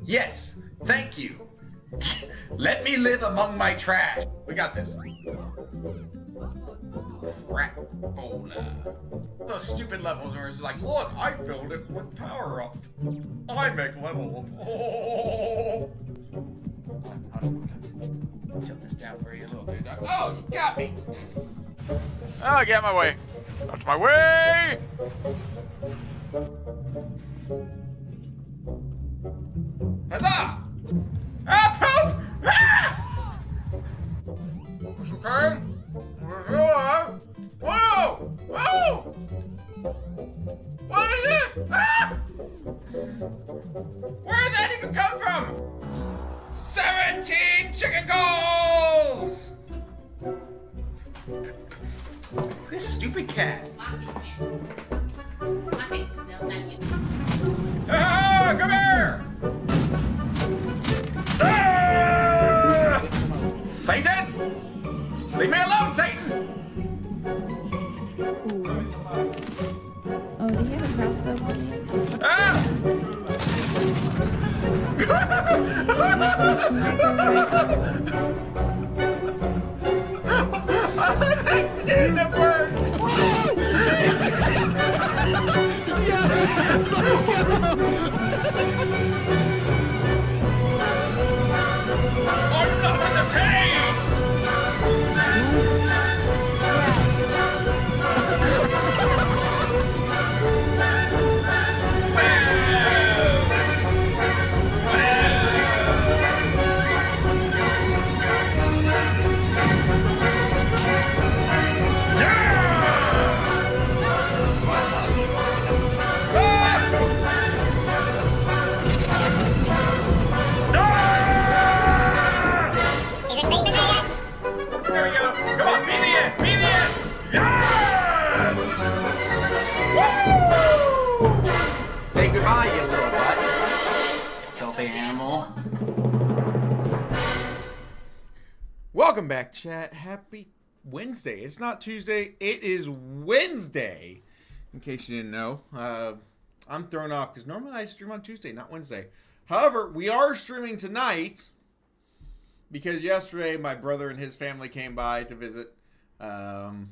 Yes, thank you. Let me live among my trash. We got this. Crapola. Those stupid levels where it's like, look, I filled it with power up. I make level. Oh. Tilt this down for you a little bit. Oh, you got me. Oh, get out of my way. Out of my way! Huzzah! Ah, poop! Ah! Okay. Whoa! Whoa! What is it? Ah! Where did that even come from? 17 chicken goals! This stupid cat. Ah, come here! Ah! Satan! Leave me alone, Satan! Oh, do you have a crossbow on you? Ah! Dude, it worked! I'm not entertained! Say goodbye, you little butt. Filthy animal. Welcome back, chat. Happy Wednesday. It's not Tuesday. It is Wednesday. In case you didn't know. I'm thrown off because normally I stream on Tuesday, not Wednesday. However, we are streaming tonight because yesterday my brother and his family came by to visit. Hung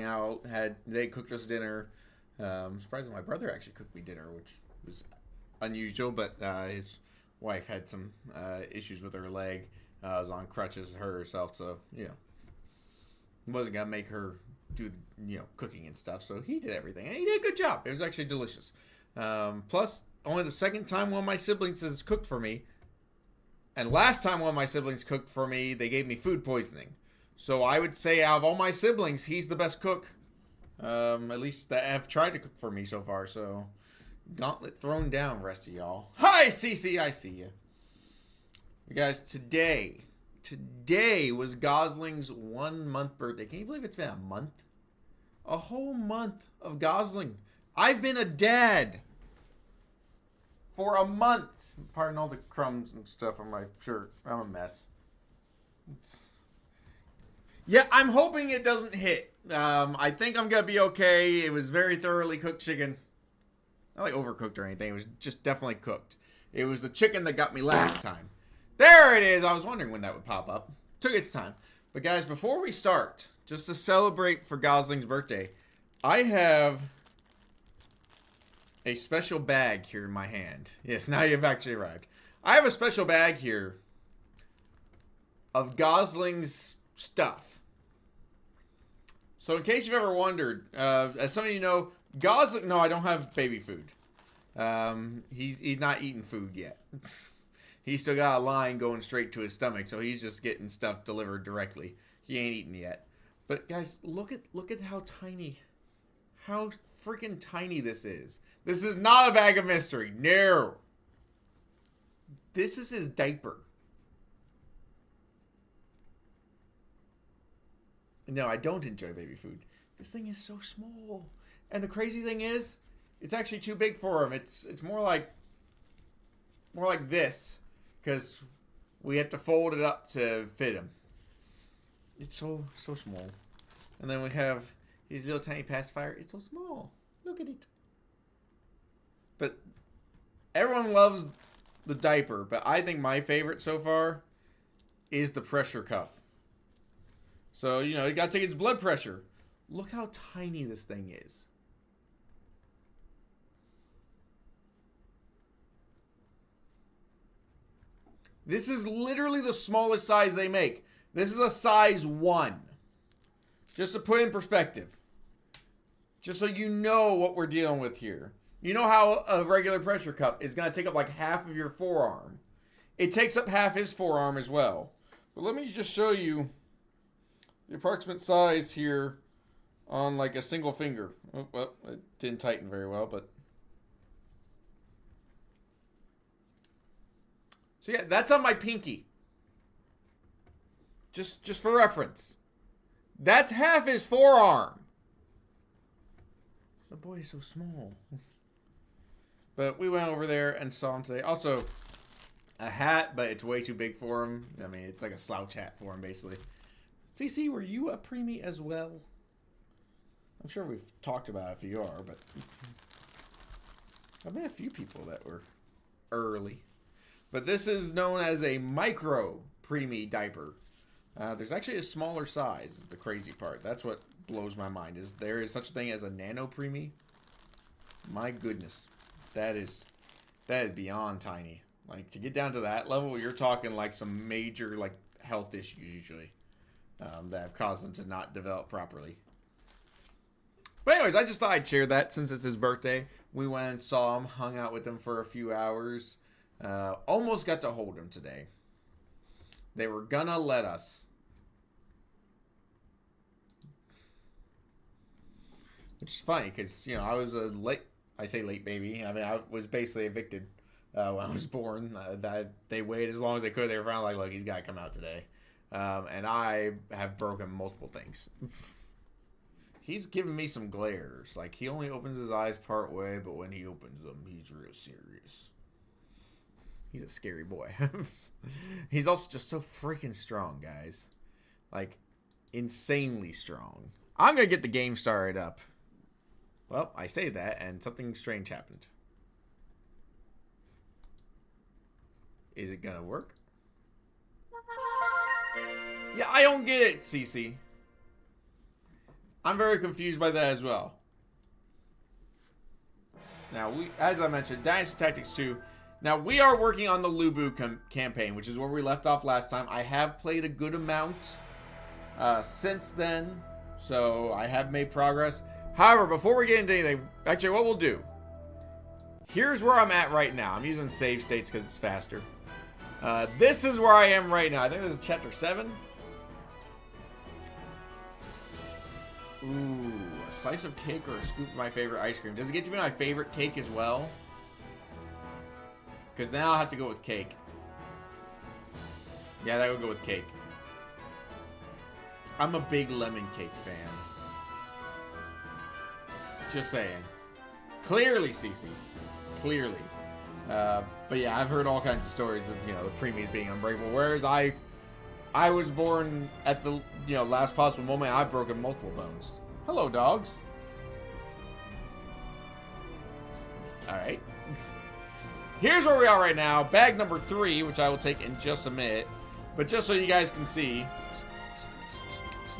out. They cooked us dinner. Surprisingly, my brother actually cooked me dinner, which was unusual, but his wife had some issues with her leg. Was on crutches, hurt herself, so, wasn't going to make her do, cooking and stuff, so he did everything, and he did a good job. It was actually delicious. Plus, only the second time one of my siblings has cooked for me, and last time one of my siblings cooked for me, they gave me food poisoning. So I would say out of all my siblings, he's the best cook. At least that have tried to cook for me so far, so gauntlet thrown down, rest of y'all. Hi, Cece, I see you. You guys, today was Gosling's 1 month birthday. Can you believe it's been a month? A whole month of Gosling. I've been a dad for a month. Pardon all the crumbs and stuff on my shirt. I'm a mess. Yeah, I'm hoping it doesn't hit. I think I'm going to be okay. It was very thoroughly cooked chicken. Not like overcooked or anything. It was just definitely cooked. It was the chicken that got me last time. There it is. I was wondering when that would pop up. Took its time. But guys, before we start, just to celebrate for Gosling's birthday, I have a special bag here in my hand. Yes, now you've actually arrived. I have a special bag here of Gosling's stuff. So in case you've ever wondered, as some of you know, Gosling, no, I don't have baby food. He's not eating food yet. He's still got a line going straight to his stomach, so he's just getting stuff delivered directly. He ain't eating yet. But guys, look at how freaking tiny this is. This is not a bag of mystery. No. This is his diaper. No, I don't enjoy baby food. This thing is so small. And the crazy thing is, it's actually too big for him. It's more like this, because we have to fold it up to fit him. It's so small. And then we have His little tiny pacifier is so small. Look at it. But everyone loves the diaper, but I think my favorite so far is the pressure cuff. So, you know, you gotta take its blood pressure. Look how tiny this thing is. This is literally the smallest size they make. This is a size 1. Just to put in perspective. Just so you know what we're dealing with here. You know how a regular pressure cup is going to take up like half of your forearm. It takes up half his forearm as well. But let me just show you the approximate size here on like a single finger. Oh, well, it didn't tighten very well, but... So yeah, that's on my pinky. Just for reference. That's half his forearm. The boy is so small. But we went over there and saw him today. Also, a hat, but it's way too big for him. I mean, it's like a slouch hat for him, basically. CC, were you a preemie as well? I'm sure we've talked about it if you are, but... I've met a few people that were early. But this is known as a micro preemie diaper. There's actually a smaller size, is the crazy part. That's what blows my mind, is there is such a thing as a nano preemie. My goodness. That is beyond tiny. Like, to get down to that level, you're talking like some major like health issues usually that have caused them to not develop properly. But anyways, I just thought I'd share that since it's his birthday. We went and saw him, hung out with him for a few hours. Almost got to hold him today. They were gonna let us. Which is funny, because, you know, I was a late baby. I mean, I was basically evicted when I was born. They waited as long as they could. They were finally like, look, he's got to come out today. And I have broken multiple things. He's giving me some glares. Like, he only opens his eyes part way, but when he opens them, he's real serious. He's a scary boy. He's also just so freaking strong, guys. Like, insanely strong. I'm going to get the game started up. Well, I say that, and something strange happened. Is it going to work? Yeah, I don't get it, Cece. I'm very confused by that as well. Now, as I mentioned, Dynasty Tactics 2... Now, we are working on the Lubu campaign, which is where we left off last time. I have played a good amount since then, so I have made progress. However, before we get into anything, actually, what we'll do, here's where I'm at right now. I'm using save states because it's faster. This is where I am right now. I think this is Chapter 7. Ooh, a slice of cake or a scoop of my favorite ice cream. Does it get to be my favorite cake as well? Because now I'll have to go with cake. Yeah, that would go with cake. I'm a big lemon cake fan. Just saying. Clearly, Cece. Clearly. But yeah, I've heard all kinds of stories of, you know, the preemies being unbreakable. Whereas I was born at the, you know, last possible moment. I've broken multiple bones. Hello, dogs. Alright. Here's where we are right now. Bag number 3, which I will take in just a minute. But just so you guys can see,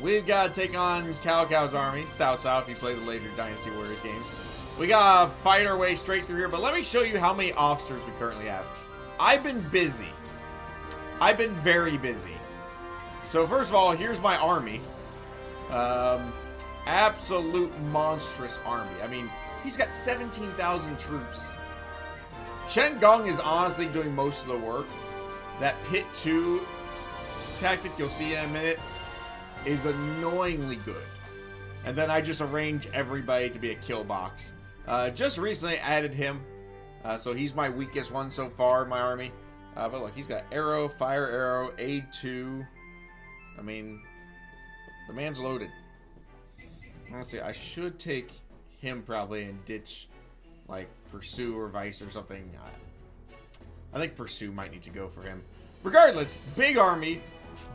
we've got to take on Cow's army. South if you play the later Dynasty Warriors games. We got to fight our way straight through here. But let me show you how many officers we currently have. I've been busy. I've been very busy. So first of all, here's my army. Absolute monstrous army. I mean, he's got 17,000 troops. Chen Gong is honestly doing most of the work. That Pit 2 tactic, you'll see in a minute, is annoyingly good. And then I just arrange everybody to be a kill box. Just recently added him. So he's my weakest one so far in my army. But look, he's got arrow, fire arrow, aid 2. I mean, the man's loaded. Honestly, I should take him probably and ditch, like, Pursue or Vice or something. I think Pursue might need to go for him. Regardless, big army,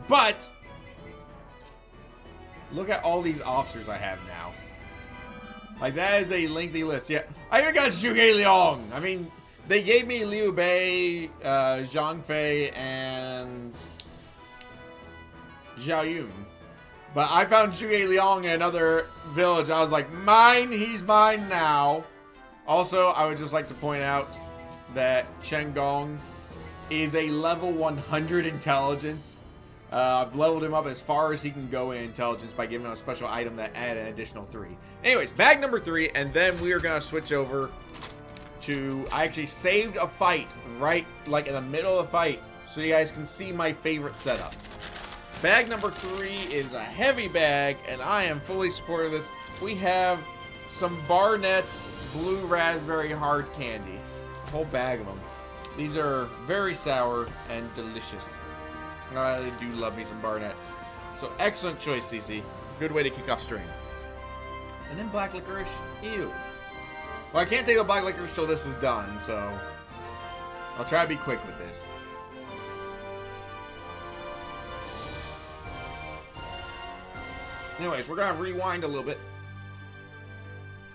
but Look at all these officers I have now. Like, that is a lengthy list. Yeah, I even got Zhuge Liang. I mean, they gave me Liu Bei, Zhang Fei, and Zhao Yun. But I found Zhuge Liang in another village. I was like, mine, he's mine now. Also, I would just like to point out that Chen Gong is a level 100 intelligence. I've leveled him up as far as he can go in intelligence by giving him a special item that added an additional 3. Anyways, bag number 3, and then we are going to switch over to... I actually saved a fight right, like, in the middle of the fight, so you guys can see my favorite setup. Bag number 3 is a heavy bag, and I am fully supportive of this. We have some Barnett's Blue Raspberry Hard Candy. A whole bag of them. These are very sour and delicious. I do love me some Barnett's. So, excellent choice, Cece. Good way to kick off stream. And then black licorice. Ew. Well, I can't take the black licorice till this is done, so I'll try to be quick with this. Anyways, we're going to rewind a little bit.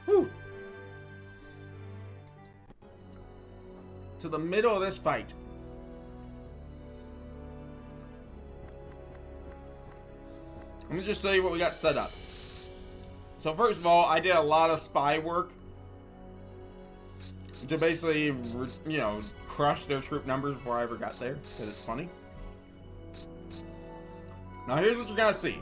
Whew. To the middle of this fight. Let me just show you what we got set up. So first of all, I did a lot of spy work to basically, you know, crush their troop numbers before I ever got there, because it's funny. Now here's what you're gonna see.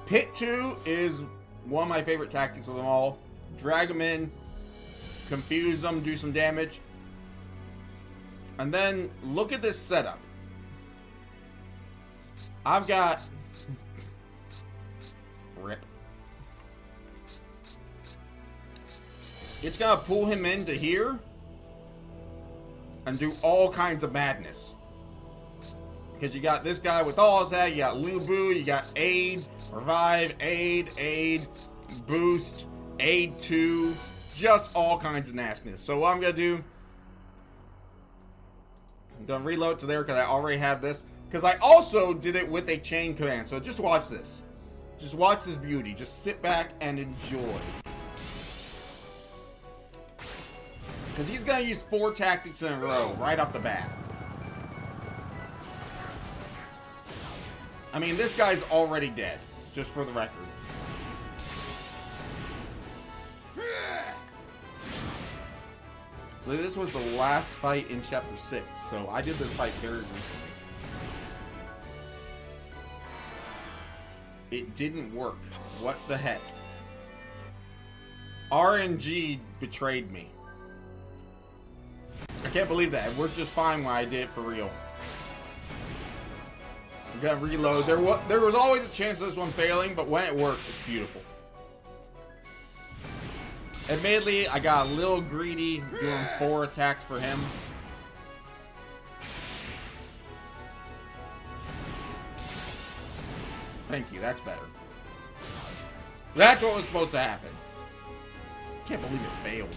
Pit 2 is one of my favorite tactics of them all. Drag them in, confuse them, do some damage. And then look at this setup. I've got rip. It's gonna pull him into here and do all kinds of madness. Because you got this guy with all his head, you got Lu Bu, you got aid, revive, aid, boost, aid 2, just all kinds of nastiness. So what I'm gonna do, I'm gonna reload to there because I already have this. Because I also did it with a chain command. So just watch this. Just watch this beauty. Just sit back and enjoy. Because he's going to use 4 tactics in a row right off the bat. I mean, this guy's already dead. Just for the record. This was the last fight in Chapter 6. So I did this fight very recently. It didn't work. What the heck? RNG betrayed me. I can't believe that. It worked just fine when I did it for real. I'm gonna reload. There was always a chance of this one failing, but when it works, it's beautiful. Admittedly, I got a little greedy doing 4 attacks for him. Thank you, that's better. That's what was supposed to happen. Can't believe it failed.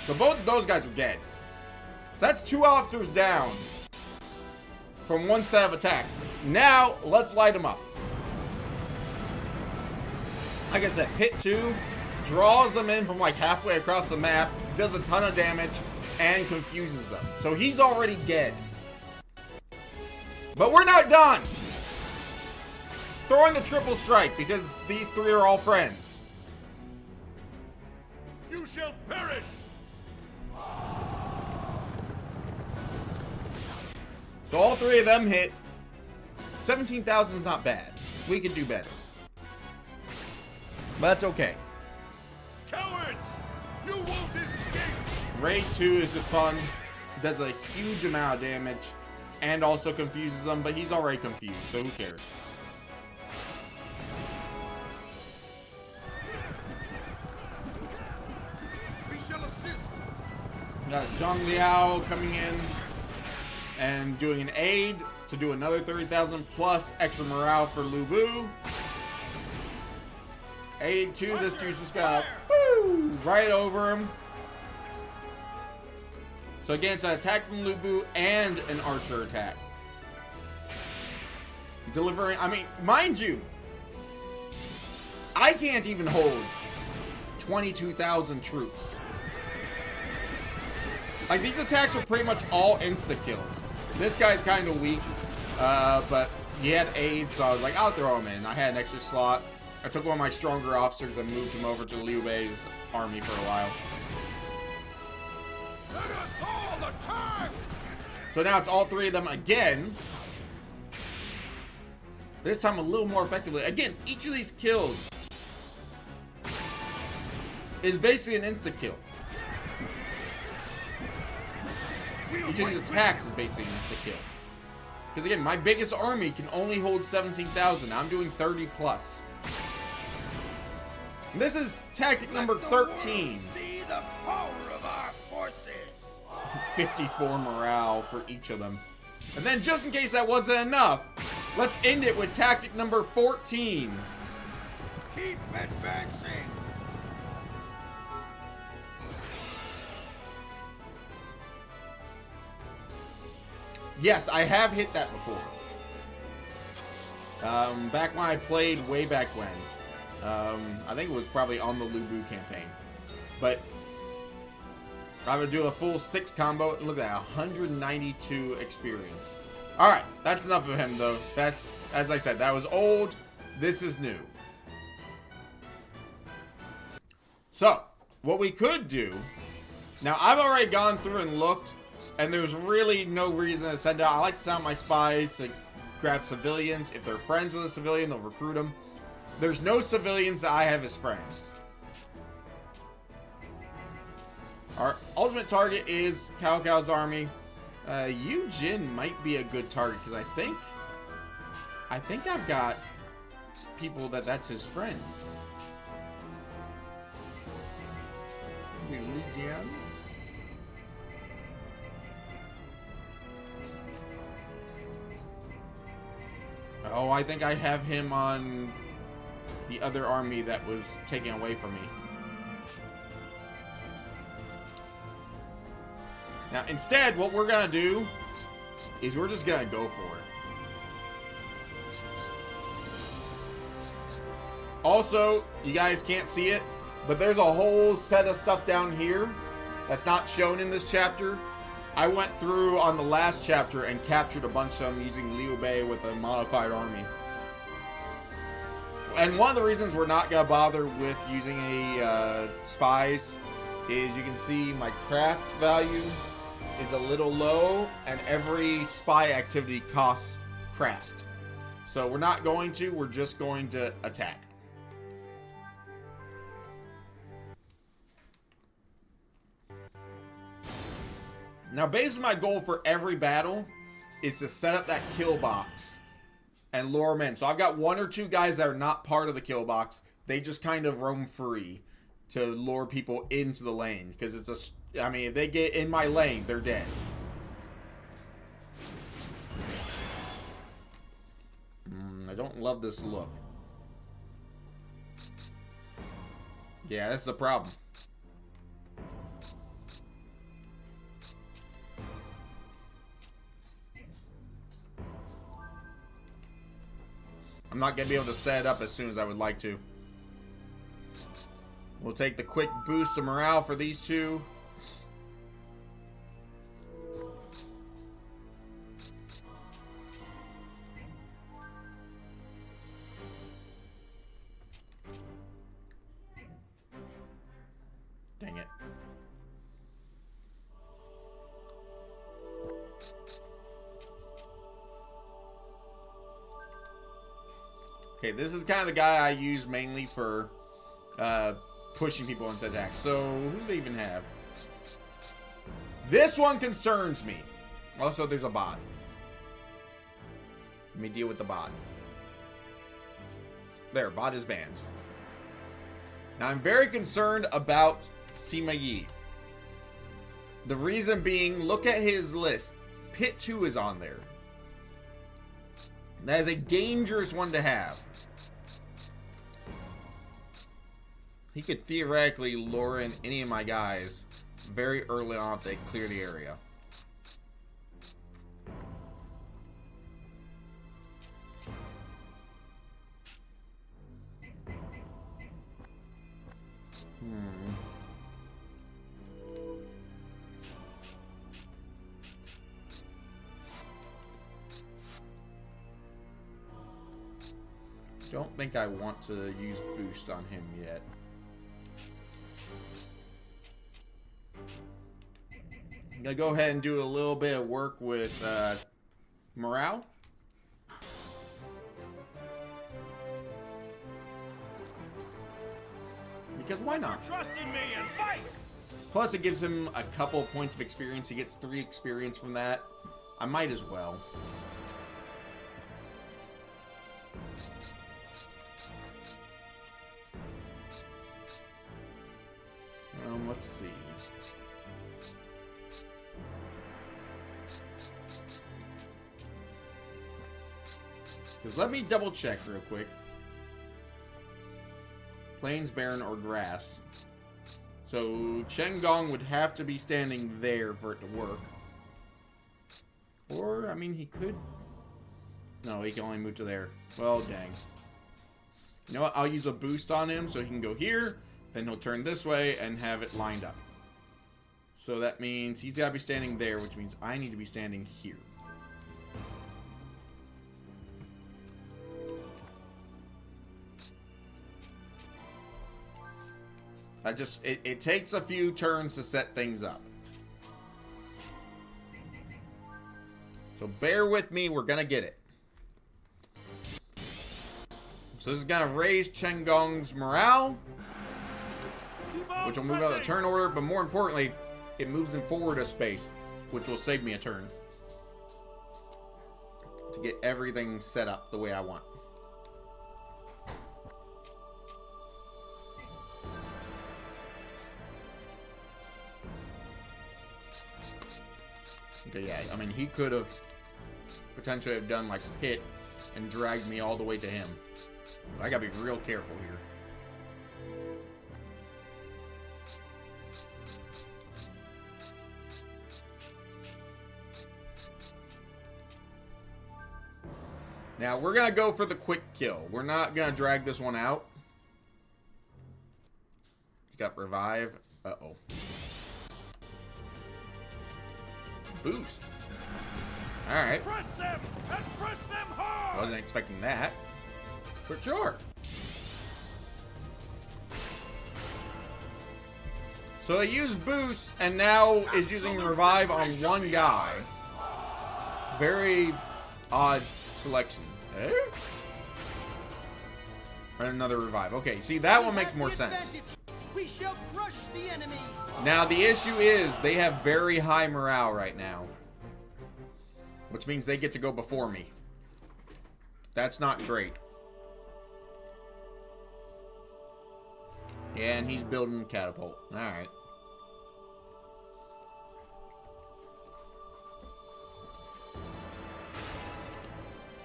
So both of those guys are dead. So that's 2 officers down from 1 set of attacks. Now, let's light them up. Like I said, hit 2, draws them in from like halfway across the map, does a ton of damage, and confuses them. So he's already dead. But we're not done! Throwing the triple strike because these 3 are all friends. You shall perish! So all 3 of them hit. 17,000 is not bad. We could do better. But that's okay. Cowards! You won't escape! Raid 2 is just fun. Does a huge amount of damage. And also confuses them, but he's already confused, so who cares? We shall assist! Got Zhang Liao coming in and doing an aid to do another 30,000 plus extra morale for Lu Bu. Aid 2, this dude's just gonna woo, right over him. So again, it's an attack from Lubu and an archer attack. Delivering, I mean, mind you, I can't even hold 22,000 troops. Like, these attacks are pretty much all insta-kills. This guy's kind of weak, but he had aid, so I was like, I'll throw him in. I had an extra slot. I took one of my stronger officers and moved him over to Liu Bei's army for a while. Let us all attack! So now it's all three of them again. This time a little more effectively. Again, each of these kills is basically an insta-kill. Each of these attacks is basically an insta-kill. Because again, my biggest army can only hold 17,000. I'm doing 30 plus. And this is tactic number 13. See the power of our forces. 54 morale for each of them. And then just in case that wasn't enough, let's end it with tactic number 14. Keep advancing. Yes, I have hit that before. Back when I played way back when. I think it was probably on the Lubu campaign. But I would do a full 6 combo. Look at that, 192 experience. Alright, that's enough of him though. That's, as I said, that was old. This is new. So, what we could do... Now, I've already gone through and looked, and there's really no reason to send out... I like to send out my spies to grab civilians. If they're friends with a civilian, they'll recruit them. There's no civilians that I have as friends. Our ultimate target is Cao Cao's army. Yu Jin might be a good target because I think I've got people that's his friend. Li Jian. Oh, I think I have him on the other army that was taken away from me. Now, instead, what we're gonna do is we're just gonna go for it. Also, you guys can't see it, but there's a whole set of stuff down here that's not shown in this chapter. I went through on the last chapter and captured a bunch of them using Liu Bei with a modified army. And one of the reasons we're not gonna bother with using a spies is you can see my craft value is a little low, and every spy activity costs craft. So we're not going to, we're just going to attack. Now, basically my goal for every battle is to set up that kill box and lure them in. So I've got 1 or 2 guys that are not part of the kill box. They just kind of roam free to lure people into the lane. Because it's a, I mean, if they get in my lane, they're dead. I don't love this look. Yeah, that's the problem. I'm not going to be able to set it up as soon as I would like to. We'll take the quick boost of morale for these two. Dang it. Okay, this is kind of the guy I use mainly for pushing people into attacks. So, who do they even have? This one concerns me. Also, there's a bot. Let me deal with the bot. There, bot is banned. Now, I'm very concerned about Sima Yi. The reason being, look at his list. Pit 2 is on there. That is a dangerous one to have. He could theoretically lure in any of my guys very early on if they clear the area. Don't think I want to use boost on him yet. I'm gonna go ahead and do a little bit of work with morale. Because why not? Trust in me and fight! Plus it gives him a couple points of experience. He gets 3 experience from that. I might as well. Let's see. Because let me double check real quick. Plains, barren, or grass. So Chen Gong would have to be standing there for it to work. Or, I mean, he could... No, he can only move to there. Well, dang. You know what? I'll use a boost on him so he can go here. Then he'll turn this way and have it lined up. So that means he's got to be standing there, which means I need to be standing here. It takes a few turns to set things up. So bear with me, we're going to get it. So this is going to raise Chen Gong's morale, which will move out of the turn order, but more importantly, it moves him forward a space, which will save me a turn to get everything set up the way I want. Okay, yeah, I mean, he could have potentially have done like a pit and dragged me all the way to him. I gotta be real careful here. Now, we're going to go for the quick kill. We're not going to drag this one out. You got revive. Uh-oh. Boost. Alright. Press them and press them hard! Wasn't expecting that. For sure. So I used boost and now is using revive on one guy. Very odd selection. Eh? And another revive. Okay, see, that one makes more sense. We shall crush the enemy. Now the issue is they have very high morale right now, which means they get to go before me. That's not great. Yeah, and he's building a catapult. Alright.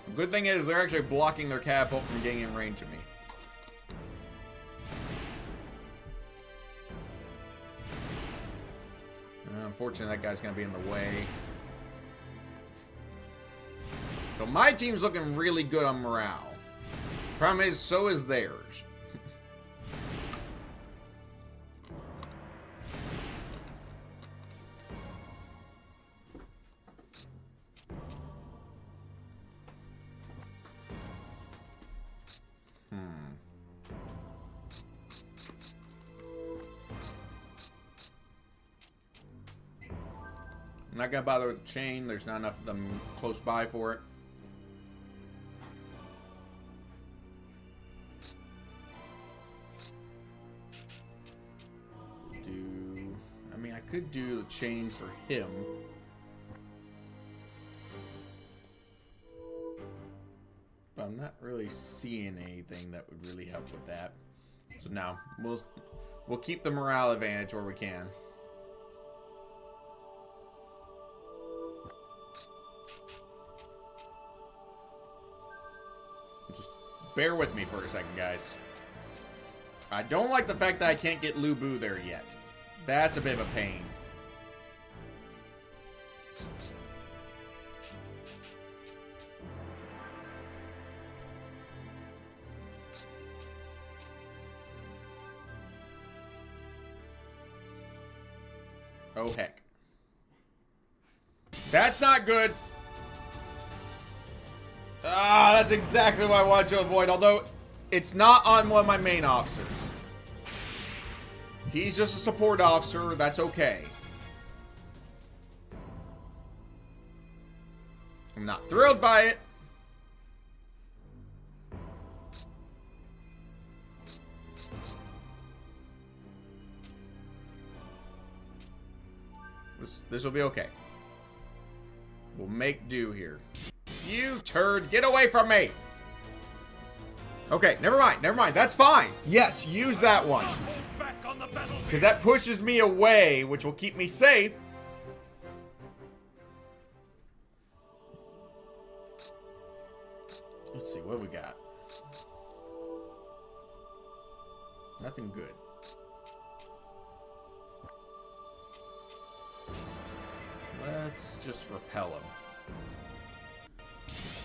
The good thing is they're actually blocking their catapult from getting in range of me. Unfortunately, that guy's going to be in the way. So my team's looking really good on morale. Problem is, so is theirs. I'm not gonna bother with the chain. There's not enough of them close by for it. I mean, I could do the chain for him. But I'm not really seeing anything that would really help with that. So now we'll keep the morale advantage where we can. Bear with me for a second, guys. I don't like the fact that I can't get Lu Bu there yet. That's a bit of a pain. Oh, heck. That's not good. Ah, that's exactly what I wanted to avoid. Although, it's not on one of my main officers. He's just a support officer. That's okay. I'm not thrilled by it. This will be okay. We'll make do here. You turd, get away from me! Okay, never mind, never mind. That's fine. Yes, use that one. Because that pushes me away, which will keep me safe. Let's see, what we got? Nothing good. Let's just repel him.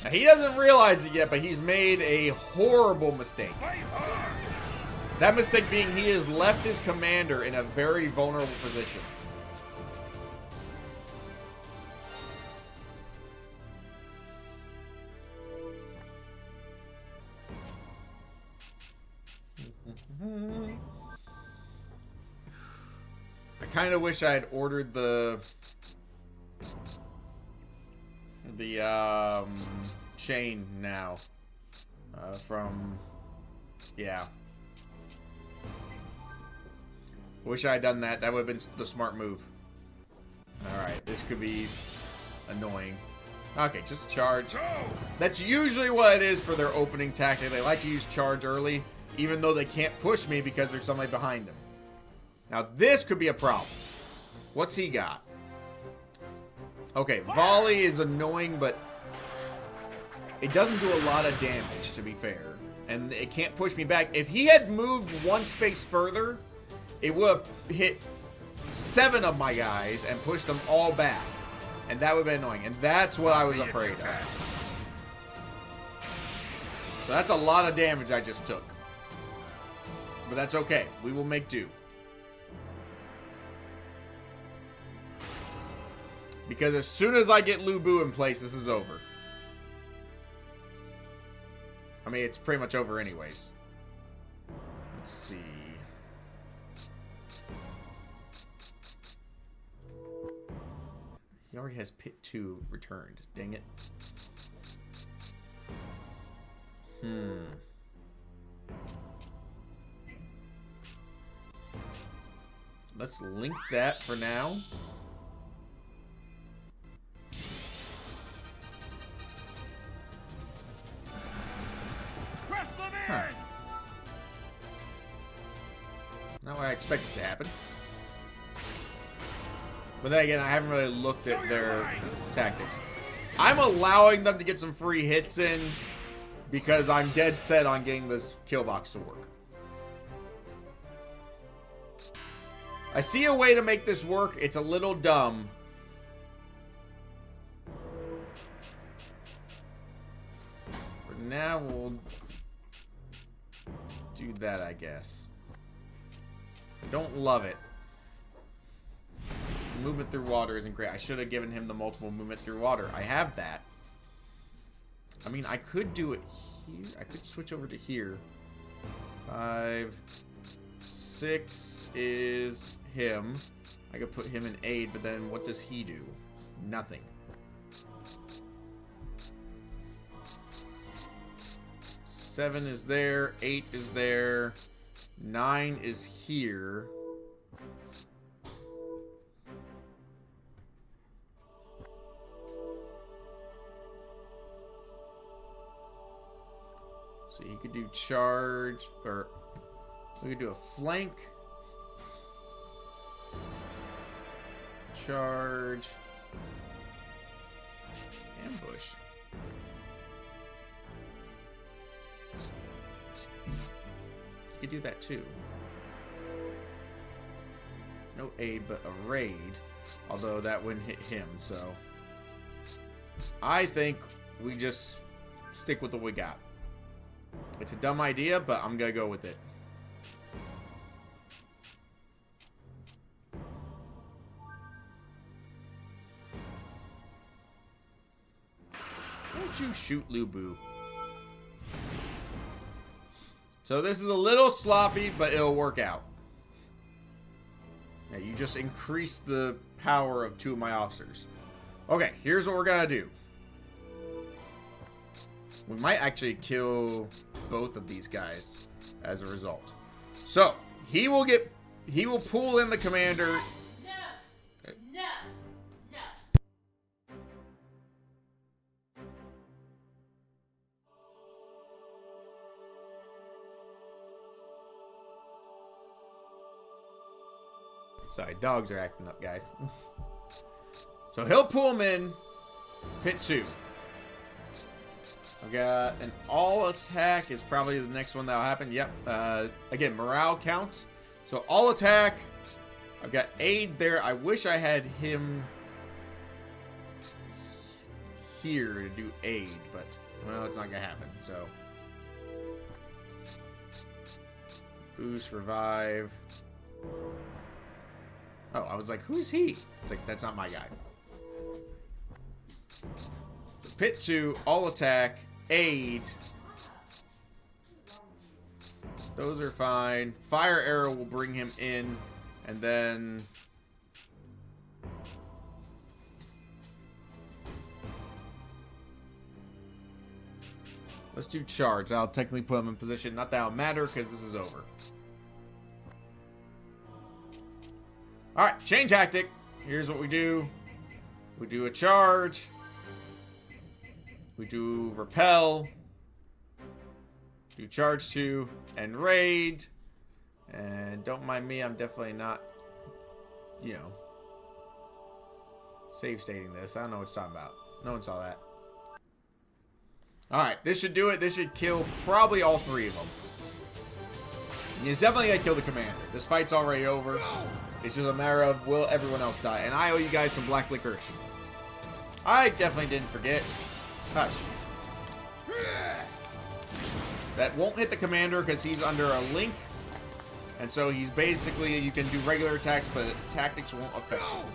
Now, he doesn't realize it yet, but he's made a horrible mistake. That mistake being he has left his commander in a very vulnerable position. I kind of wish I had ordered the chain now from, yeah. Wish I had done that. That would have been the smart move. Alright, this could be annoying. Okay, just charge. That's usually what it is for their opening tactic. They like to use charge early, even though they can't push me because there's somebody behind them. Now, this could be a problem. What's he got? Okay, volley is annoying, but it doesn't do a lot of damage, to be fair. And it can't push me back. If he had moved one space further, it would have hit 7 of my guys and pushed them all back. And that would have been annoying. And that's what I was afraid of. So that's a lot of damage I just took. But that's okay. We will make do. Because as soon as I get Lu Bu in place, this is over. I mean, it's pretty much over anyways. Let's see. He already has Pit 2 returned. Dang it. Let's link that for now. Huh. Not what I expected to happen. But then again, I haven't really looked at their tactics. I'm allowing them to get some free hits in because I'm dead set on getting this kill box to work. I see a way to make this work. It's a little dumb. For now, we'll do that, I guess. I don't love it. Movement through water isn't great. I should have given him the multiple movement through water. I have that. I mean, I could do it here. I could switch over to here. 5, 6 is him. I could put him in aid, but then what does he do? Nothing. Seven is there. 8 is there. 9 is here. So he could do charge, or we could do a flank. Charge. Ambush. He could do that too. No no aid, but a raid. Although that wouldn't hit him, so I think we just stick with what we got. It's a dumb idea, but I'm gonna go with it. Don't you shoot Lubu. So this is a little sloppy, but it'll work out. Yeah, you just increase the power of 2 of my officers. Okay, here's what we're gonna do. We might actually kill both of these guys as a result. So, he will pull in the commander. No. Sorry, dogs are acting up, guys. So he'll pull him in. Pit 2. I've got an all attack is probably the next one that'll happen. Yep. Again, morale counts. So all attack. I've got aid there. I wish I had him here to do aid, but well, it's not gonna happen. So boost, revive. Oh, I was like, who's he? It's like, that's not my guy. So pit 2, all attack, aid. Those are fine. Fire arrow will bring him in. And then let's do charge. I'll technically put him in position. Not that it'll matter because this is over. Alright, chain tactic. Here's what we do. We do a charge. We do repel. Do charge 2 and raid. And don't mind me, I'm definitely not, you know, save stating this. I don't know what you're talking about. No one saw that. Alright, this should do it. This should kill probably all 3 of them. He's definitely going to kill the commander. This fight's already over. It's just a matter of will everyone else die. And I owe you guys some black licorice. I definitely didn't forget. Hush. That won't hit the commander because he's under a link. And so he's basically, you can do regular attacks, but tactics won't affect him.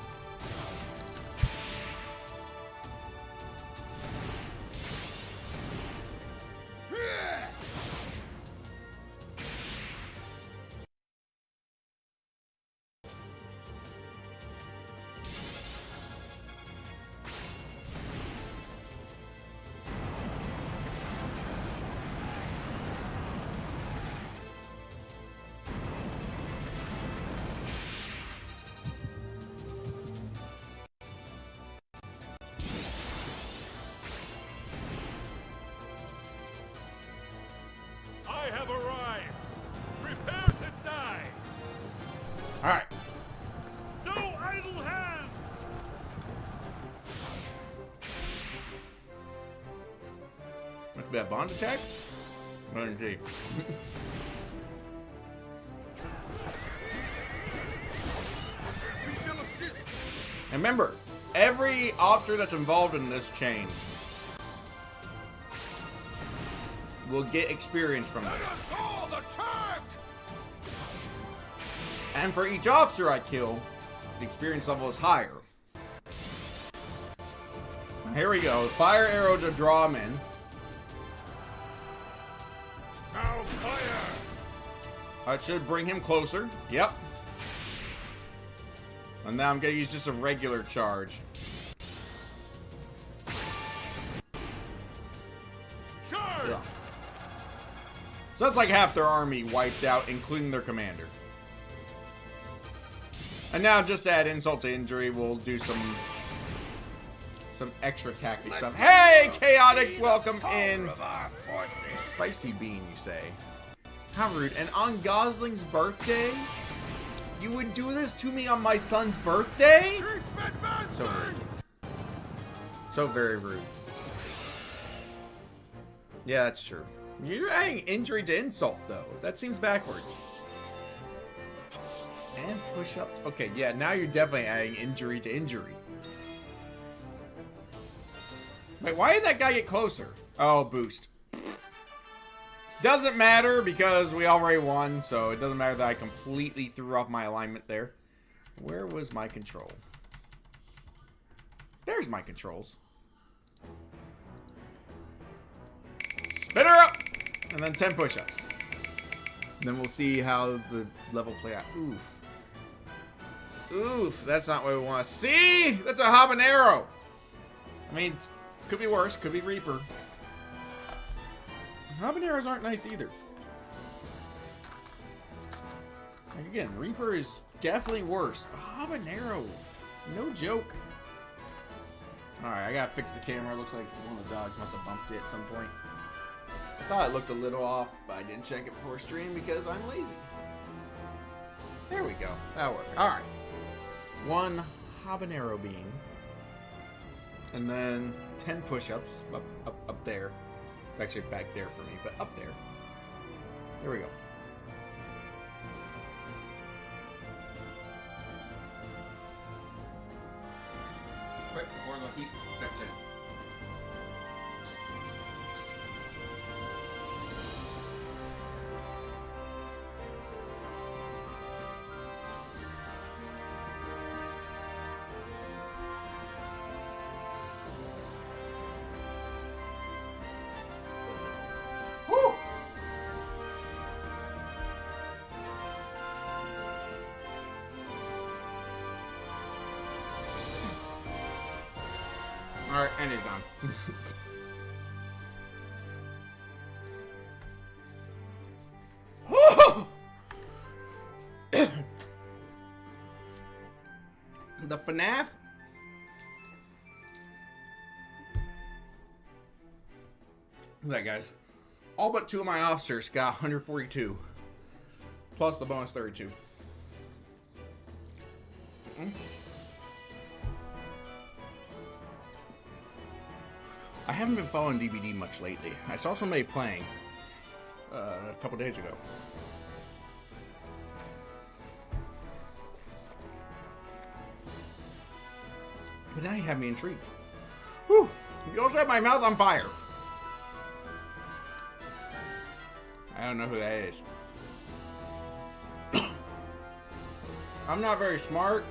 I have arrived. Prepare to die. All right. No idle hands. Must be a bond attack? I didn't see. We shall assist. And remember, every officer that's involved in this chain will get experience from Let this. us all attack. And for each officer I kill, the experience level is higher. Here we go. Fire arrow to draw him in. Now fire. That should bring him closer. Yep. And now I'm going to use just a regular charge. Charge. Yeah. So that's like half their army wiped out, including their commander. And now, just to add insult to injury, we'll do some extra tactic stuff. Hey, Chaotic, welcome in. Spicy bean, you say? How rude. And on Gosling's birthday? You would do this to me on my son's birthday? So rude. So very rude. Yeah, that's true. You're adding injury to insult, though. That seems backwards. 10 push-ups. Okay, yeah, now you're definitely adding injury to injury. Wait, why did that guy get closer? Oh, boost. Doesn't matter because we already won, so it doesn't matter that I completely threw off my alignment there. Where was my control? There's my controls. Spin her up! And then 10 push-ups. Then we'll see how the level play out. Oof. Oof, that's not what we want to see! That's a habanero! I mean, could be worse, could be Reaper. Habaneros aren't nice either. Like again, Reaper is definitely worse. Habanero, no joke. Alright, I gotta fix the camera. Looks like one of the dogs must have bumped it at some point. I thought it looked a little off, but I didn't check it before stream because I'm lazy. There we go. That'll work. Alright. 1 habanero bean. And then 10 push-ups up there. It's actually back there for me, but up there. There we go. Quick, before the heat sets in. Alright, and it's done. The FNAF? Look at that, guys. All but 2 of my officers got 142. Plus the bonus 32. I haven't been following DBD much lately. I saw somebody playing a couple days ago. But now you have me intrigued. Whew! You also have my mouth on fire. I don't know who that is. I'm not very smart.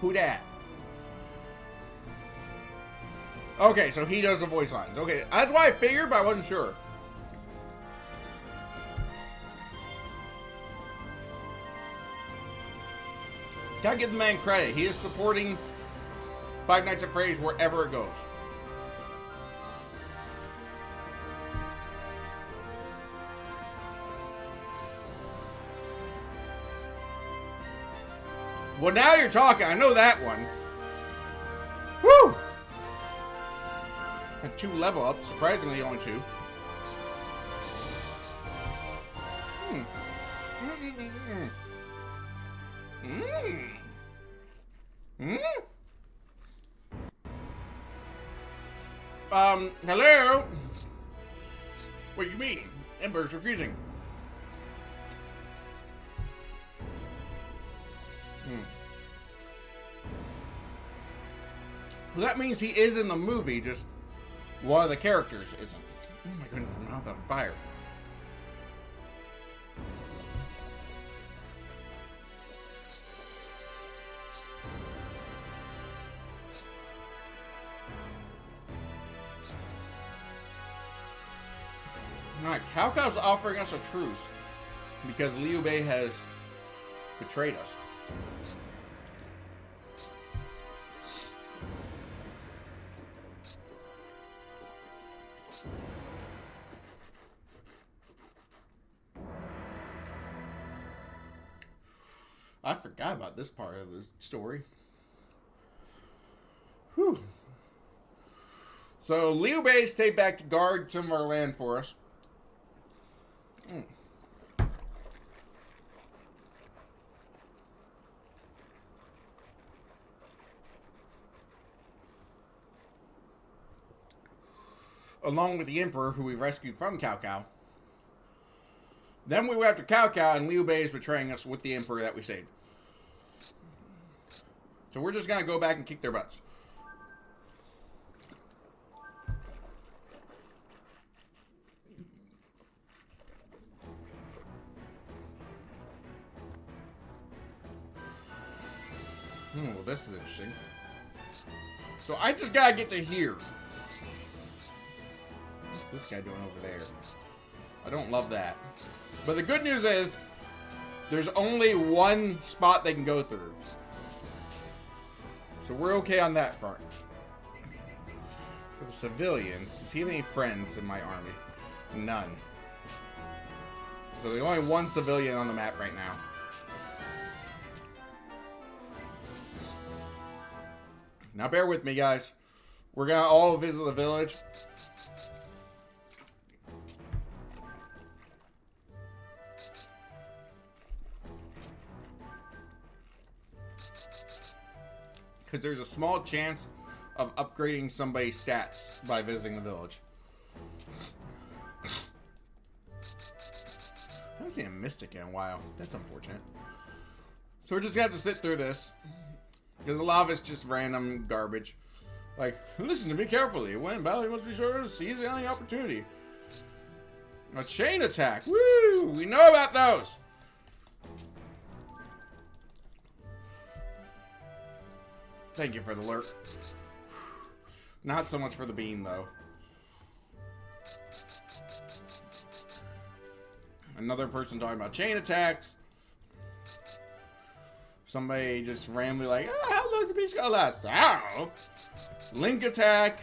Who dat? Okay, so he does the voice lines. Okay, that's why I figured, but I wasn't sure. Gotta give the man credit. He is supporting Five Nights at Freddy's wherever it goes. Well, now you're talking. I know that one. Woo! Had 2 level ups. Surprisingly, only 2. Hello? What do you mean? Ember's refusing. Well, that means he is in the movie, just one of the characters isn't. Oh my goodness, my mouth on fire. Alright, Calcow's offering us a truce because Liu Bei has betrayed us. I forgot about this part of the story. Whew. So Liu Bei stayed back to guard some of our land for us. along with the Emperor, who we rescued from Cao Cao. Then we went after Cao Cao, and Liu Bei is betraying us with the Emperor that we saved. So we're just going to go back and kick their butts. Well, this is interesting. So I just gotta get to here. What's this guy doing over there? I don't love that. But the good news is, there's only one spot they can go through. So we're okay on that front. For the civilians, does he have any friends in my army? None. So there's only one civilian on the map right now. Now bear with me, guys. We're gonna all visit the village. Because there's a small chance of upgrading somebody's stats by visiting the village. I haven't seen a mystic in a while. That's unfortunate. So we're just gonna have to sit through this. Because a lot of it's just random garbage. Like, listen to me carefully. When in battle, you must be sure to seize any opportunity. A chain attack. Woo! We know about those. Thank you for the alert. Not so much for the beam, though. Another person talking about chain attacks. Somebody just randomly like, oh, how long is the piece gonna last? I don't know. Link attack.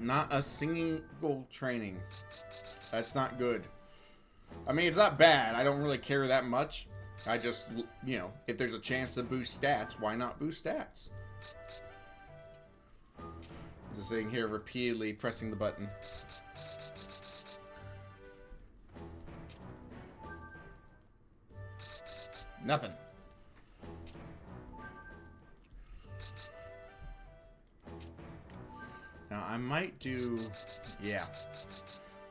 Not a single training. That's not good. I mean, it's not bad. I don't really care that much. I just, you know, if there's a chance to boost stats, why not boost stats? Just sitting here repeatedly pressing the button. Nothing. Now, I might do... Yeah.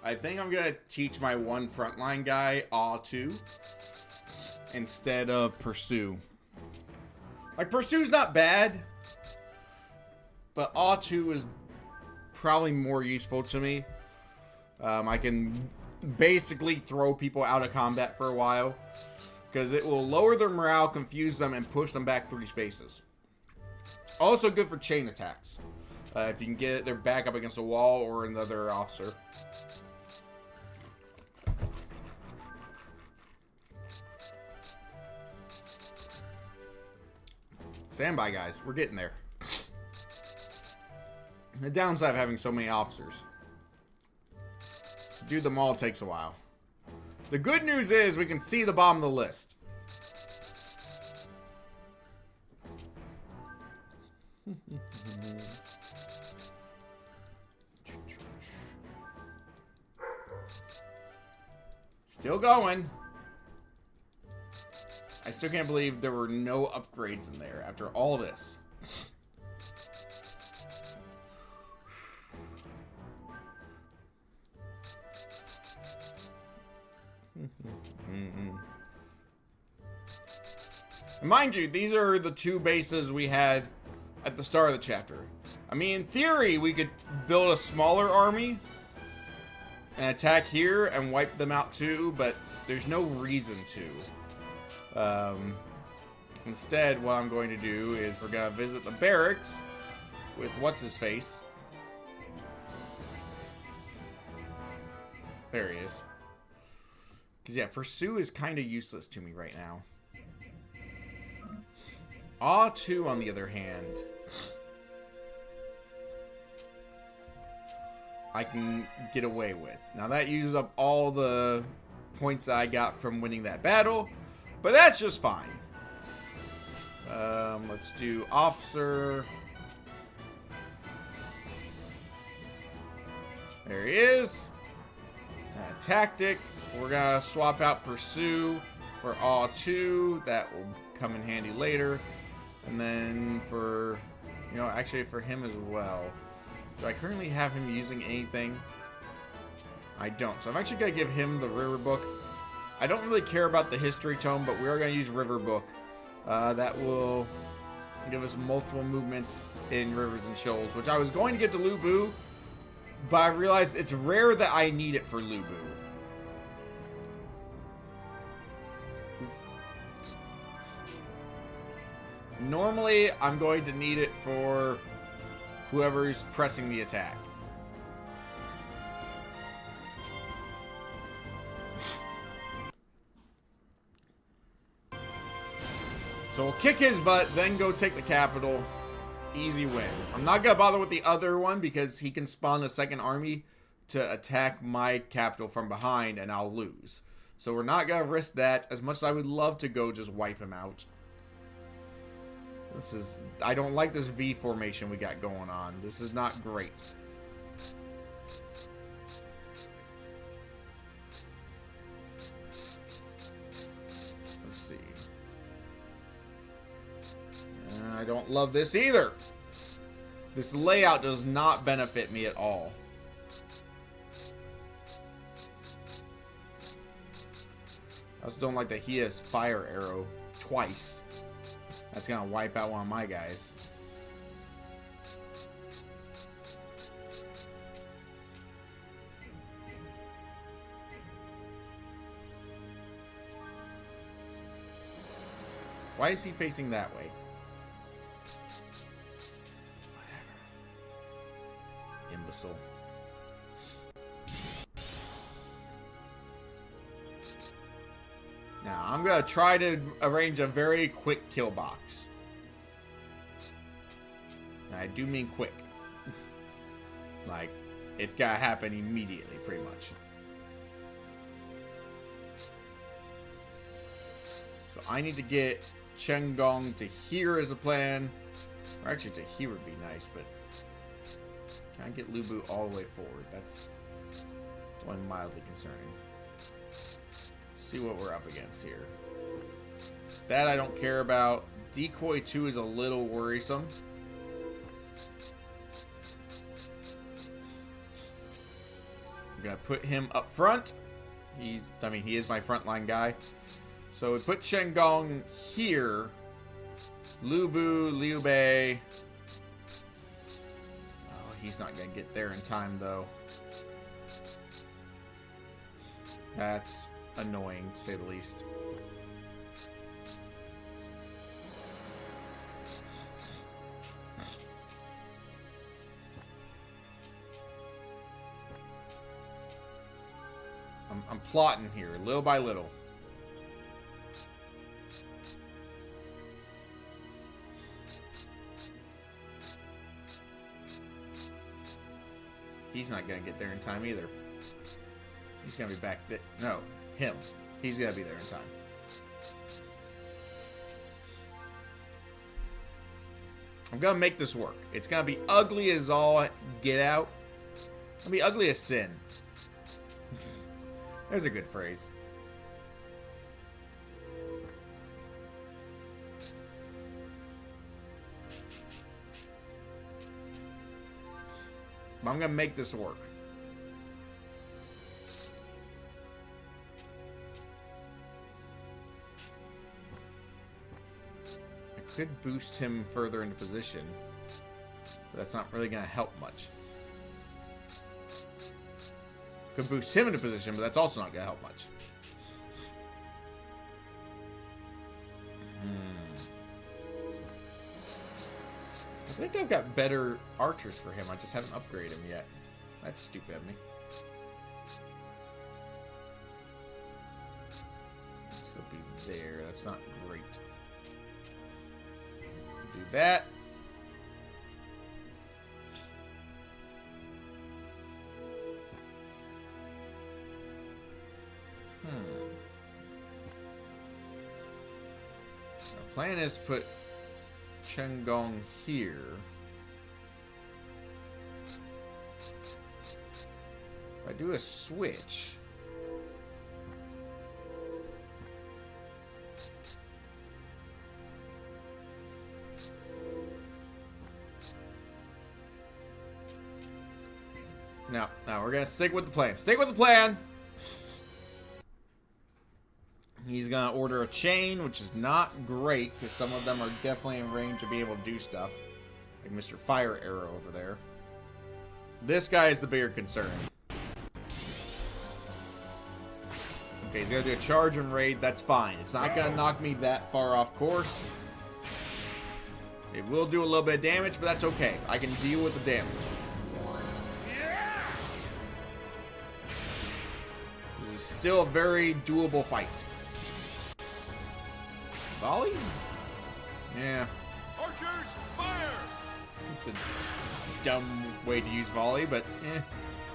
I think I'm gonna teach my one frontline guy A2 instead of Pursue. Like, Pursue's not bad, but A2 is probably more useful to me. I can basically throw people out of combat for a while, because it will lower their morale, confuse them, and push them back 3 spaces. Also good for chain attacks. If you can get their back up against a wall or another officer. Stand by, guys. We're getting there. The downside of having so many officers. To do them all takes a while. The good news is we can see the bottom of the list. Still going. I still can't believe there were no upgrades in there after all this. Mind you, these are the 2 bases we had at the start of the chapter. I mean, in theory, we could build a smaller army and attack here and wipe them out too, but there's no reason to. Instead, what I'm going to do is we're going to visit the barracks with what's-his-face. There he is. Because, yeah, Pursue is kind of useless to me right now. A2, on the other hand, I can get away with. Now, that uses up all the points that I got from winning that battle, but that's just fine. Let's do officer. There he is. Tactic. We're gonna swap out pursue for all 2. That will come in handy later. And then for, you know, actually for him as well. Do I currently have him using anything? I don't. So I'm actually gonna give him the river book. I don't really care about the history tome, but we are gonna use river book. That will give us multiple movements in rivers and shoals, which I was going to get to Lubu, but I realized it's rare that I need it for Lubu. Normally, I'm going to need it for whoever's pressing the attack. So we'll kick his butt, then go take the capital. Easy win. I'm not going to bother with the other one because he can spawn a second army to attack my capital from behind and I'll lose. So we're not going to risk that as much as I would love to go just wipe him out. I don't like this V formation we got going on. This is not great. Let's see. I don't love this either. This layout does not benefit me at all. I also don't like that he has fire arrow twice. That's gonna wipe out one of my guys. Why is he facing that way? Whatever. Imbecile. Now, I'm going to try to arrange a very quick kill box. And I do mean quick. Like, it's got to happen immediately, pretty much. So I need to get Chengong to here as a plan. Or actually, to here would be nice, but... Can I get Lubu all the way forward? That's only mildly concerning. See what we're up against here. That I don't care about. Decoy 2 is a little worrisome. I'm gonna put him up front. He is my frontline guy. So we put Chengong here. Lubu, Liu Bei. Oh, he's not gonna get there in time though. That's annoying, to say the least. I'm plotting here, little by little. He's not gonna get there in time either. He's gonna be back there. No. Him. He's gotta be there in time. I'm gonna make this work. It's gonna be ugly as all get out. It's gonna be ugly as sin. There's a good phrase. But I'm gonna make this work. Could boost him further into position, but that's not really going to help much. Could boost him into position, but that's also not going to help much. I think I've got better archers for him. I just haven't upgraded him yet. That's stupid of me. So it'll be there. That's not great. Do that. Our plan is to put Chengong here. If I do a switch. No, we're gonna stick with the plan. Stick with the plan. He's gonna order a chain, which is not great because some of them are definitely in range to be able to do stuff, like Mr. Fire Arrow over there. This guy is the bigger concern. Okay, he's gonna do a charge and raid. That's fine. It's not gonna knock me that far off course. It will do a little bit of damage, but that's okay. I can deal with the damage. This is still a very doable fight. Volley? Yeah. Archers, fire! It's a dumb way to use volley, but eh.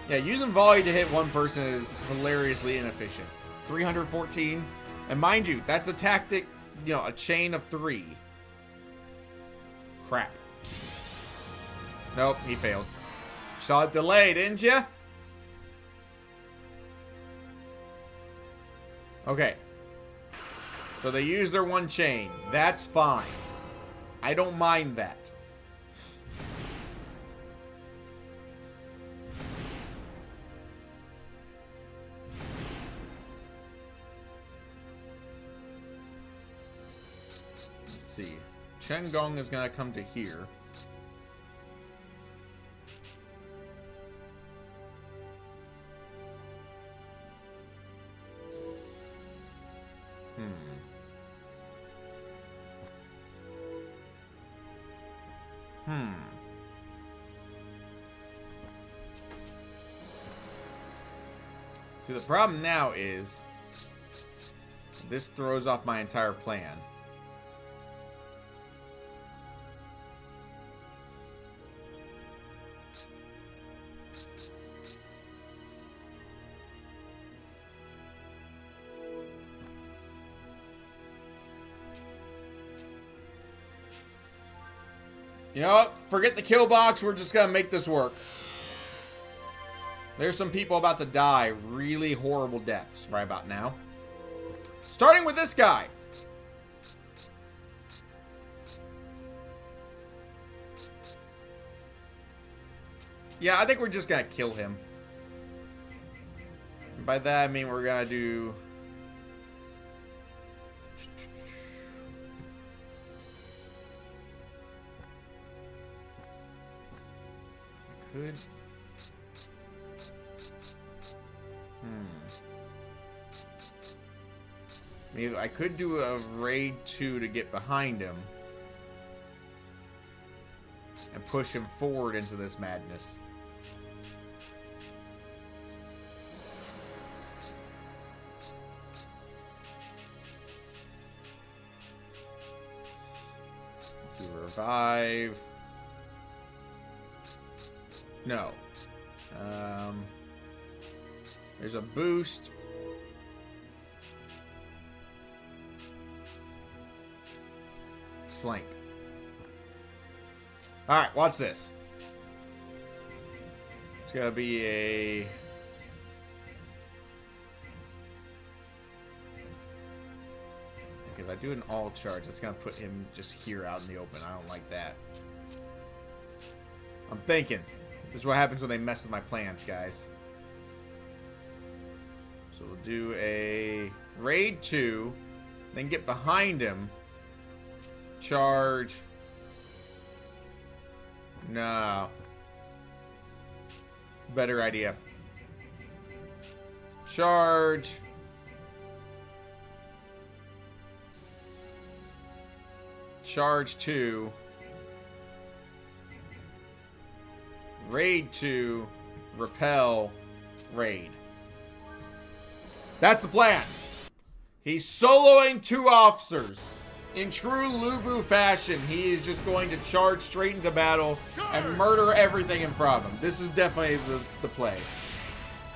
Yeah, using volley to hit one person is hilariously inefficient. 314. And mind you, that's a tactic, you know, a chain of 3. Crap. Nope, he failed. Saw it delay, didn't you? Okay. So they use their one chain. That's fine. I don't mind that. Let's see. Chengong is going to come to here. See, the problem now is this throws off my entire plan. You know what? Forget the kill box. We're just going to make this work. There's some people about to die really horrible deaths right about now. Starting with this guy. Yeah, I think we're just going to kill him. And by that, I mean we're going to do... Could... Maybe I could do a raid 2 to get behind him and push him forward into this madness. Do revive. No. There's a boost. Flank. Alright, watch this. It's gonna be a... If I do an all charge, it's gonna put him just here out in the open. I don't like that. I'm thinking. This is what happens when they mess with my plans, guys. So we'll do a raid 2, then get behind him. Charge. No. Better idea. Charge. Charge 2. Raid 2. Repel. Raid. That's the plan. He's soloing 2 officers. In true Lubu fashion, he is just going to charge straight into battle and murder everything in front of him. This is definitely the play.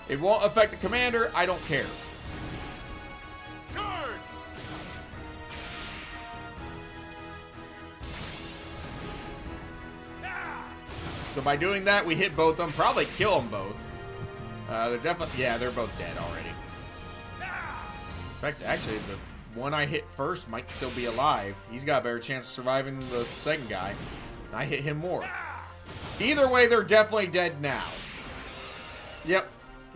It won't affect the commander. I don't care. Charge! So by doing that, we hit both of them. Probably kill them both. They're definitely... Yeah, they're both dead already. In fact, actually, the one I hit first might still be alive. He's got a better chance of surviving than the second guy. I hit him more. Either way, they're definitely dead now. Yep.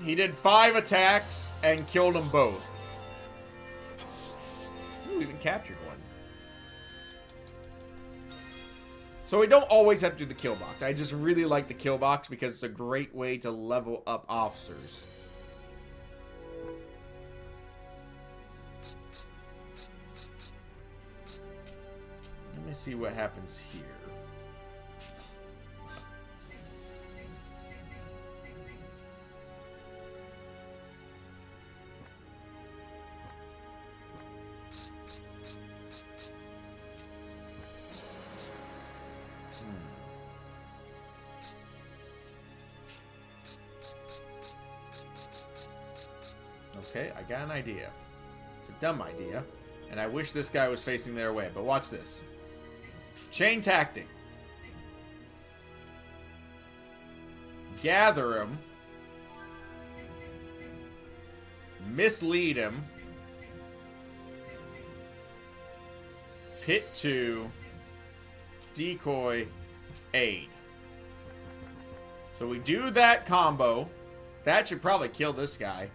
He did 5 attacks and killed them both. Ooh, even captured one. So we don't always have to do the kill box. I just really like the kill box because it's a great way to level up officers. Let me see what happens here. Okay, I got an idea. It's a dumb idea, and I wish this guy was facing their way, but watch this. Chain tactic. Gather him. Mislead him. Pit 2. Decoy. Aid. So we do that combo. That should probably kill this guy.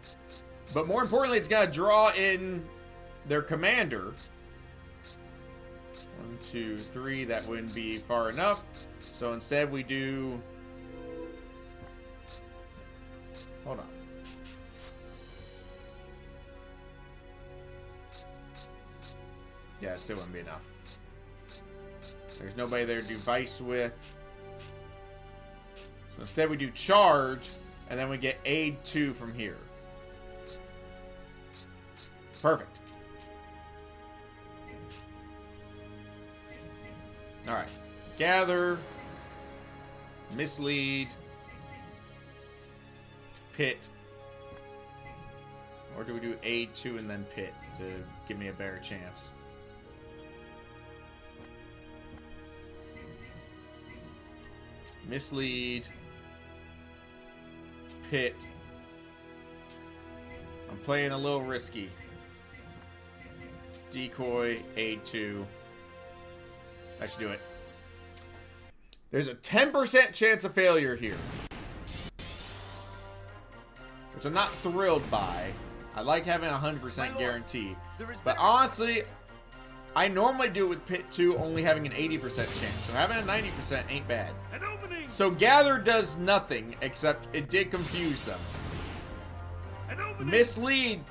But more importantly, it's going to draw in their commander. 1, 2, 3. That wouldn't be far enough. So instead we do... Hold on. Yeah, it still wouldn't be enough. There's nobody there to do vice with. So instead we do charge, and then we get aid 2 from here. Perfect. Alright. Gather. Mislead. Pit. Or do we do aid 2 and then pit to give me a better chance? Mislead. Pit. I'm playing a little risky. Decoy, aid 2. I should do it. There's a 10% chance of failure here, which I'm not thrilled by. I like having a 100% guarantee. But honestly, I normally do it with Pit 2 only having an 80% chance. So having a 90% ain't bad. So Gather does nothing, except it did confuse them. Mislead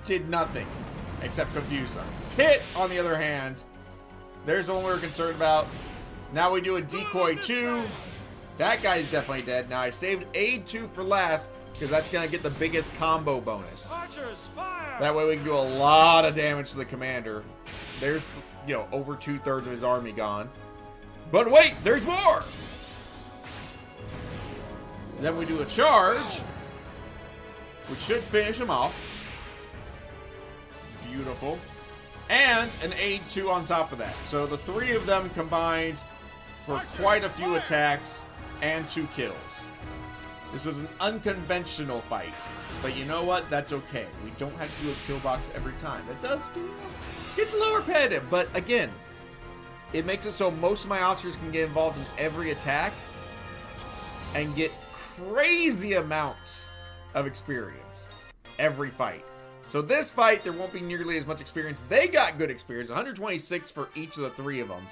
did nothing, except confuse them. Pit, on the other hand, there's the one we were concerned about. Now we do a Decoy 2. That guy's definitely dead. Now I saved aid 2 for last, because that's going to get the biggest combo bonus. That way we can do a lot of damage to the commander. There's, you know, over 2/3 of his army gone. But wait, there's more! Then we do a charge, which should finish him off. Beautiful. And an aid 2 on top of that. So the 3 of them combined for quite a few attacks and 2 kills. This was an unconventional fight. But you know what? That's okay. We don't have to do a kill box every time. It does gets a little repetitive, but again, it makes it so most of my officers can get involved in every attack and get crazy amounts of experience every fight. So this fight, there won't be nearly as much experience. They got good experience, 126 for each of the 3 of them,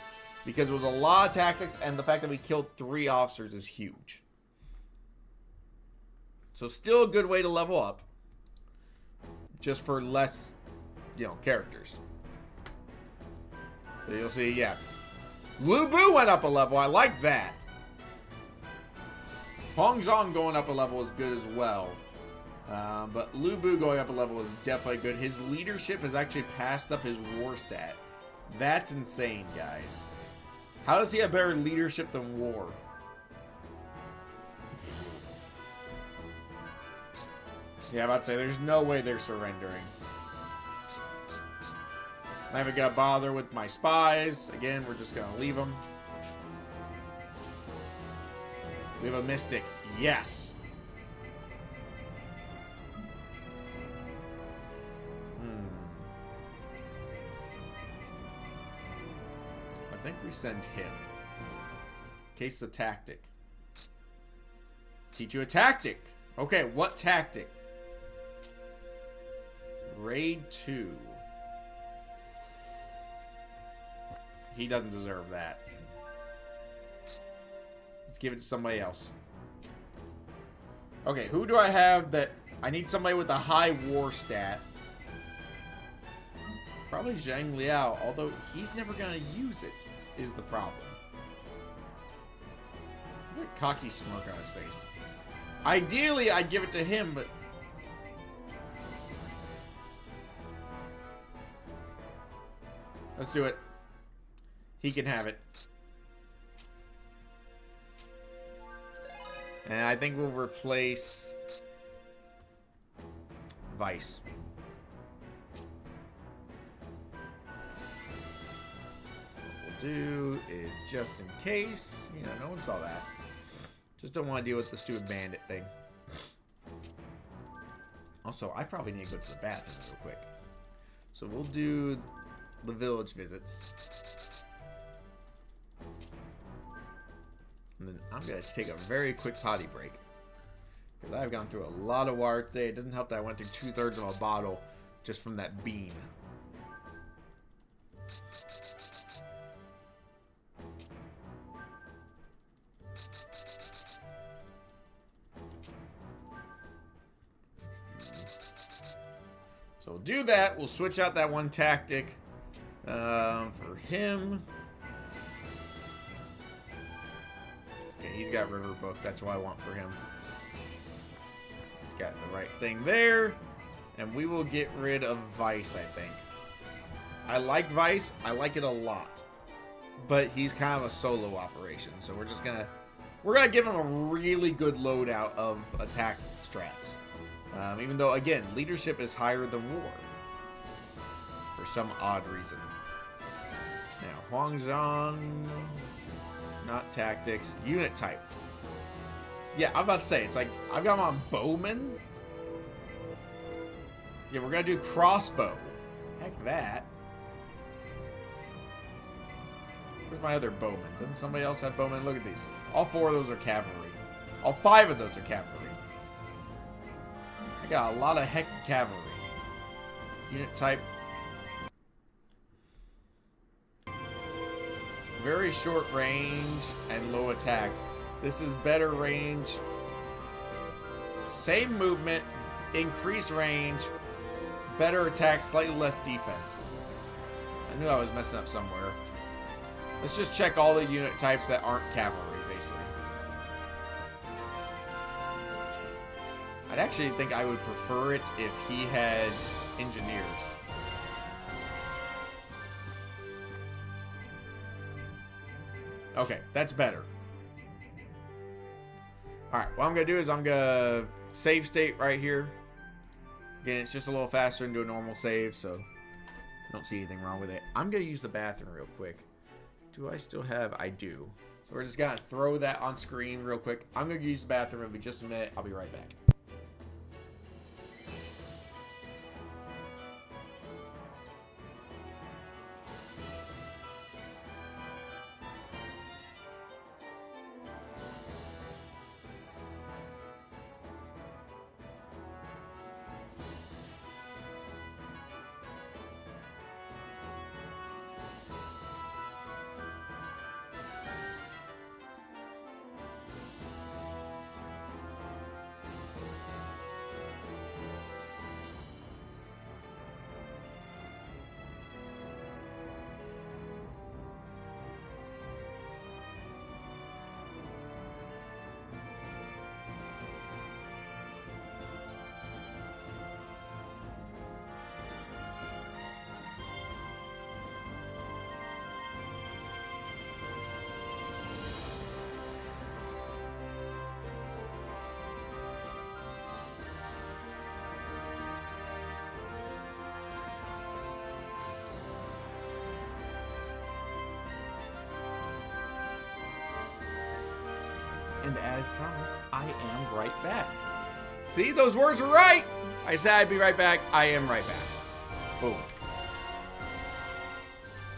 because it was a lot of tactics, and the fact that we killed 3 officers is huge. So still a good way to level up, just for less, you know, characters. So you'll see, yeah. Lu Bu went up a level. I like that. Hong Zhong going up a level is good as well. But Lu Bu going up a level is definitely good. His leadership has actually passed up his war stat. That's insane, guys. How does he have better leadership than war? Yeah, I'm about to say, there's no way they're surrendering. I haven't got to bother with my spies. Again, we're just going to leave them. We have a Mystic. Yes. I think we send him. Case the tactic. Teach you a tactic. Okay, what tactic? Raid 2. He doesn't deserve that. Let's give it to somebody else. Okay, who do I have that... I need somebody with a high war stat. Probably Zhang Liao, although he's never going to use it, is the problem. Look at cocky smirk on his face. Ideally, I'd give it to him, but... Let's do it. He can have it. And I think we'll replace... Vice. What we'll do is, just in case... You know, no one saw that. Just don't want to deal with the stupid bandit thing. Also, I probably need to go to the bathroom real quick. So we'll do the village visits. And then I'm going to take a very quick potty break. Because I've gone through a lot of water today. It doesn't help that I went through 2/3 of a bottle just from that bean. So we'll do that. We'll switch out that one tactic for him. Okay, he's got Riverbook. That's what I want for him. He's got the right thing there. And we will get rid of Vice, I think. I like Vice. I like it a lot. But he's kind of a solo operation. So we're just going to... We're going to give him a really good loadout of attack strats. Even though, again, leadership is higher than war. For some odd reason. Now, Huangzhang... Not tactics. Unit type. Yeah, I'm about to say, it's like, I've got him on Bowman. Yeah, we're going to do crossbow. Heck that. Where's my other bowman? Doesn't somebody else have bowman? Look at these. All 4 of those are cavalry. All 5 of those are cavalry. I got a lot of heck cavalry. Unit type. Very short range and low attack. This is better range. Same movement, increased range, better attack, slightly less defense. I knew I was messing up somewhere. Let's just check all the unit types that aren't cavalry, basically. I'd actually think I would prefer it if he had engineers. Okay, that's better. Alright, what I'm going to do is I'm going to save state right here. Again, it's just a little faster than do a normal save, so I don't see anything wrong with it. I'm going to use the bathroom real quick. Do I still have? I do. So we're just going to throw that on screen real quick. I'm going to use the bathroom in just a minute. I'll be right back. And as promised, I am right back. See, those words were right. I said I'd be right back. I am right back. Boom.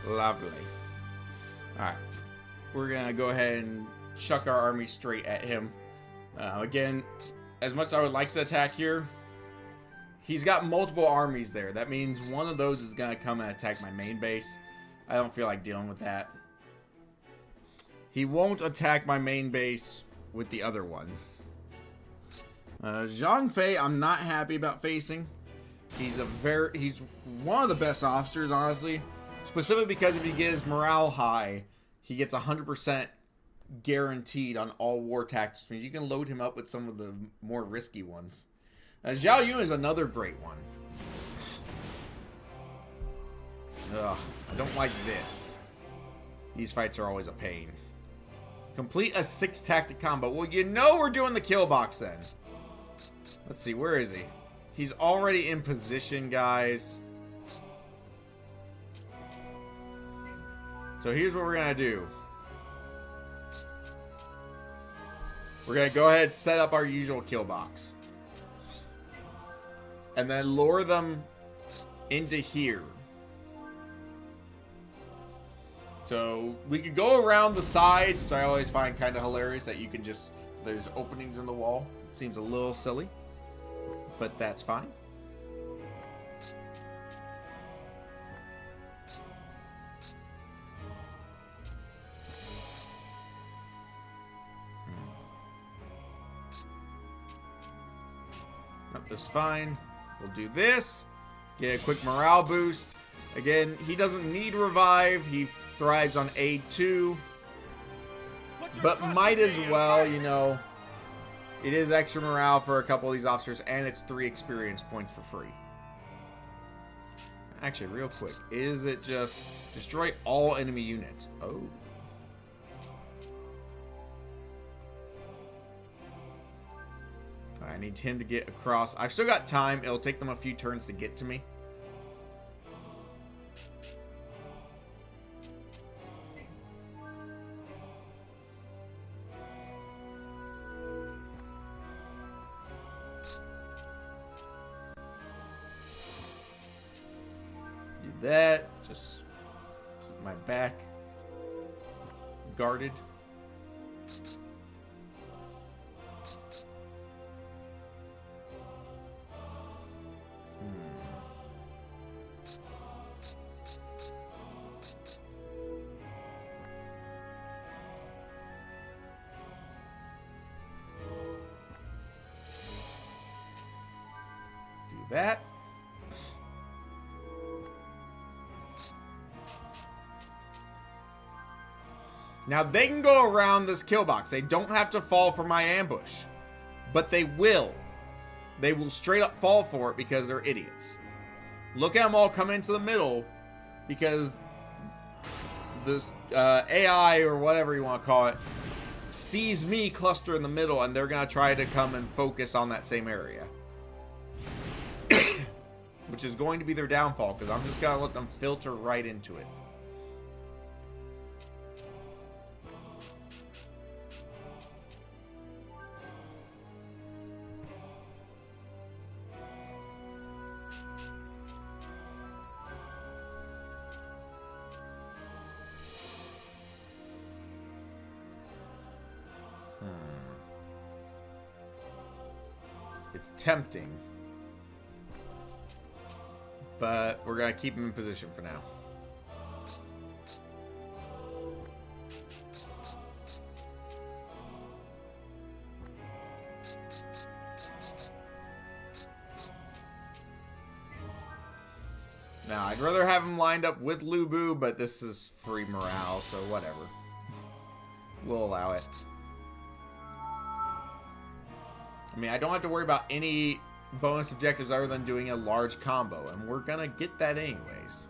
Lovely. Alright. We're going to go ahead and chuck our army straight at him. Again, as much as I would like to attack here, he's got multiple armies there. That means one of those is going to come and attack my main base. I don't feel like dealing with that. He won't attack my main base with the other one. Zhang Fei, I'm not happy about facing. He's one of the best officers, honestly. Specifically because if he gets morale high, he gets 100% guaranteed on all war tactics. Means you can load him up with some of the more risky ones. Zhao Yun is another great one. Ugh, I don't like this. These fights are always a pain. Complete a 6 tactic combo. Well, you know we're doing the kill box then. Let's see, where is he? He's already in position, guys. So here's what we're going to do. We're going to go ahead and set up our usual kill box. And then lure them into here. So we could go around the sides, which I always find kind of hilarious that you can just, there's openings in the wall. Seems a little silly, but that's fine. Nope, this is fine. We'll do this. Get a quick morale boost. Again, he doesn't need revive. He thrives on A2. But might as well, you know. It is extra morale for a couple of these officers, and it's 3 experience points for free. Actually, real quick. Is it just destroy all enemy units? Oh. I need him to get across. I've still got time. It'll take them a few turns to get to me. Do that. Just keep my back guarded. That. Now they can go around this kill box. They don't have to fall for my ambush, but they will. They will straight up fall for it because they're idiots. Look at them all come into the middle because this AI or whatever you want to call it sees me cluster in the middle, and they're gonna try to come and focus on that same area. Which is going to be their downfall, because I'm just going to let them filter right into it. It's tempting. But we're going to keep him in position for now. Now, I'd rather have him lined up with Lubu, but this is free morale, so whatever. We'll allow it. I mean, I don't have to worry about any bonus objectives other than doing a large combo, and we're gonna get that anyways.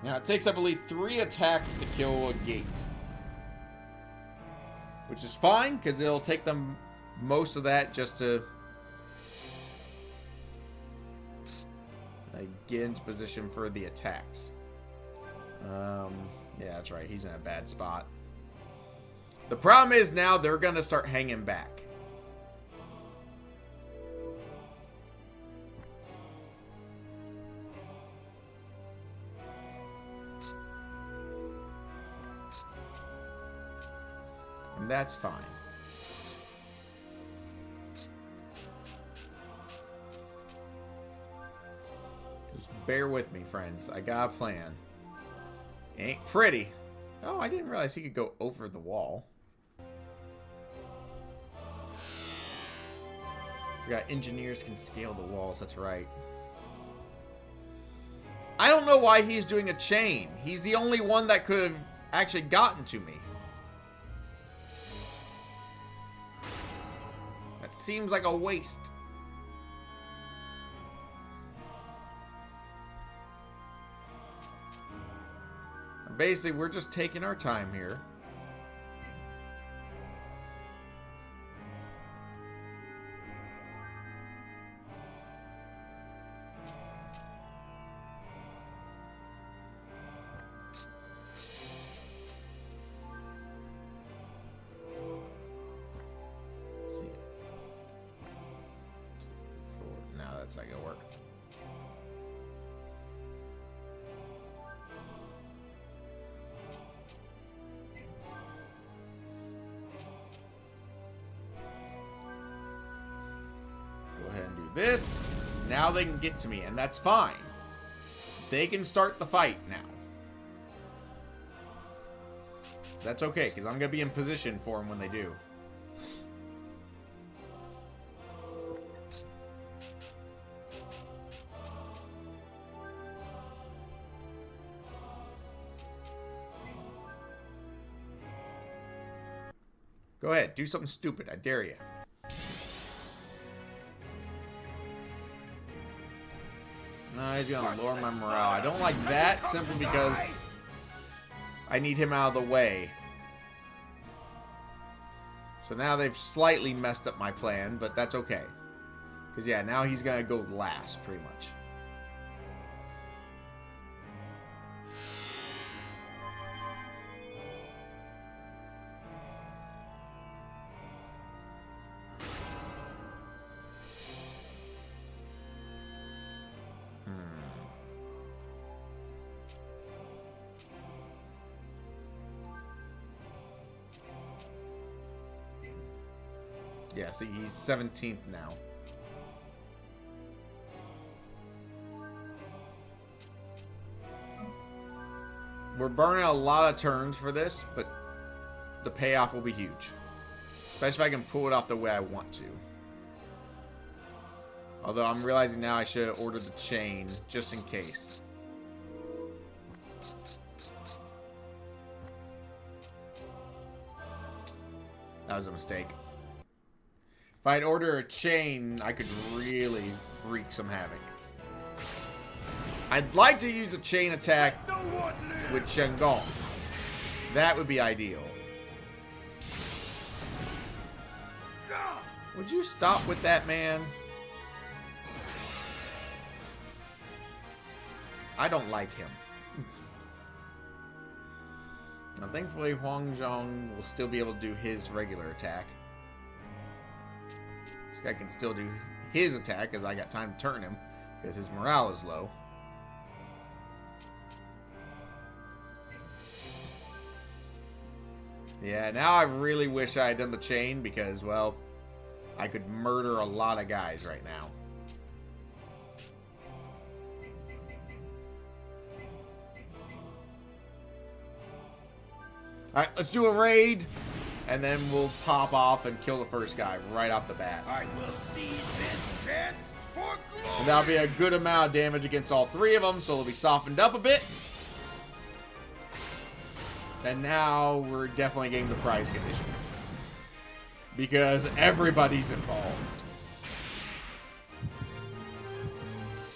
Now it takes, I believe, 3 attacks to kill a gate, which is fine because it'll take them most of that just to get into position for the attacks. Yeah, that's right, he's in a bad spot. The problem is now they're going to start hanging back. And that's fine. Just bear with me, friends. I got a plan. Ain't pretty. Oh, I didn't realize he could go over the wall. Forgot engineers can scale the walls, that's right. I don't know why he's doing a chain. He's the only one that could have actually gotten to me. That seems like a waste. Basically, we're just taking our time here. Let's see. 4. No, that's not gonna work. Go ahead and do this. Now they can get to me, and that's fine. They can start the fight now. That's okay, because I'm going to be in position for them when they do. Go ahead, do something stupid. I dare you. No, he's gonna lower my morale. I don't like that simply because I need him out of the way. So now they've slightly messed up my plan, but that's okay. Because yeah, now he's gonna go last, pretty much. Yeah, see, he's 17th now. We're burning a lot of turns for this, but the payoff will be huge. Especially if I can pull it off the way I want to. Although I'm realizing now I should have ordered the chain, just in case. That was a mistake. If I'd order a chain, I could really wreak some havoc. I'd like to use a chain attack with Shenggong. That would be ideal. Would you stop with that, man? I don't like him. Now, thankfully, Huang Zhong will still be able to do his regular attack. This guy can still do his attack, as I got time to turn him, because his morale is low. Yeah, now I really wish I had done the chain, because, well, I could murder a lot of guys right now. Alright, let's do a raid, and then we'll pop off and kill the first guy right off the bat. I will seize this chance for glory. And that'll be a good amount of damage against all three of them, so they'll be softened up a bit. And now we're definitely getting the prize condition. Because everybody's involved.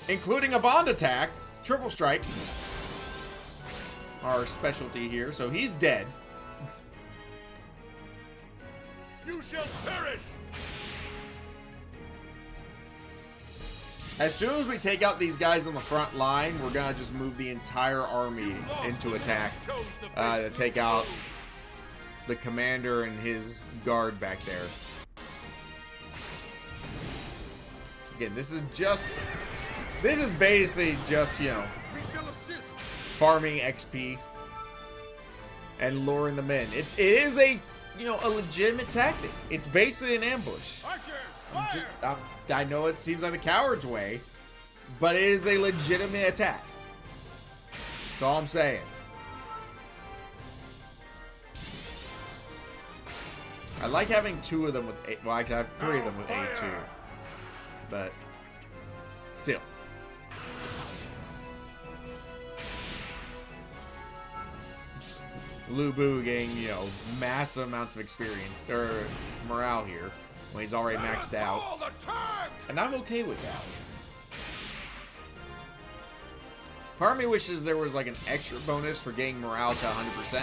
Including a bond attack, triple strike. Our specialty here, so he's dead. You shall perish. As soon as we take out these guys on the front line, we're gonna just move the entire army into attack to take out the commander and his guard back there. Again, this is basically just, you know, We shall assist. farming XP and luring them in. It is a, you know, a legitimate tactic. It's basically an ambush. Archers, fire! I know it seems like the coward's way, but it is a legitimate attack. That's all I'm saying. I like having two of them with A. Well, actually, I have three of them with A2. But still. Lu Bu getting, you know, massive amounts of experience or morale here when he's already maxed out. And I'm okay with that. Part of me wishes there was like an extra bonus for getting morale to 100%.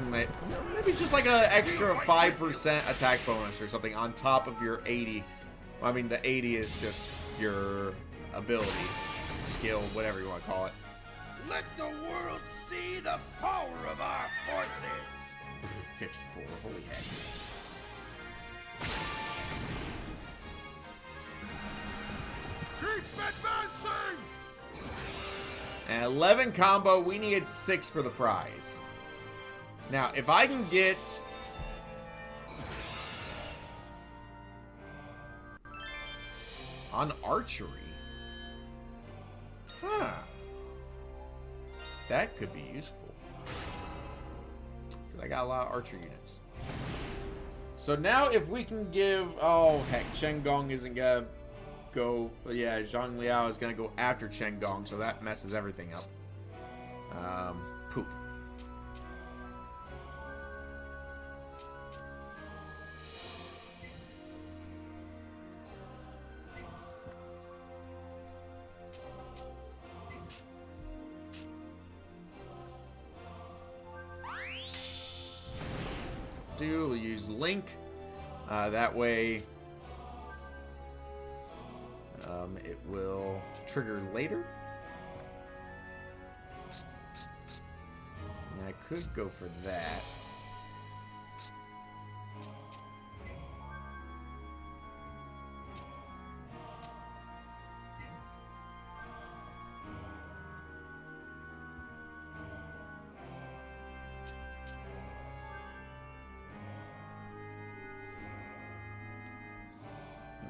Maybe just like an extra 5% attack bonus or something on top of your 80. I mean, the 80 is just your ability, skill, whatever you want to call it. Let the world see the power of our forces. 54, holy heck. Keep advancing! And 11 combo, we needed 6 for the prize. Now, if I can get... on archery. Huh. That could be useful. Because I got a lot of archer units. So now if we can give... Oh, heck. Chen Gong isn't going to go... Yeah, Zhang Liao is going to go after Chen Gong, so that messes everything up. Poop. We'll use Link. That way it will trigger later. And I could go for that.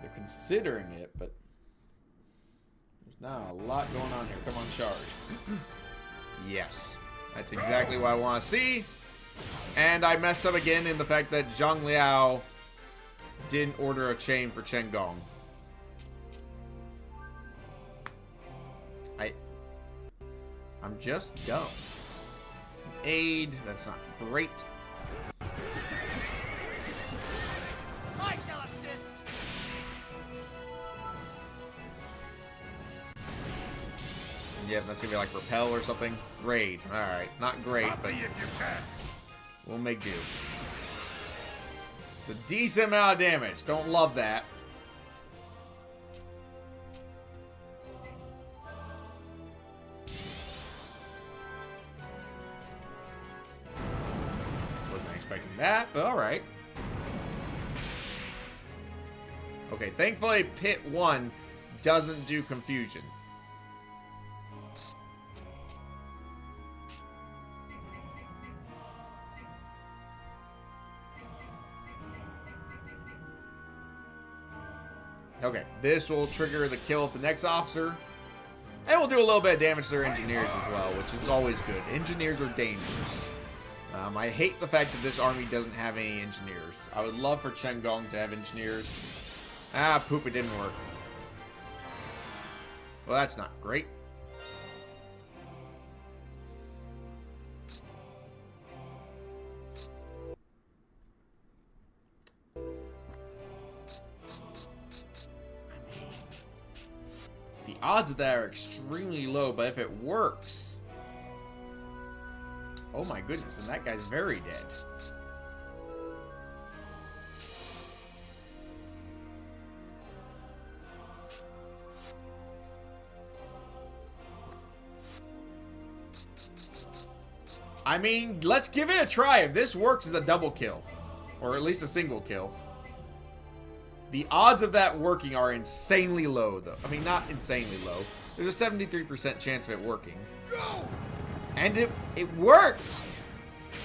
They're considering it, but there's not a lot going on here. Come on, charge. Yes. That's exactly what I want to see. And I messed up again in the fact that Zhang Liao didn't order a chain for Chen Gong. I'm just dumb. It's an aid. That's not great. I shall assist. Yeah, that's gonna be like repel or something. Raid. Alright. Not great, Stop but me if you can. we'll make do. It's a decent amount of damage. Don't love that. Wasn't expecting that, but alright. Okay, thankfully Pit 1 doesn't do confusion. Okay, this will trigger the kill of the next officer. And we'll do a little bit of damage to their engineers as well, which is always good. Engineers are dangerous. I hate the fact that this army doesn't have any engineers. I would love for Chen Gong to have engineers. Ah, poop, it didn't work. Well, that's not great. The odds of that are extremely low, but if it works... Oh my goodness, then that guy's very dead. I mean, let's give it a try. If this works as a double kill, or at least a single kill, the odds of that working are insanely low, though. I mean, not insanely low. There's a 73% chance of it working. And it worked!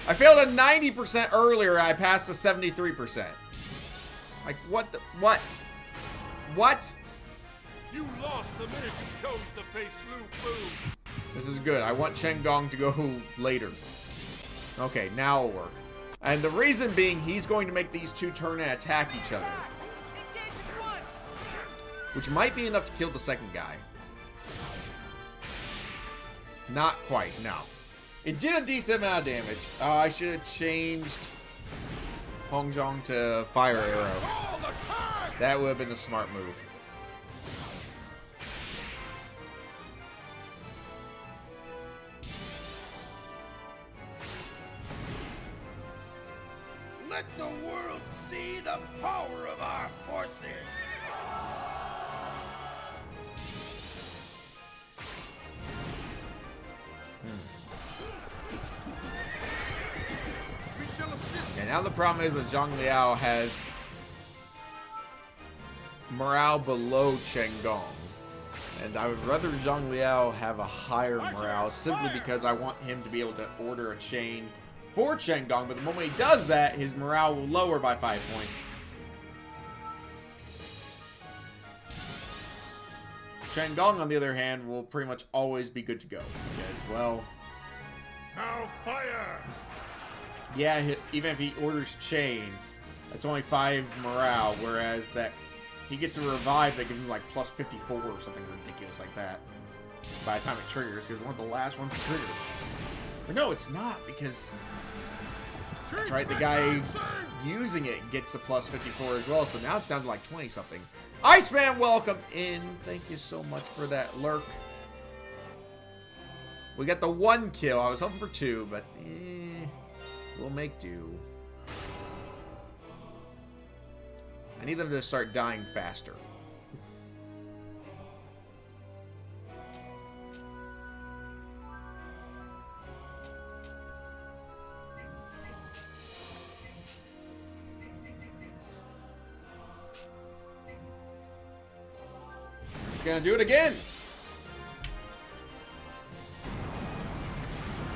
I failed a 90% earlier, I passed a 73%. Like, what the... What? What? You lost the minute you chose to face Lu Fu. This is good. I want Chen Gong to go later. Okay, now it'll work. And the reason being, he's going to make these two turn and attack each other. Which might be enough to kill the second guy. Not quite, no. It did a decent amount of damage. I should have changed Hong Zhong to Fire Arrow. That would have been a smart move. Let the world see the power of our forces. We shall assist. And now the problem is that Zhang Liao has morale below Chen Gong. And I would rather Zhang Liao have a higher morale simply because I want him to be able to order a chain for Chen Gong, but the moment he does that, his morale will lower by 5 points. Chen Gong, on the other hand, will pretty much always be good to go. Because, well... Now fire! Yeah, even if he orders chains, that's only 5 morale, whereas that he gets a revive that gives him like plus 54 or something ridiculous like that. By the time it triggers, because one of the last ones to trigger. But no, it's not, because... That's right, the guy using it gets the plus 54 as well, so now it's down to like 20-something. Iceman, welcome in. Thank you so much for that lurk. We got the 1 kill. I was hoping for 2, but we'll make do. I need them to start dying faster. Gonna do it again.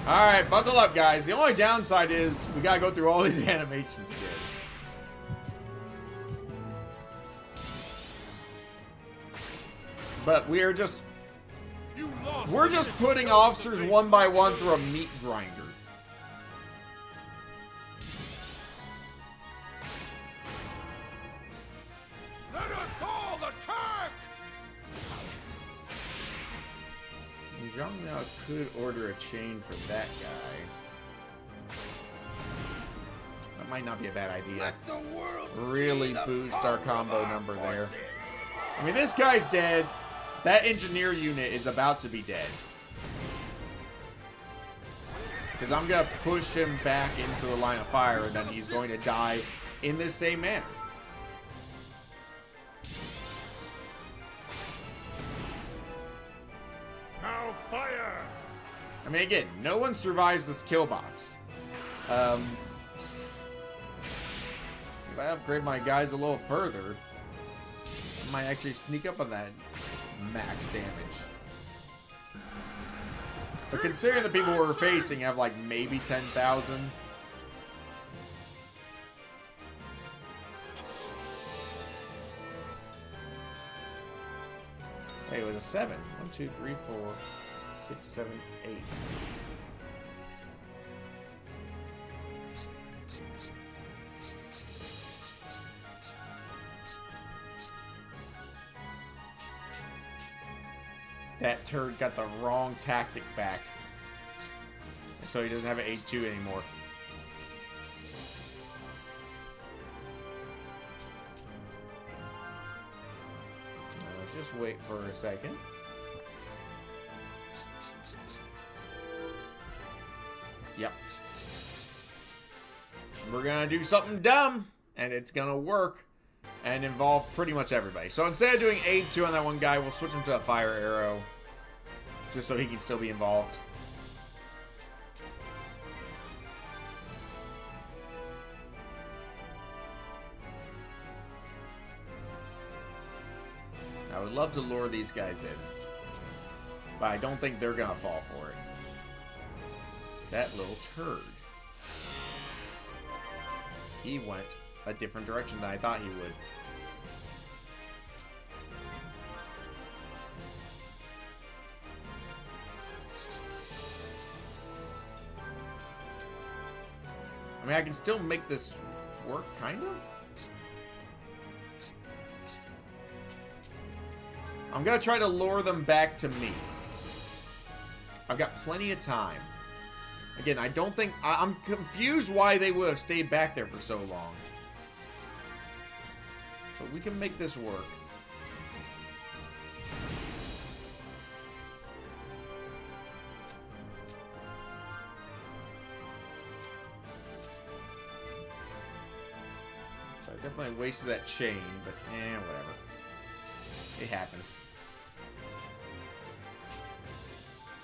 Alright, buckle up, guys. The only downside is we gotta go through all these animations again. But we're just putting officers one by one through a meat grinder. Let us all attack! Zhang now could order a chain for that guy. That might not be a bad idea. Let the world Really see the boost our power combo of our number there. forces. I mean, this guy's dead. That engineer unit is about to be dead. Because I'm going to push him back into the line of fire, and then he's going to die in this same manner. Now fire! I mean, again, no one survives this kill box. If I upgrade my guys a little further, I might actually sneak up on that max damage. But considering the people we're facing have like maybe 10,000. Hey, it was a 7. 1, 2, 3, 4, 6, 7, 8. That turd got the wrong tactic back. And so he doesn't have an 8-2 anymore. Let's just wait for a second. Yep. We're gonna do something dumb, and it's gonna work. And involve pretty much everybody. So instead of doing 8-2 on that one guy, we'll switch him to a fire arrow. Just so he can still be involved. would love to lure these guys in. But I don't think they're going to fall for it. That little turd. He went a different direction than I thought he would. I mean, I can still make this work, kind of. I'm going to try to lure them back to me. I've got plenty of time. Again, I don't think... I'm confused why they would have stayed back there for so long. So we can make this work. So I definitely wasted that chain, but whatever. It happens.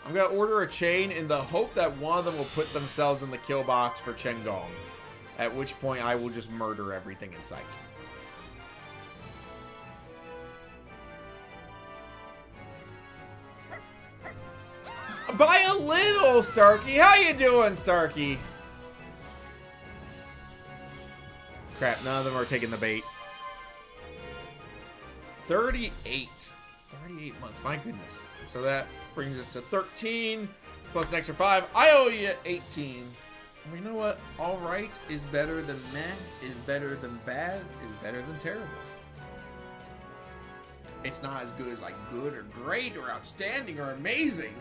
I'm going to order a chain in the hope that one of them will put themselves in the kill box for Chen Gong. At which point I will just murder everything in sight. By a little, Starkey. How you doing, Starkey? Crap, none of them are taking the bait. 38. 38 months. My goodness. So that brings us to 13 plus an extra 5. I owe you 18. Well, you know what? All right is better than meh, is better than bad, is better than terrible. It's not as good as like good or great or outstanding or amazing.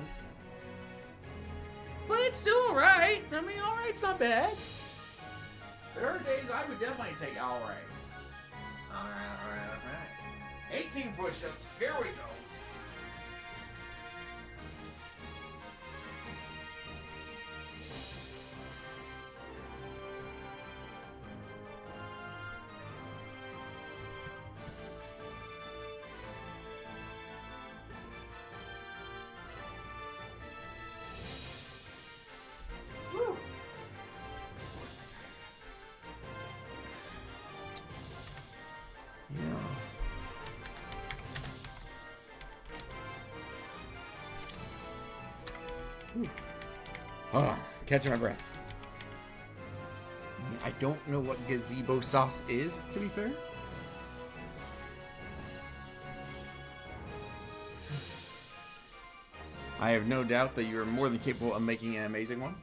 But it's still alright. I mean, alright's not bad. There are days I would definitely take alright. Alright. 18 push-ups. Here we go. Hold on, catching my breath. I don't know what gazebo sauce is, to be fair. I have no doubt that you're more than capable of making an amazing one.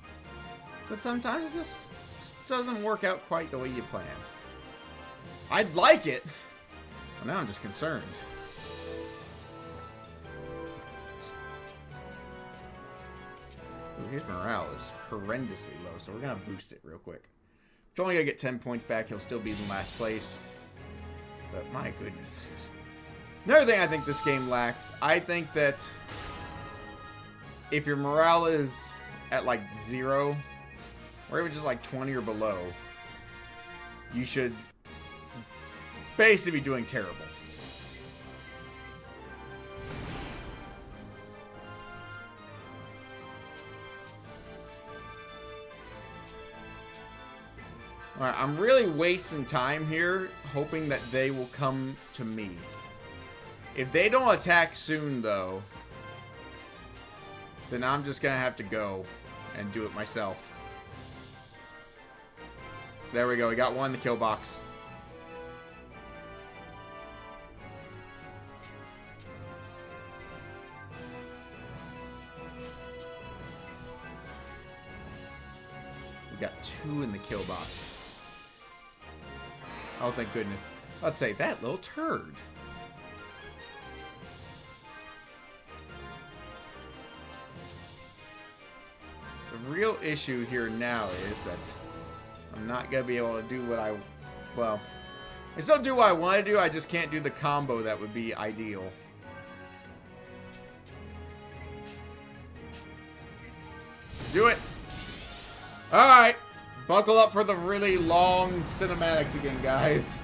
But sometimes it just doesn't work out quite the way you planned. I'd like it, but now I'm just concerned. His morale is horrendously low, so we're going to boost it real quick. If only going to get 10 points back, he'll still be in last place. But my goodness. Another thing I think this game lacks, I think that if your morale is at like 0, or even just like 20 or below, you should basically be doing terrible. Alright, I'm really wasting time here, hoping that they will come to me. If they don't attack soon, though, then I'm just gonna have to go and do it myself. There we go, we got one in the kill box. We got 2 in the kill box. Oh, thank goodness. Let's say that little turd. The real issue here now is that I'm not going to be able to do what I... Well, I still do what I want to do. I just can't do the combo that would be ideal. Let's do it. Alright. Buckle up for the really long cinematics again, guys.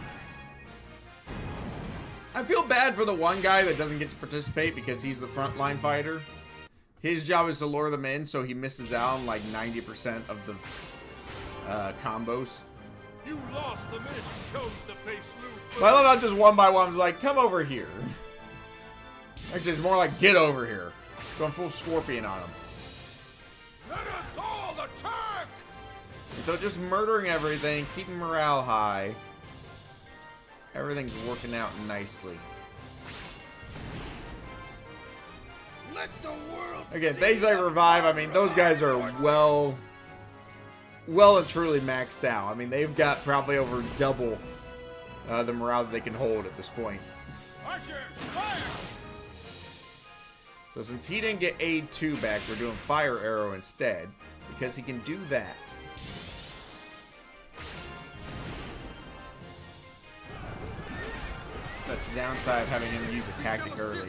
I feel bad for the one guy that doesn't get to participate because he's the frontline fighter. His job is to lure them in, so he misses out on like 90% of the combos. You lost the minute you chose to pay Slew. But I love how just one by one was like, come over here. Actually, it's more like get over here. Going full scorpion on him. Let us all attack! And so just murdering everything, keeping morale high. Everything's working out nicely. Let the world Again, see things like the revive, I mean, power those of guys our are forces. well and truly maxed out. I mean, they've got probably over double the morale that they can hold at this point. Archers, fire! So since he didn't get Aid 2 back, we're doing Fire Arrow instead, because he can do that. That's the downside of having him use a tactic early.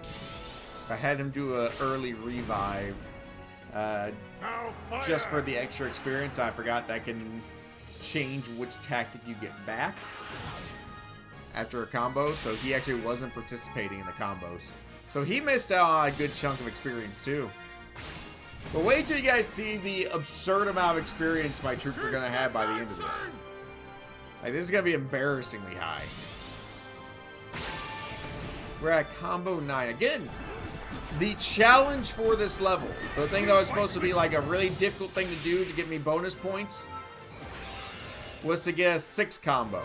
If I had him do an early revive, Now fire! just for the extra experience, I forgot that can change which tactic you get back after a combo, so he actually wasn't participating in the combos. So he missed out on a good chunk of experience too. But wait till you guys see the absurd amount of experience my troops are going to have by the end of this. Like, this is going to be embarrassingly high. We're at combo 9. Again, the challenge for this level, the thing that was supposed to be like a really difficult thing to do to get me bonus points, was to get a 6 combo.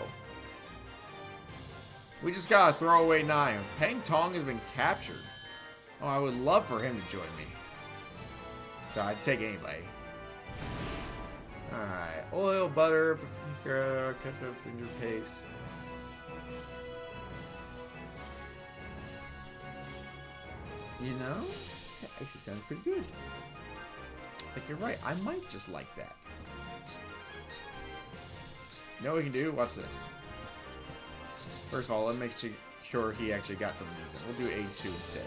We just got a throwaway 9. Peng Tong has been captured. Oh, I would love for him to join me. So I'd take anybody. Alright. Oil, butter, paprika, ketchup, ginger paste. You know? That actually sounds pretty good. I think you're right. I might just like that. You know what we can do? Watch this. First of all, let's make sure he actually got something decent. We'll do A2 instead.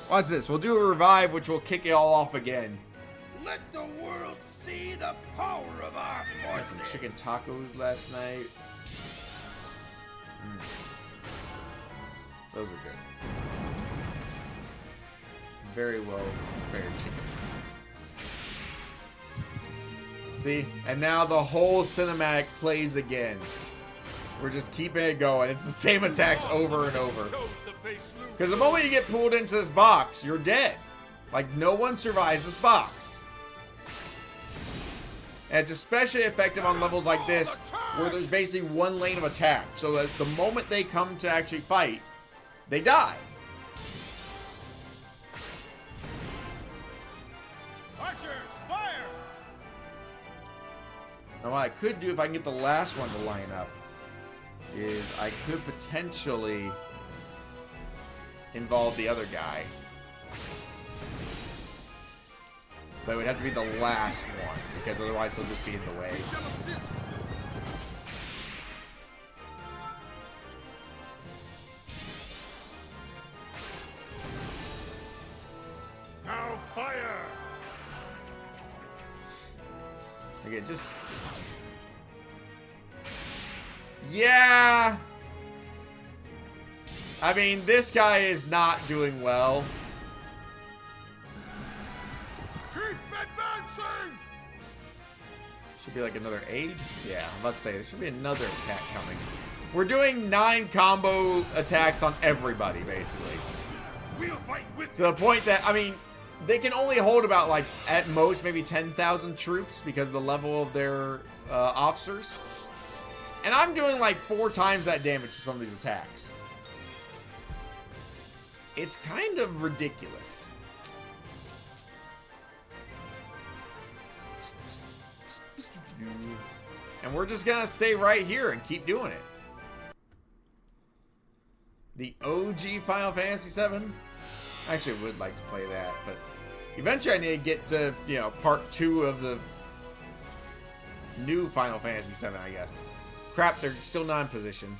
Watch this. We'll do a revive, which will kick it all off again. Let the world see the power of our Had some forces. chicken tacos last night. Those are good. Very well prepared chicken. See? And now the whole cinematic plays again. We're just keeping it going. It's the same attacks over and over. Because the moment you get pulled into this box, you're dead. Like, no one survives this box. And it's especially effective on levels like this, where there's basically one lane of attack. So that the moment they come to actually fight, they die. Archers, fire! Now what I could do if I can get the last one to line up is I could potentially involve the other guy. But it would have to be the last one, because otherwise he'll just be in the way. Now fire! Again, just... Yeah! I mean, this guy is not doing well. Keep advancing! Should be like another aid? Yeah, I'm about to say, there should be another attack coming. We're doing 9 combo attacks on everybody, basically. We'll fight with To the point that, I mean, they can only hold about, like, at most, maybe 10,000 troops because of the level of their officers. And I'm doing, like, 4 times that damage to some of these attacks. It's kind of ridiculous. And we're just gonna stay right here and keep doing it. The OG Final Fantasy VII? I actually would like to play that, but eventually I need to get to, you know, part 2 of the new Final Fantasy VII, I guess. Crap, they're still not in position.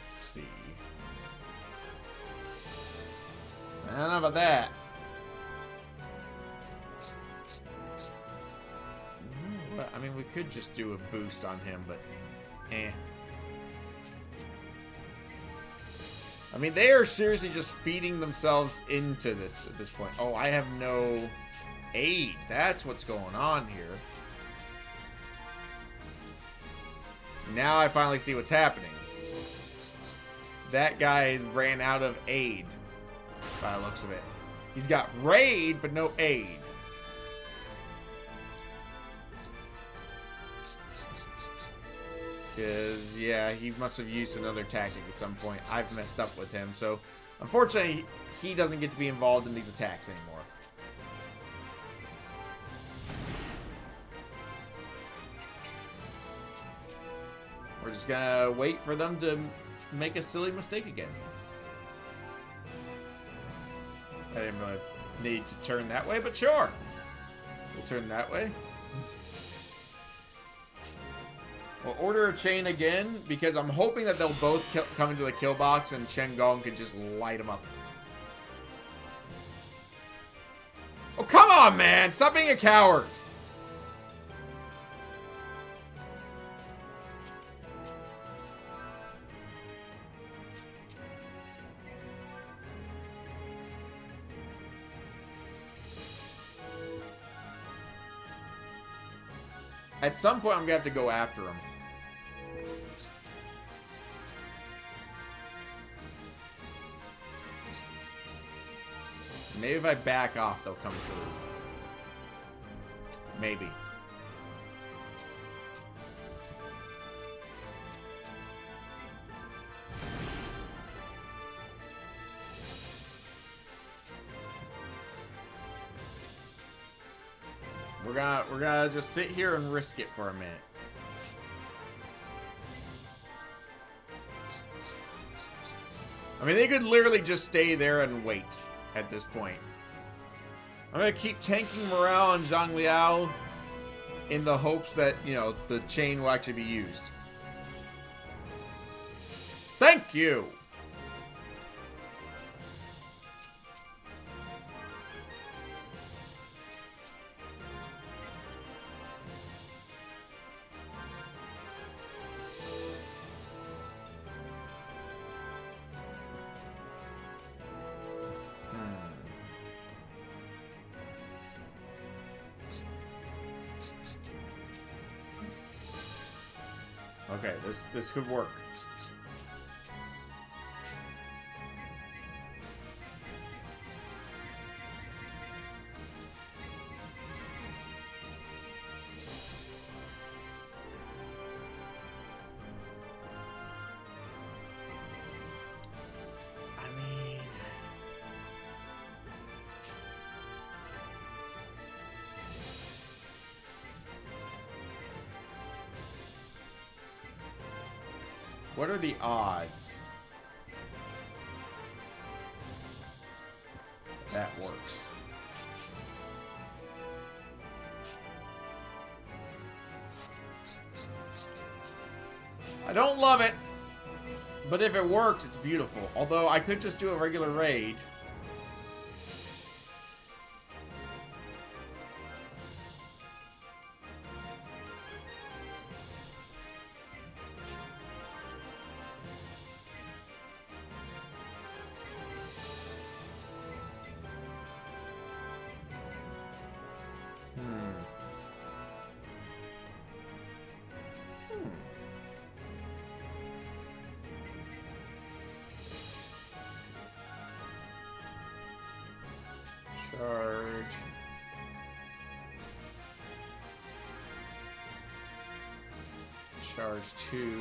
Let's see. I don't know about that. Well, I mean, we could just do a boost on him, but eh. I mean, they are seriously just feeding themselves into this at this point. Oh, I have no aid. That's what's going on here. Now I finally see what's happening. That guy ran out of aid, by the looks of it. He's got raid, but no aid. Because, yeah, he must have used another tactic at some point. I've messed up with him, so unfortunately, he doesn't get to be involved in these attacks anymore. We're just gonna wait for them to make a silly mistake again. I didn't really need to turn that way, but sure. We'll turn that way. We'll order a chain again, because I'm hoping that they'll both come into the kill box and Chen Gong can just light them up. Oh, come on, man! Stop being a coward! At some point, I'm gonna have to go after him. Maybe if I back off, they'll come through. Maybe. We're gonna just sit here and risk it for a minute. I mean, they could literally just stay there and wait at this point. I'm gonna keep tanking morale on Zhang Liao in the hopes that, you know, the chain will actually be used. Thank you! Okay, this could work. What are the odds that works? I don't love it, but if it works, it's beautiful. Although I could just do a regular raid. Charge. Charge 2.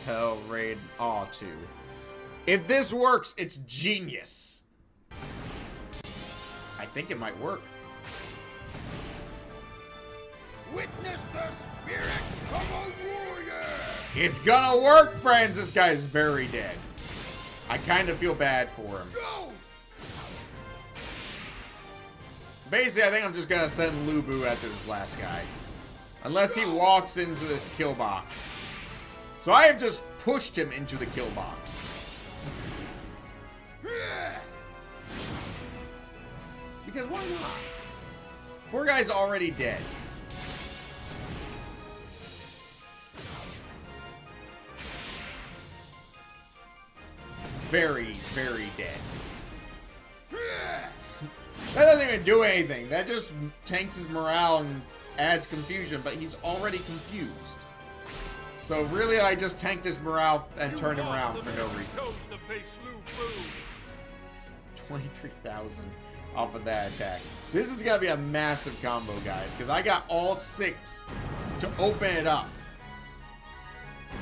Hell, raid, awe 2. If this works, it's genius. I think it might work. Witness the spirit of a warrior! It's gonna work, friends! This guy's very dead. I kind of feel bad for him. Go! Basically, I think I'm just gonna send Lu Bu after this last guy. Unless he walks into this kill box. So I have just pushed him into the kill box. Because why not? Poor guy's already dead. very, very dead. That doesn't even do anything. That just tanks his morale and adds confusion, but he's already confused. So really, I just tanked his morale and turned him around for no reason. 23,000 off of that attack. This is going to be a massive combo, guys, because I got all 6 to open it up.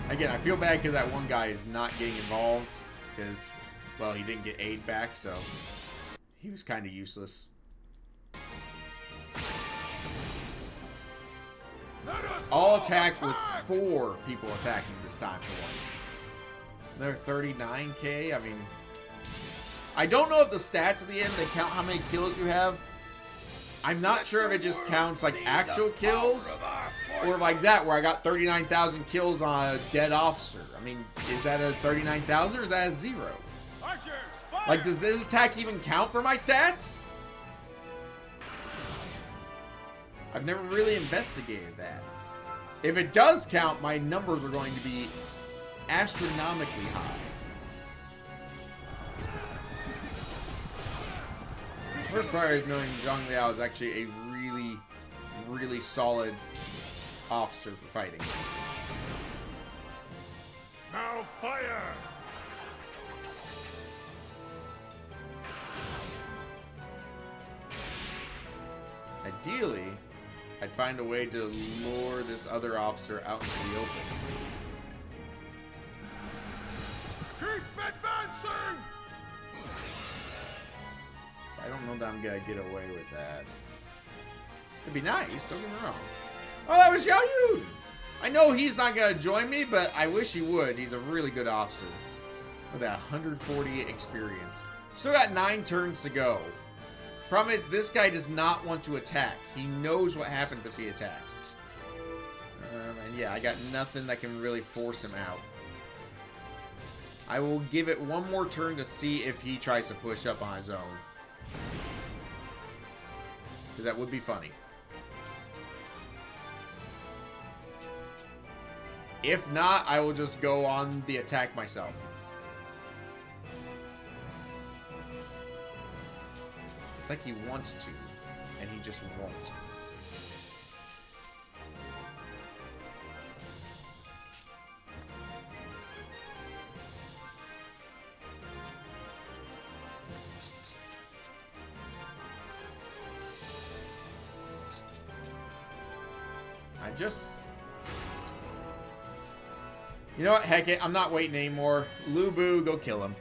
Again, I feel bad because that one guy is not getting involved because, well, he didn't get aid back, so he was kind of useless. All attack with 4 people attacking this time for once. Another 39k. I mean, I don't know if the stats at the end, they count how many kills you have. I'm not sure if it just counts like actual kills or like that where I got 39,000 kills on a dead officer. I mean, is that a 39,000 or is that a 0? Like, does this attack even count for my stats? I've never really investigated that. If it does count, my numbers are going to be astronomically high. First part is knowing Zhang Liao is actually a really, really solid officer for fighting. Now fire! Ideally, I'd find a way to lure this other officer out into the open. Keep advancing! I don't know that I'm gonna get away with that. It'd be nice, don't get me wrong. Oh, that was Xiao Yun! I know he's not gonna join me, but I wish he would. He's a really good officer. With that 140 experience. Still got 9 turns to go. Problem is, this guy does not want to attack. He knows what happens if he attacks. And yeah, I got nothing that can really force him out. I will give it one more turn to see if he tries to push up on his own. Because that would be funny. If not, I will just go on the attack myself. It's like he wants to, and he just won't. You know what? Heck it. I'm not waiting anymore. Lu Bu, go kill him.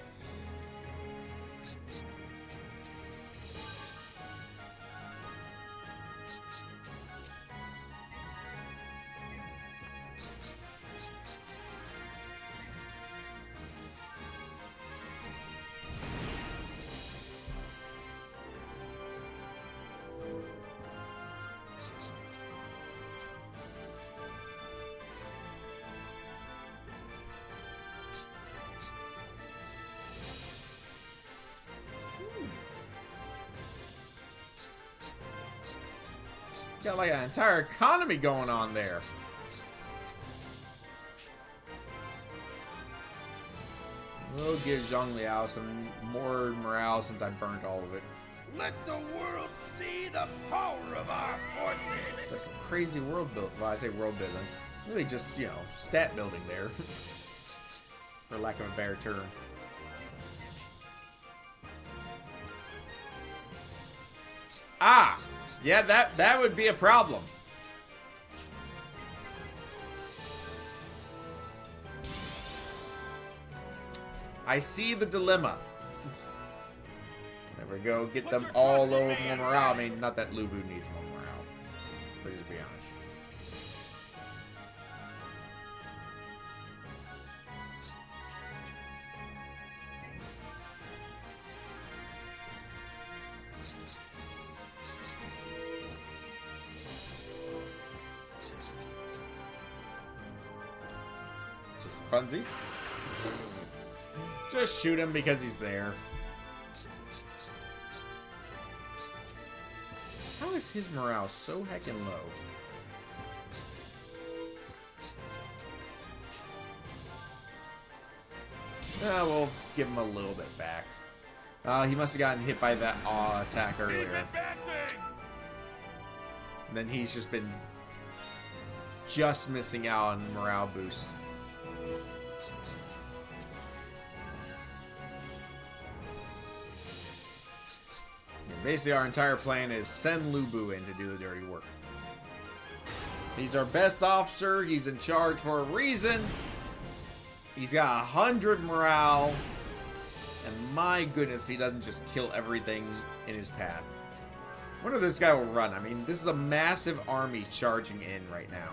Got like an entire economy going on there. We'll give Zhang Liao some more morale since I burnt all of it. Let the world see the power of our forces! There's some crazy world build. Well, I say world building. Really just, you know, stat building there. For lack of a better term. Ah! Yeah, that would be a problem. I see the dilemma. There we go. Get them all low more morale. I mean, not that Lu Bu needs more morale. Let's just be honest. Funsies. Just shoot him because he's there. How is his morale so heckin' low? We'll give him a little bit back. He must have gotten hit by that awe attack earlier. And then he's just been missing out on morale boosts. And basically, our entire plan is send Lubu in to do the dirty work. He's our best officer. He's in charge for a reason. He's got 100 morale. And my goodness, if he doesn't just kill everything in his path. I wonder if this guy will run. I mean, this is a massive army charging in right now.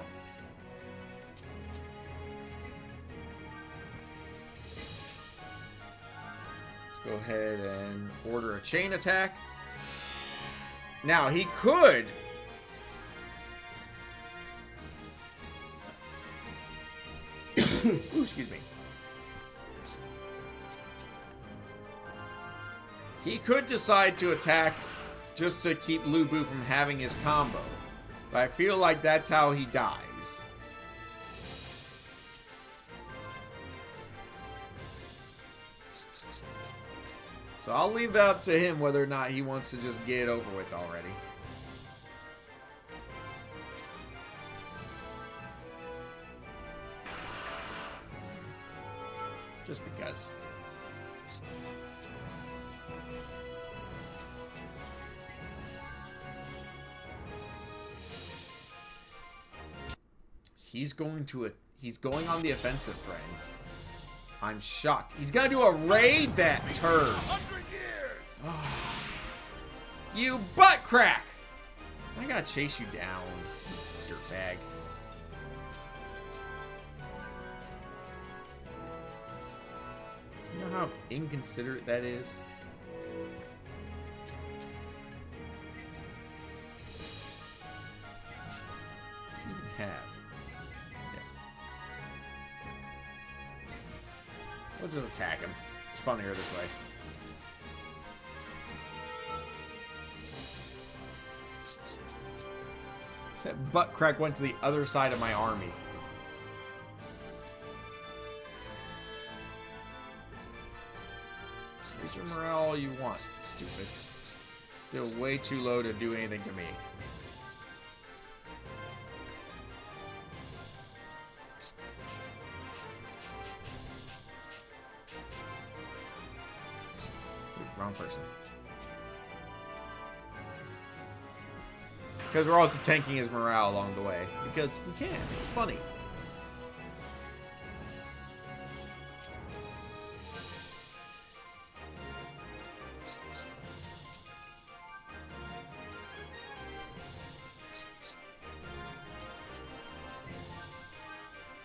Let's go ahead and order a chain attack. Now, he could... Ooh, excuse me. He could decide to attack just to keep Lubu from having his combo. But I feel like that's how he dies. So I'll leave that up to him whether or not he wants to just get it over with already. Just because. He's going on the offensive, friends. I'm shocked. He's gonna do a raid, that turd. Oh, you butt crack! I gotta chase you down, dirtbag. You know how inconsiderate that is? What's he even have? We'll just attack him. It's funnier this way. That butt crack went to the other side of my army. Raise your morale all you want, doofus. Still way too low to do anything to me. Wrong person. Because we're also tanking his morale along the way. Because we can. It's funny.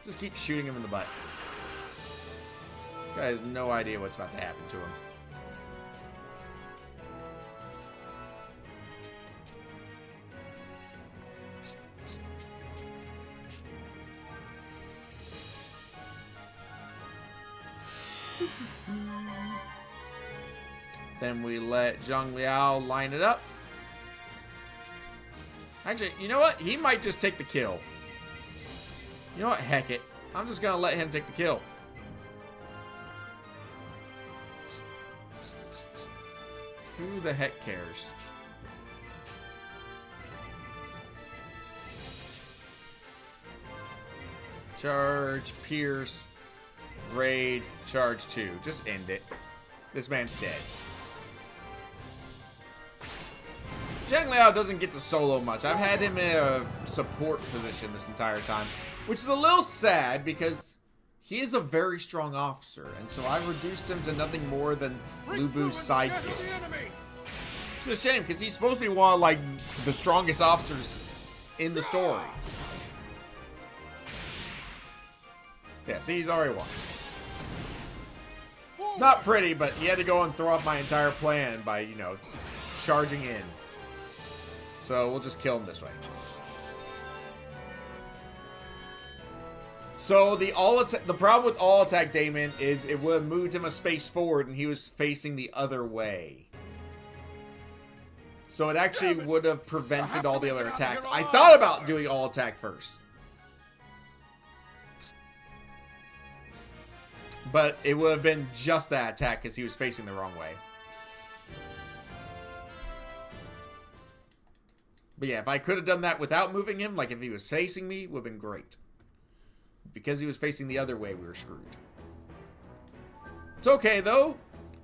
Just keep shooting him in the butt. Guy has no idea what's about to happen to him. Then we let Zhang Liao line it up. Actually, you know what? He might just take the kill. You know what? Heck it. I'm just going to let him take the kill. Who the heck cares? Charge, pierce, raid, charge 2. Just end it. This man's dead. Zhang Liao doesn't get to solo much. I've had him in a support position this entire time, which is a little sad because he is a very strong officer, and so I've reduced him to nothing more than Lubu's sidekick. It's a shame because he's supposed to be one of like the strongest officers in the story. Yeah, see, he's already won. It's not pretty, but he had to go and throw off my entire plan by, you know, charging in. So we'll just kill him this way. So the problem with all attack Damon is it would have moved him a space forward and he was facing the other way. So it actually would have prevented all the other attacks. I thought about doing all attack first. But it would have been just that attack because he was facing the wrong way. But yeah, if I could have done that without moving him, like if he was facing me, would have been great. Because he was facing the other way, we were screwed. It's okay, though.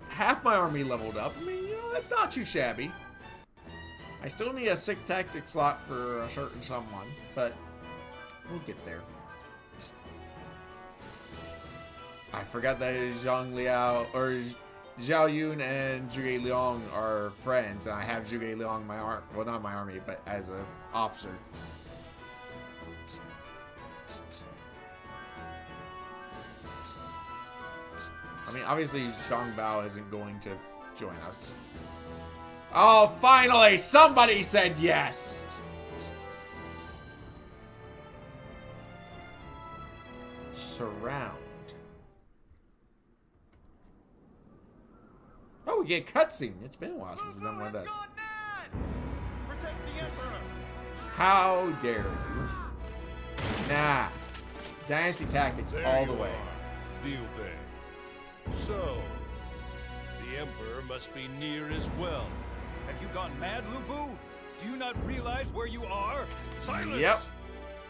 Half my army leveled up. I mean, you know, that's not too shabby. I still need a 6 tactic slot for a certain someone, but we'll get there. I forgot that Zhang Liao, or Zhao Yun and Zhuge Liang are friends, and I have Zhuge Liang in my army, well, not my army, but as an officer. I mean, obviously, Zhang Bao isn't going to join us. Oh, finally! Somebody said yes! Surround. Oh, we get cutscene. It's been a while since we've done one of those. Protect the Emperor! How dare you? Nah. Dynasty Tactics all the way. Liu Bei. So, the Emperor must be near as well. Have you gone mad, Lu Bu? Do you not realize where you are? Silence! Yep.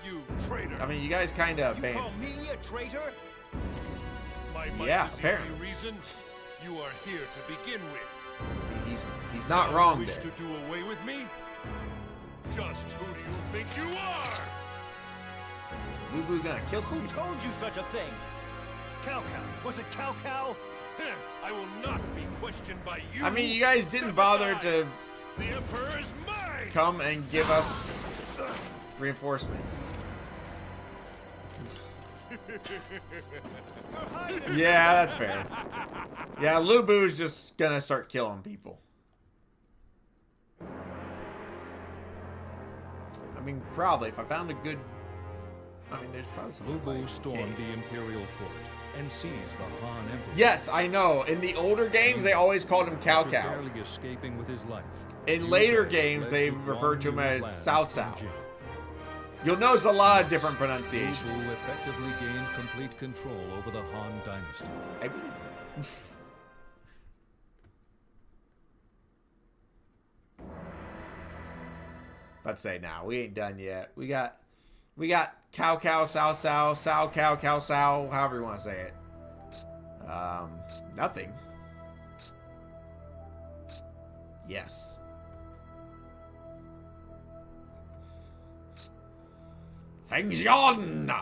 You traitor! I mean, you guys kind of You banned. call me a traitor? My might Yeah, is the apparently. only reason you are here to begin with. He's not wrong Wish there. to do away with me? Just who do you think you are? Lu Bu gonna kill some Who people. told you such a thing? Cao Cao. Was it Cao Cao? Heh, I will not be questioned by you. I mean, you guys didn't bother to The Emperor is mine! come and give us reinforcements. Yeah, that's fair. Yeah, Lu Bu's just gonna start killing people. I mean, probably if I found a good. I mean, there's probably some. Lu Bu like, stormed caves. the Imperial Court and seized the Han Emperor. Yes, I know. In the older games, they always called him Cao After Cao. barely escaping with his life. In Liu later Bei games, fled they to referred to him Guan Yu's as lands Cao Cao. from Jin. You'll notice a lot of different Lu pronunciations. Bu effectively gained complete control over the Han dynasty. Let's say now we ain't done yet. We got Cao Cao Sao Sao Sao Cao Cao Sao, however you want to say it. Nothing. Yes. Things on.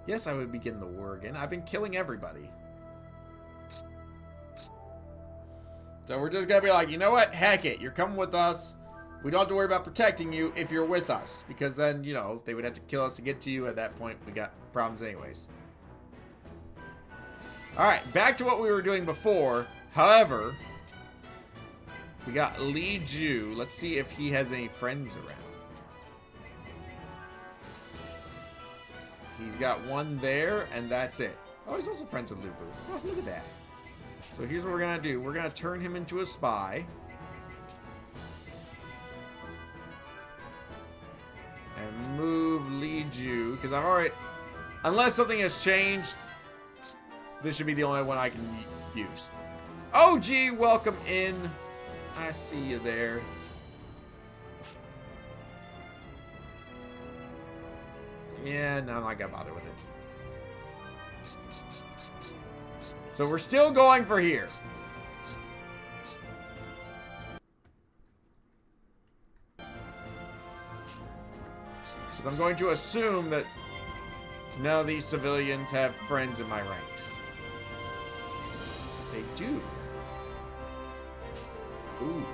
Yes, I would begin the war again. I've been killing everybody. So we're just gonna be like, you know what? Heck it. You're coming with us. We don't have to worry about protecting you if you're with us. Because then, you know, they would have to kill us to get to you. At that point, we got problems anyways. Alright, back to what we were doing before. However, we got Li Ju. Let's see if he has any friends around. He's got one there, and that's it. Oh, he's also friends with Lu Bu. Oh, look at that. So here's what we're going to do. We're going to turn him into a spy. And move Li Ju, because I've already... Unless something has changed, this should be the only one I can use. Oh, gee, welcome in. I see you there. Yeah, no, I'm not gonna bother with it. So we're still going for here. Because I'm going to assume that none of these civilians have friends in my ranks. They do. Ooh.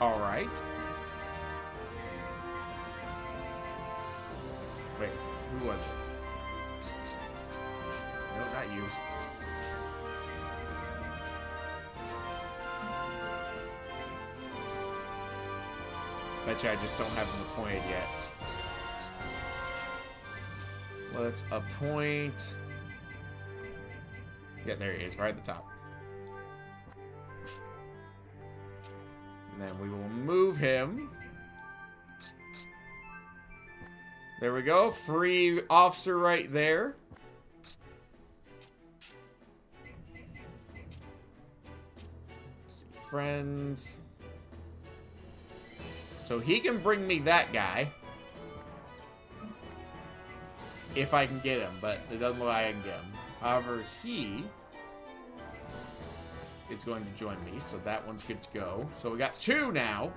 Alright. Wait, who was it? No, not you. Bet you I just don't have them appointed yet. Let's appoint... Yeah, there he is, right at the top. And then we will move him. There we go. Free officer right there. friends. So he can bring me that guy. If I can get him, but it doesn't look like I can get him. However, he is going to join me, so that one's good to go. So we got 2 now.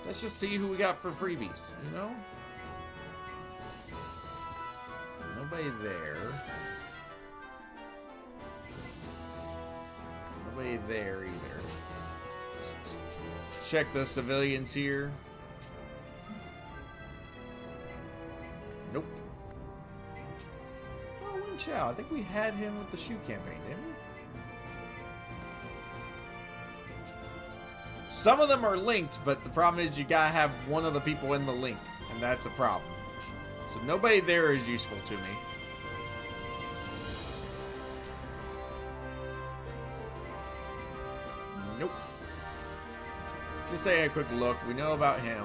Let's just see who we got for freebies, you know? Nobody there. Nobody there either. Check the civilians here. Nope. Oh, Wing Chao. I think we had him with the shoe campaign, didn't we? Some of them are linked, but the problem is you gotta have one of the people in the link, and that's a problem. So nobody there is useful to me. Nope. Just taking a quick look. We know about him.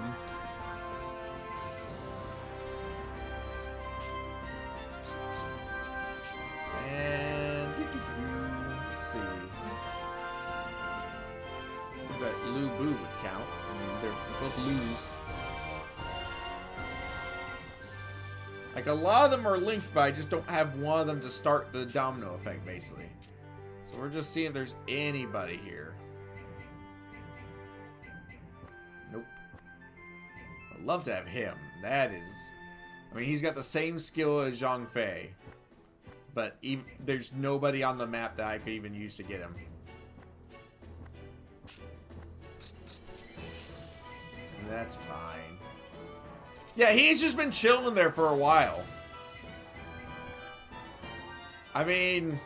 And let's see. I bet Lu Bu would count. I mean, they're both Lus. Like, a lot of them are linked, but I just don't have one of them to start the domino effect, basically. So we're just seeing if there's anybody here. Nope. I'd love to have him. That is... I mean, he's got the same skill as Zhang Fei. But even, there's nobody on the map that I could even use to get him. And that's fine. Yeah, he's just been chilling there for a while. I mean...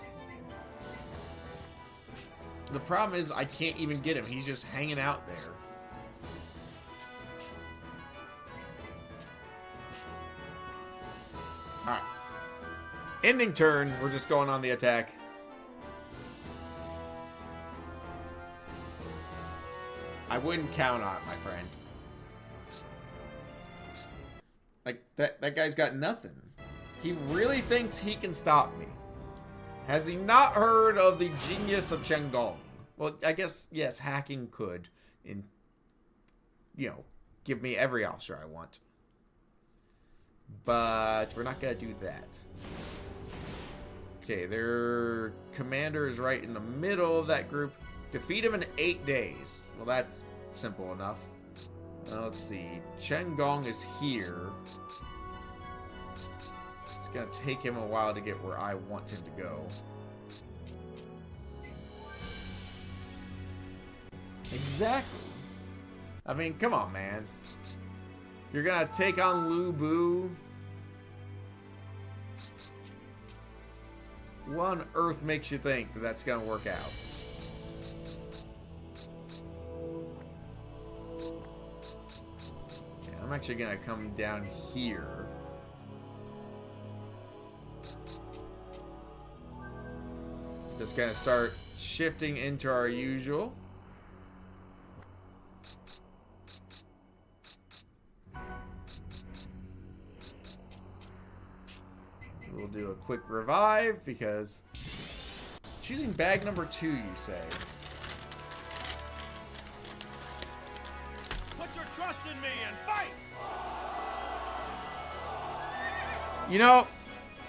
The problem is I can't even get him. He's just hanging out there. Alright. Ending turn. We're just going on the attack. I wouldn't count on it, my friend. Like, that guy's got nothing. He really thinks he can stop me. Has he not heard of the genius of Chen Gong? Well, I guess, yes, hacking could, give me every officer I want. But we're not going to do that. Okay, their commander is right in the middle of that group. Defeat him in 8 days. Well, that's simple enough. Let's see. Chen Gong is here. It's going to take him a while to get where I want him to go. Exactly. I mean, come on, man. You're going to take on Lu Bu. What on earth makes you think that that's going to work out? Okay, I'm actually going to come down here. Just going to start shifting into our usual. We'll do a quick revive because choosing bag number 2, you say. Put your trust in me and fight! You know,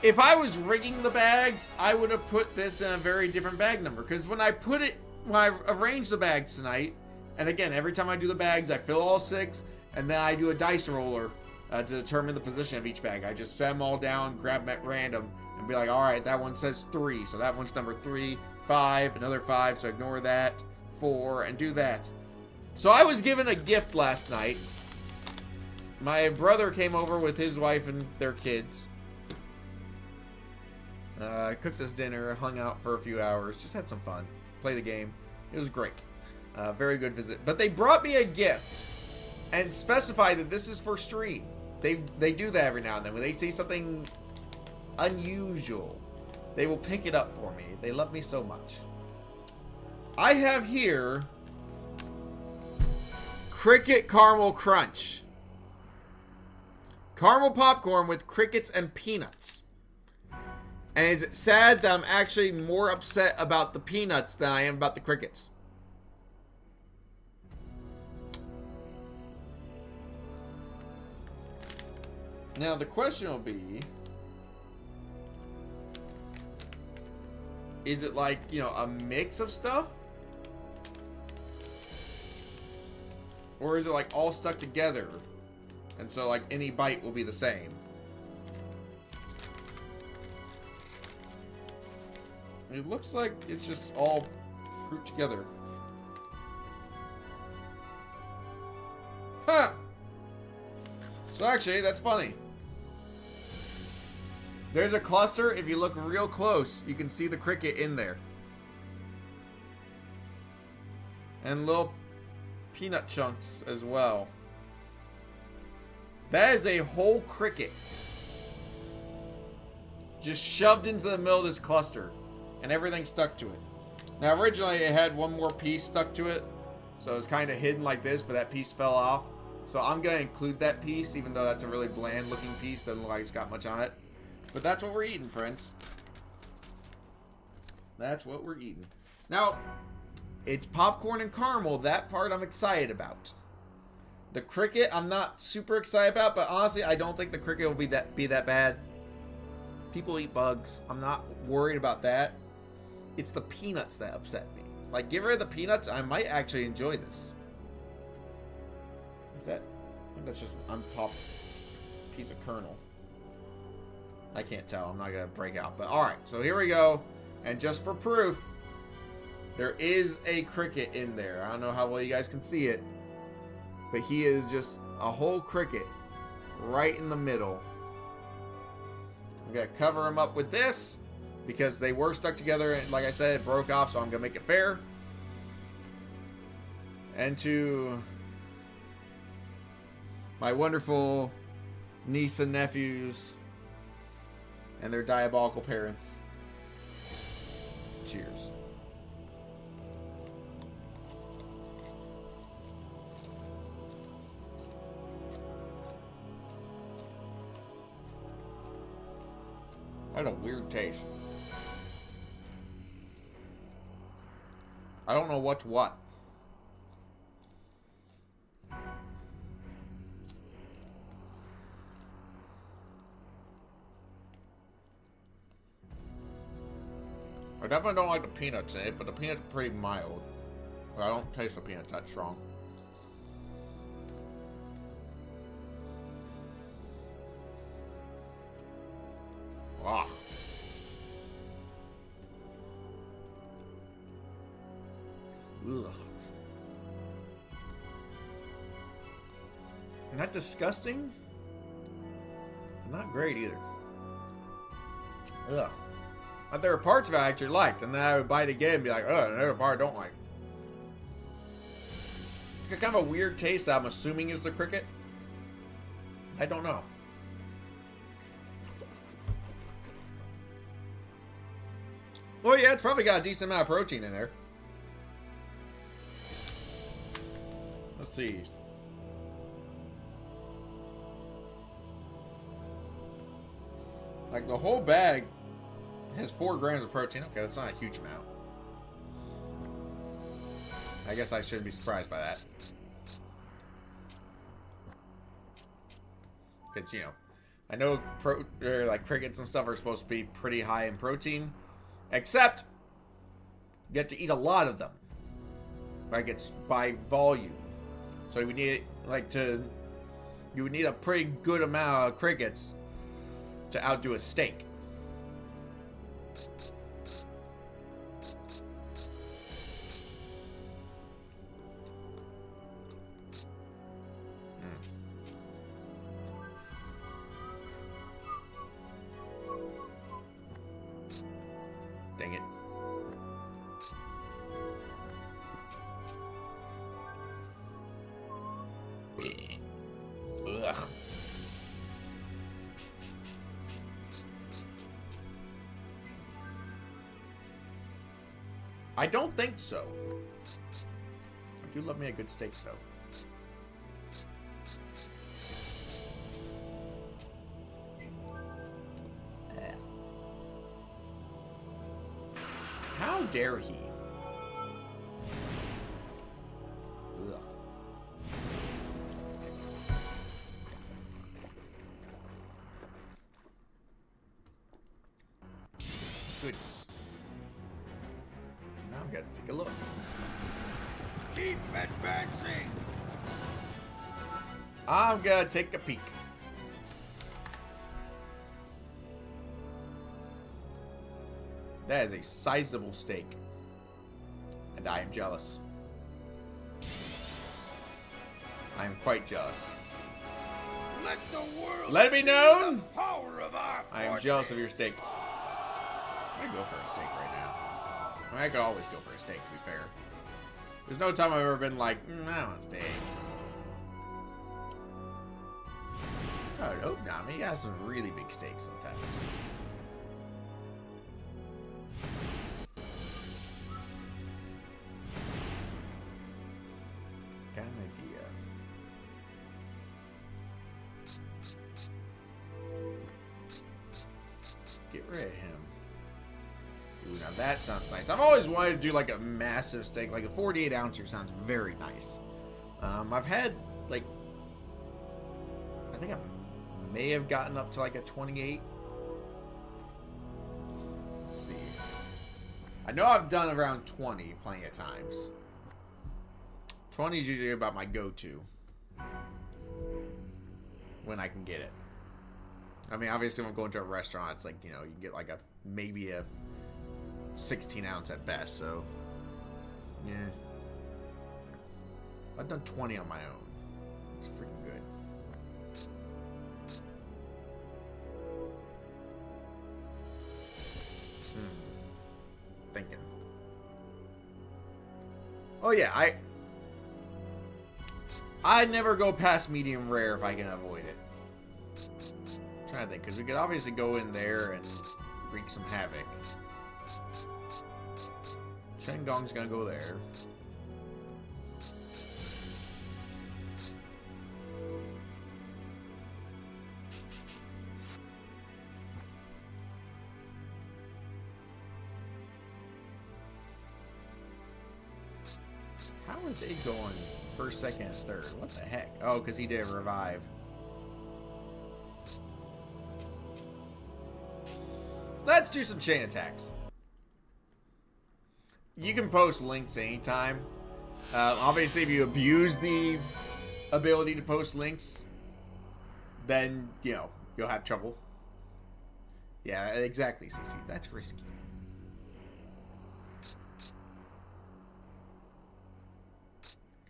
if I was rigging the bags, I would have put this in a very different bag number. Because when I arrange the bags tonight, and again, every time I do the bags, I fill all 6, and then I do a dice roller to determine the position of each bag. I just set them all down, grab them at random, and be like, alright, that one says 3, so that one's number 3, 5, another 5, so ignore that, 4, and do that. So I was given a gift last night. My brother came over with his wife and their kids. Cooked us dinner, hung out for a few hours, just had some fun, played a game. It was great. Very good visit. But they brought me a gift and specified that this is for stream. They do that every now and then. When they see something unusual, they will pick it up for me. They love me so much. I have here Cricket Caramel Crunch. Caramel popcorn with crickets and peanuts. And is it sad that I'm actually more upset about the peanuts than I am about the crickets? Now the question will be, is it like, you know, a mix of stuff? Or is it like all stuck together? And so like any bite will be the same. It looks like it's just all grouped together. Huh! So actually, that's funny. There's a cluster. If you look real close, you can see the cricket in there. And little peanut chunks as well. That is a whole cricket. Just shoved into the middle of this cluster. And everything stuck to it. Now originally it had one more piece stuck to it. So it was kind of hidden like this, but that piece fell off. So I'm going to include that piece, even though that's a really bland looking piece. Doesn't look like it's got much on it. But that's what we're eating, friends. That's what we're eating. Now, it's popcorn and caramel. That part I'm excited about. The cricket I'm not super excited about, but honestly, I don't think the cricket will be that bad. People eat bugs. I'm not worried about that. It's the peanuts that upset me. Like, get rid of the peanuts, I might actually enjoy this. Is that... I think that's just an unpopped piece of kernel. I can't tell. I'm not going to break out. But alright, so here we go. And just for proof, there is a cricket in there. I don't know how well you guys can see it. But he is just a whole cricket right in the middle. I'm going to cover him up with this because they were stuck together. And like I said, it broke off, so I'm going to make it fair. And to my wonderful niece and nephews and their diabolical parents, cheers. Had a weird taste. I don't know what's what. I definitely don't like the peanuts in it, but the peanuts are pretty mild. I don't taste the peanuts that strong. Ugh. Ugh. Isn't that disgusting? Not great either. Ugh. But there were parts of it I actually liked, and then I would bite again and be like, oh, another part I don't like. It's got kind of a weird taste that I'm assuming is the cricket. I don't know. Well, yeah, it's probably got a decent amount of protein in there. Let's see. Like, the whole bag has 4 grams of protein. Okay, that's not a huge amount. I guess I shouldn't be surprised by that. Because, you know, I know like crickets and stuff are supposed to be pretty high in protein. Except, you have to eat a lot of them. Like, it's by volume. So you would need, you would need a pretty good amount of crickets to outdo a steak. Dang it. Ugh. I don't think so. I do love me a good steak, though. dare he? Ugh. Goodness. Now I've got to take a look. Keep advancing! I'm gonna take a peek. That is a sizable steak. And I am jealous. I am quite jealous. Let the world Let it be see known! the power of our I am forces. jealous of your steak. I'm gonna go for a steak right now. I mean, I could always go for a steak, to be fair. There's no time I've ever been like, I want a steak. I would hope not. I mean, you got some really big steaks sometimes. Got an idea. Get rid of him. Ooh, now that sounds nice. I've always wanted to do like a massive steak. Like a 48 ouncer sounds very nice. I've had like, I think I may have gotten up to like a 28. Let's see. I know I've done around 20 plenty of times. 20 is usually about my go-to when I can get it. I mean, obviously when I'm going to a restaurant, it's like, you know, you can get like a, maybe a 16 ounce at best, so yeah. I've done 20 on my own. It's freaking good. Thinking. Oh yeah, I never go past medium rare if I can avoid it. I'm trying to think, because we could obviously go in there and wreak some havoc. Chen Gong's gonna go there. How are they going first, second, and third? What the heck? Oh, because he did revive. Let's do some chain attacks. You can post links anytime. Obviously, if you abuse the ability to post links, then, you know, you'll have trouble. Yeah, exactly, CC. That's risky.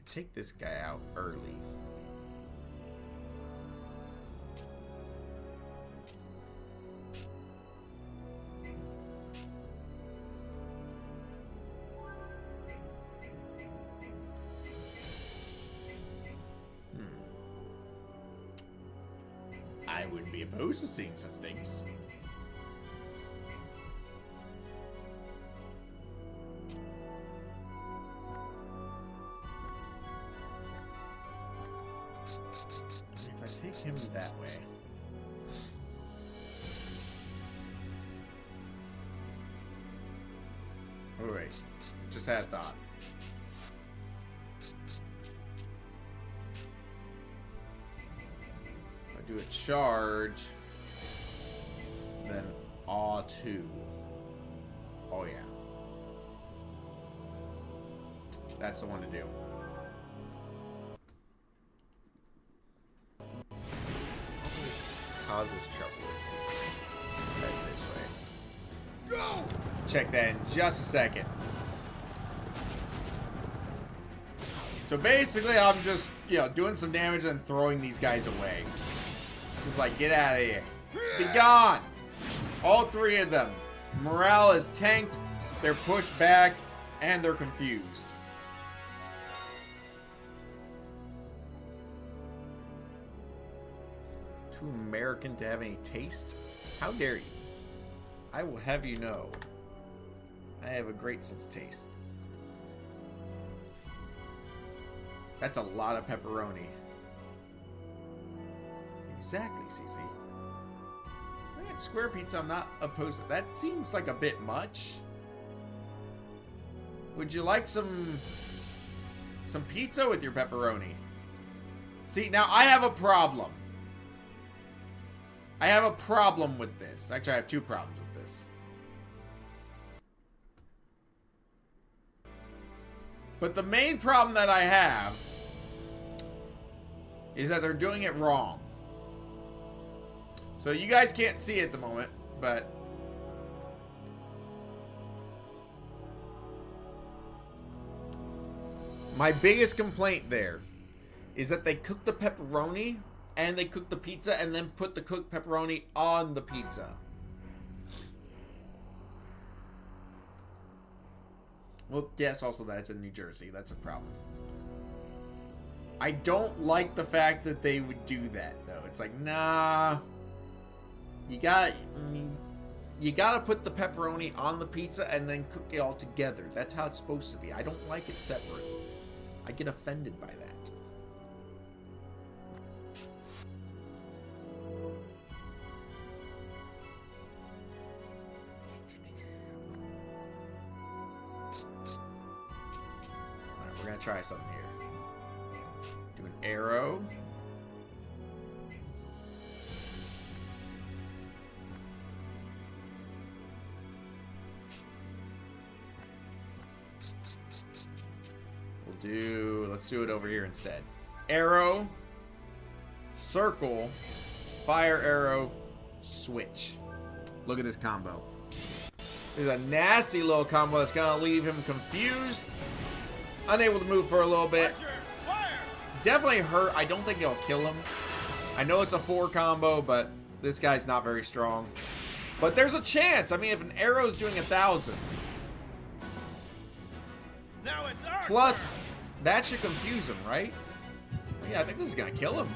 Take this guy out early. I wouldn't be opposed to seeing such things. If I take him that way. Oh wait, just had a thought. If I do a charge, then awe 2. Oh yeah. That's the one to do. Causes trouble. Right this way. Go! Check that in just a second. So basically, I'm just, you know, doing some damage and throwing these guys away. Just like, get out of here. Be gone! All 3 of them. Morale is tanked, they're pushed back, and they're confused. Too American to have any taste? How dare you? I will have you know, I have a great sense of taste. That's a lot of pepperoni. Exactly, CC. Square pizza, I'm not opposed to. That seems like a bit much. Would you like some pizza with your pepperoni? See, now I have a problem. I have a problem with this. Actually, I have two problems with this. But the main problem that I have is that they're doing it wrong. So you guys can't see it at the moment, but my biggest complaint there is that they cook the pepperoni and they cook the pizza and then put the cooked pepperoni on the pizza. Well, yes, also that's in New Jersey. That's a problem. I don't like the fact that they would do that, though. It's like, nah. You gotta put the pepperoni on the pizza and then cook it all together. That's how it's supposed to be. I don't like it separate. I get offended by that. Alright, we're gonna try something here. Do an arrow. Let's do it over here instead. Arrow, circle, fire arrow, switch. Look at this combo. There's a nasty little combo that's gonna leave him confused, unable to move for a little bit. Definitely hurt. I don't think it'll kill him. I know it's a 4 combo, but this guy's not very strong. But there's a chance. I mean, if an arrow is doing 1,000. Now it's our Plus, turn. that should confuse him, right? Yeah, I think this is going to kill him.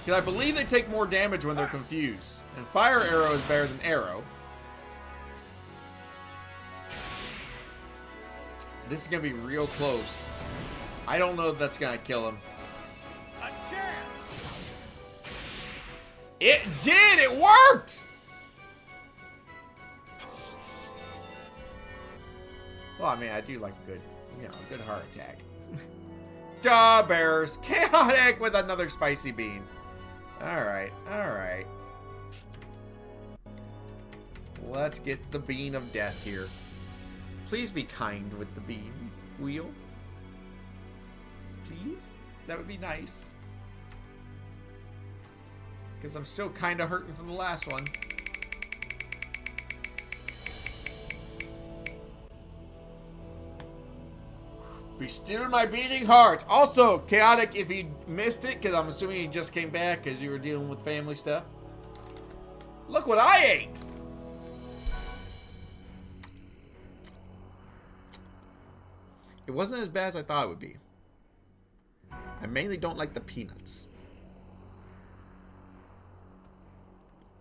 Because I believe they take more damage when they're confused. And fire arrow is better than arrow. This is going to be real close. I don't know if that's going to kill him. A chance. It did! It worked! Well, I mean, I do like a good heart attack. Duh, bears. Chaotic with another spicy bean. Alright, alright. Let's get the bean of death here. Please be kind with the bean wheel. Please? That would be nice. Because I'm still kind of hurting from the last one. Be still my beating heart. Also, chaotic if you missed it, because I'm assuming you just came back because you were dealing with family stuff. Look what I ate! It wasn't as bad as I thought it would be. I mainly don't like the peanuts.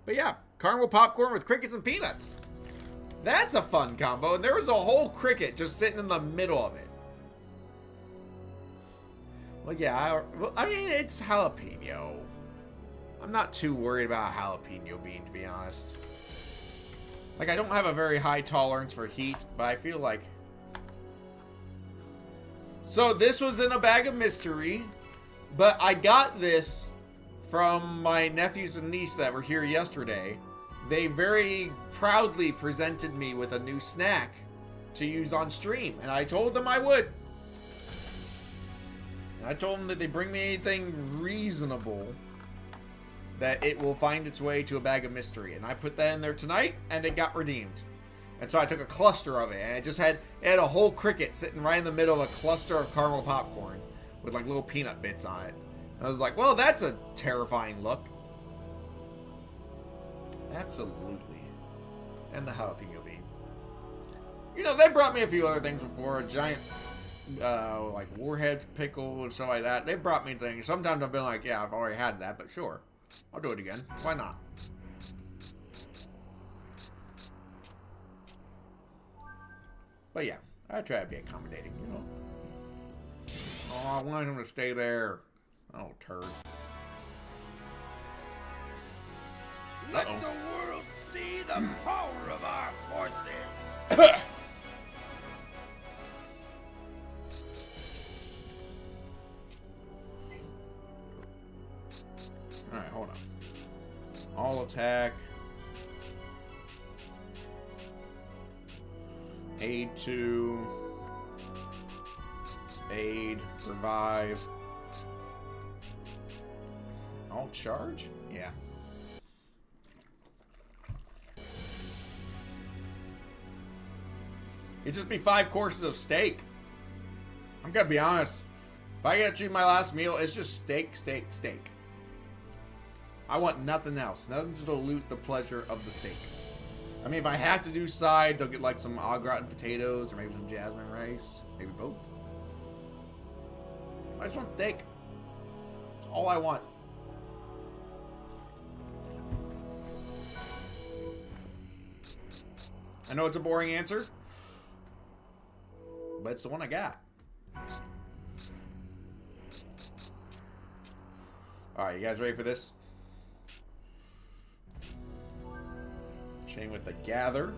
But yeah, caramel popcorn with crickets and peanuts. That's a fun combo, and there was a whole cricket just sitting in the middle of it. Well, yeah, I mean, it's jalapeno. I'm not too worried about a jalapeno bean, to be honest. Like, I don't have a very high tolerance for heat, but I feel like... So, this was in a bag of mystery, but I got this from my nephews and niece that were here yesterday. They very proudly presented me with a new snack to use on stream, and I told them I would. I told them that they bring me anything reasonable, that it will find its way to a bag of mystery. And I put that in there tonight, and it got redeemed. And so I took a cluster of it, and it had a whole cricket sitting right in the middle of a cluster of caramel popcorn with like little peanut bits on it. And I was like, well, that's a terrifying look. Absolutely. And the jalapeno bean. You know, they brought me a few other things before. A giant... like warheads, pickle, and stuff like that. They brought me things. Sometimes I've been like, yeah, I've already had that, but sure. I'll do it again. Why not? But yeah, I try to be accommodating, you know. Oh, I wanted him to stay there. Oh, turd. Let the world see the power of our forces. Aid 2. Aid. Revive. All charge? Yeah. It'd just be 5 courses of steak. I'm gonna be honest. If I get to choose my last meal, it's just steak, steak, steak. I want nothing else. Nothing to dilute the pleasure of the steak. I mean, if I have to do sides, I'll get like some au gratin potatoes or maybe some jasmine rice. Maybe both. I just want steak. That's all I want. I know it's a boring answer, but it's the one I got. Alright, you guys ready for this? Chain with the gather.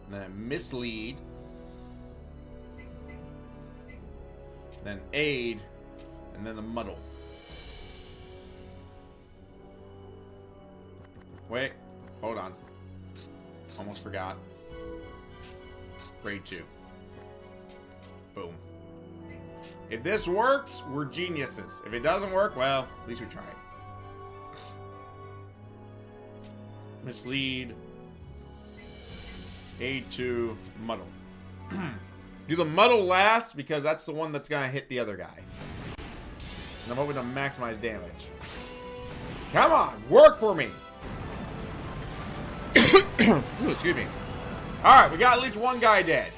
And then mislead. Then aid. And then the muddle. Wait, hold on. Almost forgot. Grade 2. Boom. If this works, we're geniuses. If it doesn't work, well, at least we tried. Mislead. Aid 2. Muddle. Do the muddle last because that's the one that's gonna hit the other guy. And I'm hoping to maximize damage. Come on, work for me. Ooh, excuse me. Alright, we got at least one guy dead.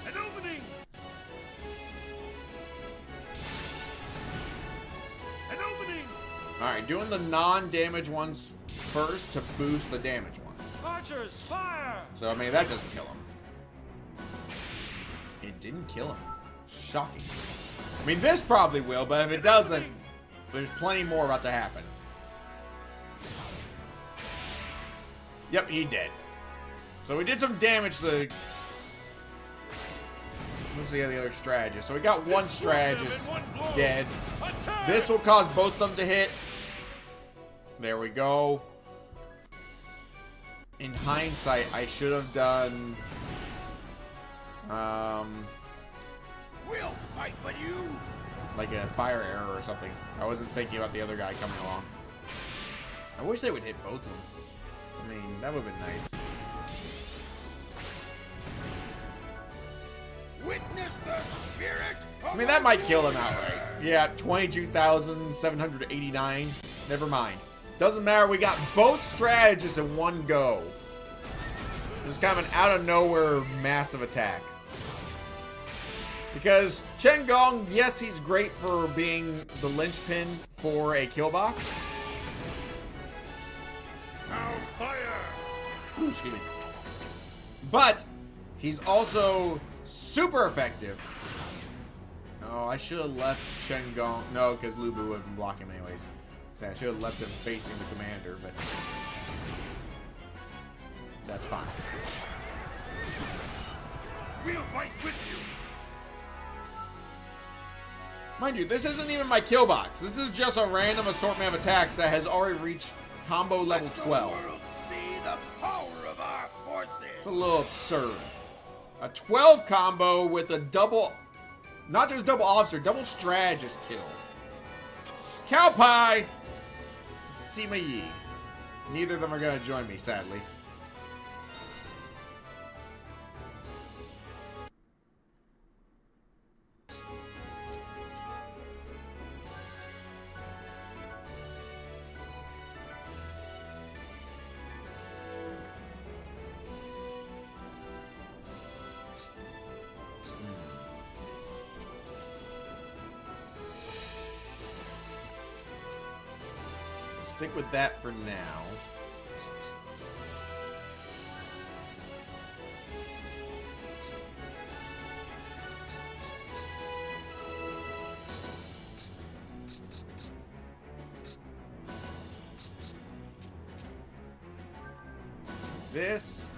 An opening! An opening! Alright, doing the non-damage ones first to boost the damage ones. Archers, fire! So, I mean, that doesn't kill him. It didn't kill him. Shocking. I mean, this probably will, but if it doesn't, there's plenty more about to happen. Yep, he did. So we did some damage to the... Let's see the other strategist. So we got one strategist dead. This will cause both of them to hit. There we go. In hindsight, I should have done... We'll fight for you. like a fire arrow or something. I wasn't thinking about the other guy coming along. I wish they would hit both of them. I mean, that would have been nice. Witness the spirit of I mean, that might kill him outright. Yeah, 22,789. Never mind. Doesn't matter. We got both strategists in one go. Just kind of an out of nowhere massive attack. Because Chen Gong, yes, he's great for being the linchpin for a kill box. Now fire! Ooh, excuse me. But he's also super effective. Oh, I should have left Chen Gong. No, because Lu Bu would have been blocking him anyways. So I should have left him facing the commander, but that's fine. We'll fight with you! Mind you, this isn't even my kill box. This is just a random assortment of attacks that has already reached combo level 12. The world see the power of our forces. It's a little absurd. A 12 combo with a double, not just double officer, double strategist kill. Cow Pie! Sima Yi. Neither of them are going to join me, sadly. Stick with that for now. This.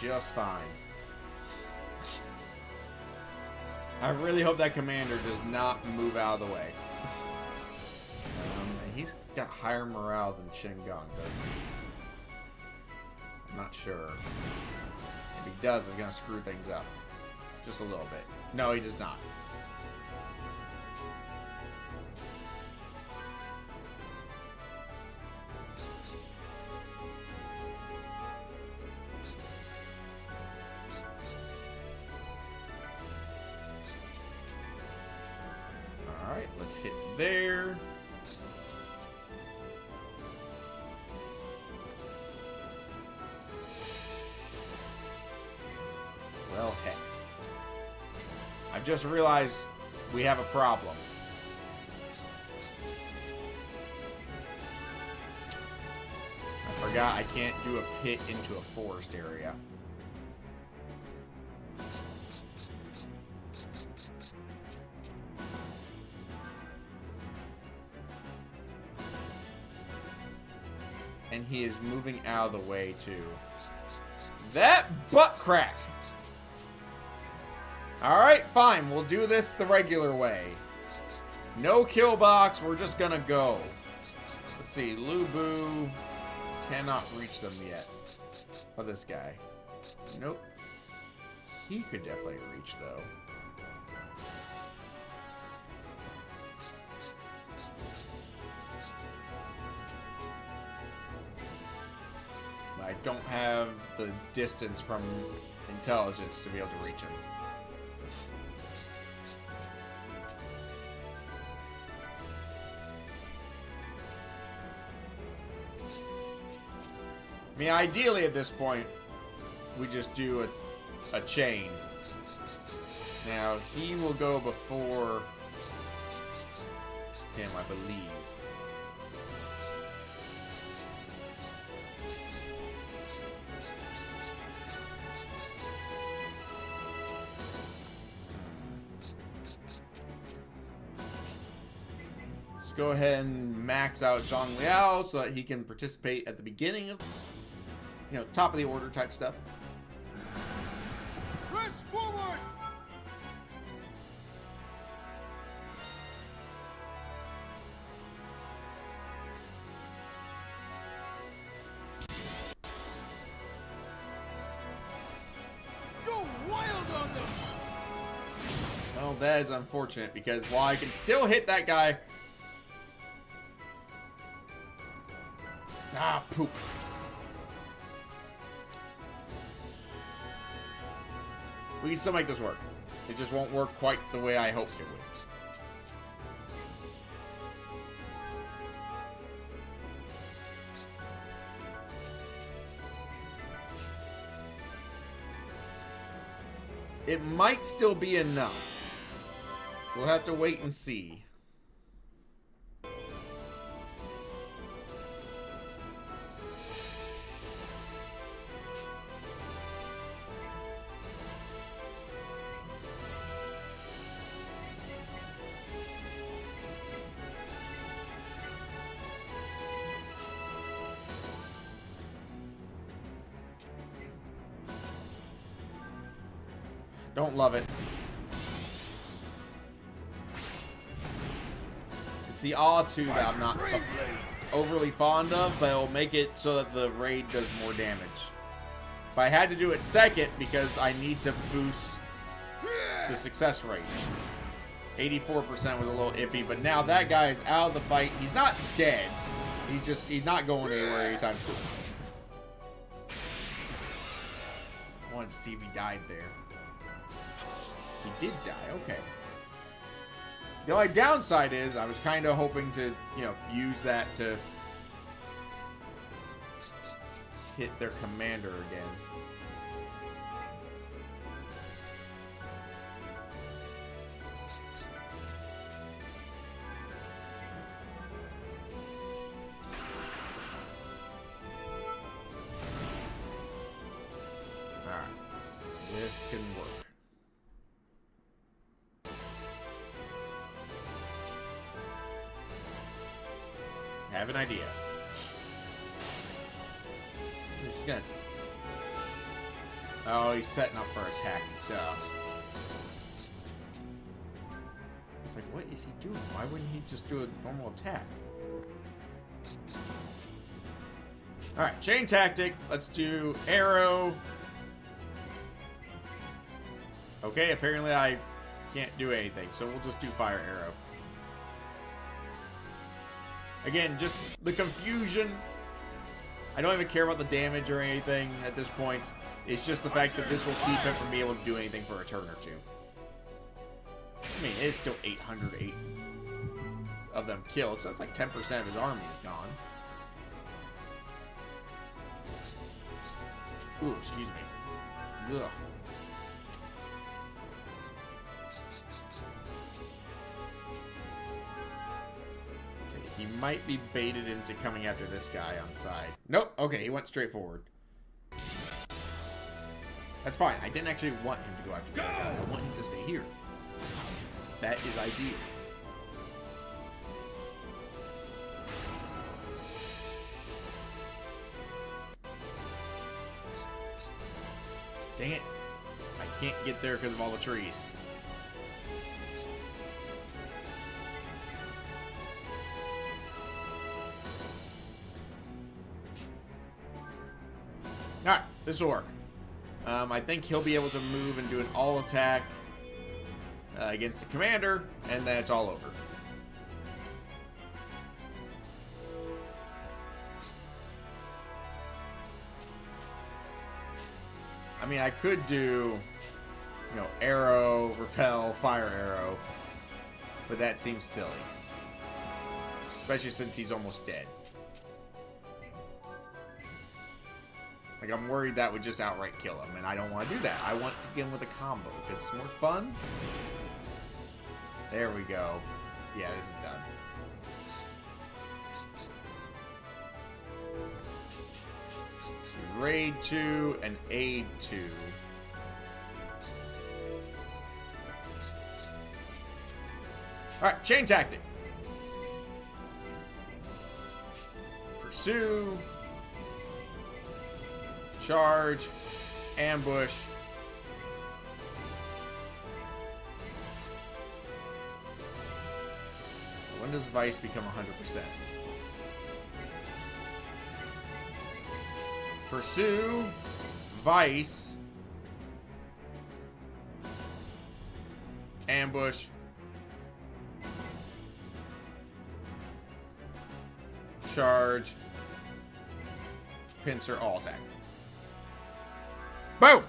just fine. I really hope that commander does not move out of the way. And he's got higher morale than Shingon, doesn't he? I'm not sure. If he does, it's going to screw things up. Just a little bit. No, he does not. Alright, let's hit there. Well, heck. I've just realized we have a problem. I forgot I can't do a pit into a forest area. And he is moving out of the way too. That butt crack! Alright, fine. We'll do this the regular way. No kill box. We're just gonna go. Let's see. Lubu cannot reach them yet. Oh, this guy. Nope. He could definitely reach, though. I don't have the distance from intelligence to be able to reach him. I mean, ideally at this point, we just do a chain. Now, he will go before him, I believe. Let's go ahead and max out Zhang Liao so that he can participate at the beginning of, you know, top of the order type stuff. Press forward! Go wild on them! Well, that is unfortunate because while I can still hit that guy... Ah, poop. We can still make this work. It just won't work quite the way I hoped it would. It might still be enough. We'll have to wait and see. Don't love it. It's the awe 2 that I'm not overly fond of, but it'll make it so that the raid does more damage. But I had to do it second because I need to boost the success rate. 84% was a little iffy, but now that guy is out of the fight. He's not dead. He's not going anywhere anytime soon. I wanted to see if he died there. He did die, okay. The only downside is I was kind of hoping to, you know, use that to hit their commander again. Alright. This can work. I have an idea. I'm just gonna Oh, he's setting up for attack. Duh. It's like, what is he doing? Why wouldn't he just do a normal attack? Alright, chain tactic. Let's do arrow. Okay, apparently I can't do anything, so we'll just do fire arrow. Again, just the confusion. I don't even care about the damage or anything at this point. It's just the fact that this will keep him from being able to do anything for a turn or two. I mean, it's still 808 of them killed, so that's like 10% of his army is gone. Ooh, excuse me. Ugh. Okay, he might be baited into coming after this guy on side. Nope. Okay, he went straight forward. That's fine. I didn't actually want him to go after the other guy. I want him to stay here. That is ideal. Dang it. I can't get there because of all the trees. Alright, this will work. I think he'll be able to move and do an all attack against the commander, and then it's all over. I mean, I could do, you know, arrow, repel, fire arrow, but that seems silly. Especially since he's almost dead. Like, I'm worried that would just outright kill him, and I don't want to do that. I want to begin with a combo, because it's more fun. There we go. Yeah, this is done. Raid 2 and Aid 2. Alright, chain tactic. Pursue. Charge. Ambush. When does Vice become 100%? Pursue, Vice, ambush, charge, pincer, all attack. Boom!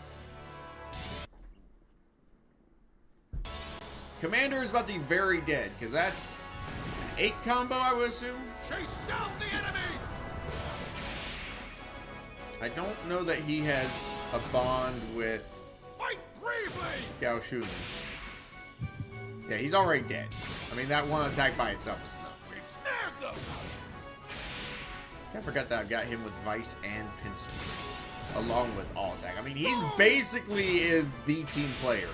Commander is about to be very dead, because that's an 8 combo, I would assume. Chase down the enemy! I don't know that he has a bond with Fight bravely! Gao Shun. Yeah, he's already dead. I mean, that one attack by itself is enough. We've snared them! I forgot that I've got him with Vice and Pincer, along with all attack. I mean, he's basically is the team player.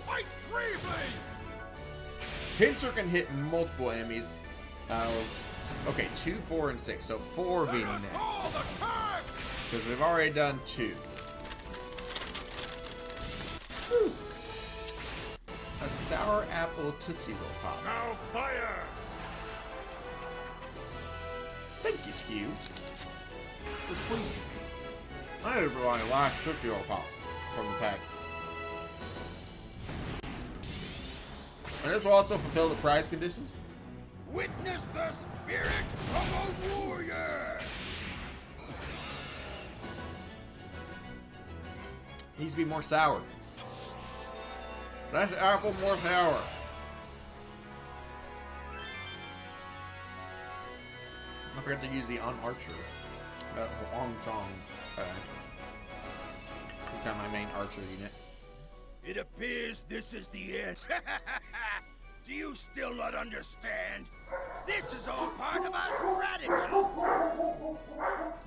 Fight bravely! Pincer can hit multiple enemies. Okay, 2, 4, and 6. So 4 being next. Because we've already done 2. Whew. A sour apple Tootsie Roll Pop. Now fire! Thank you, Skew. This pleases me. I never my last Tootsie Roll Pop from the pack. And this will also fulfill the prize conditions. Witness the spirit of a warrior! Needs to be more sour. That's apple more sour. I forgot to use the on Archer. On song. He's got my main Archer unit. It appears this is the end. Do you still not understand? This is all part of our strategy.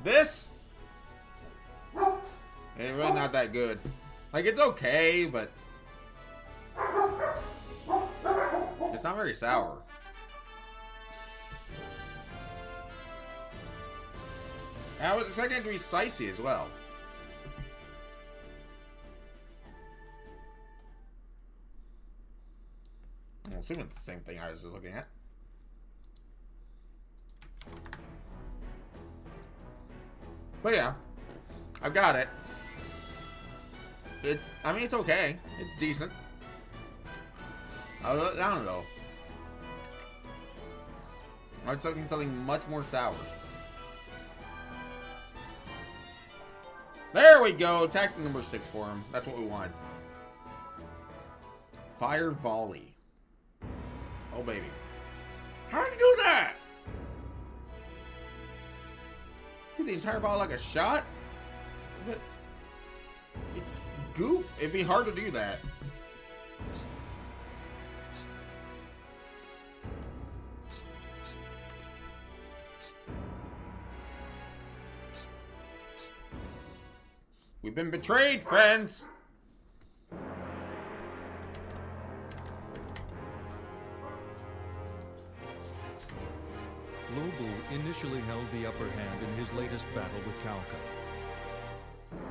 This? It's really not that good. Like, it's okay, but it's not very sour. I was expecting it to be spicy as well. I'm assuming it's the same thing I was just looking at. But yeah, I've got it. I mean, it's okay. It's decent. I don't know. I was expecting something much more sour. There we go. Tactic number 6 for him. That's what we want. Fire volley. Oh, baby. How did you do that? Get the entire bottle like a shot? But it's goop. It'd be hard to do that. We've been betrayed, friends. Lu Bu initially held the upper hand in his latest battle with Cao Cao.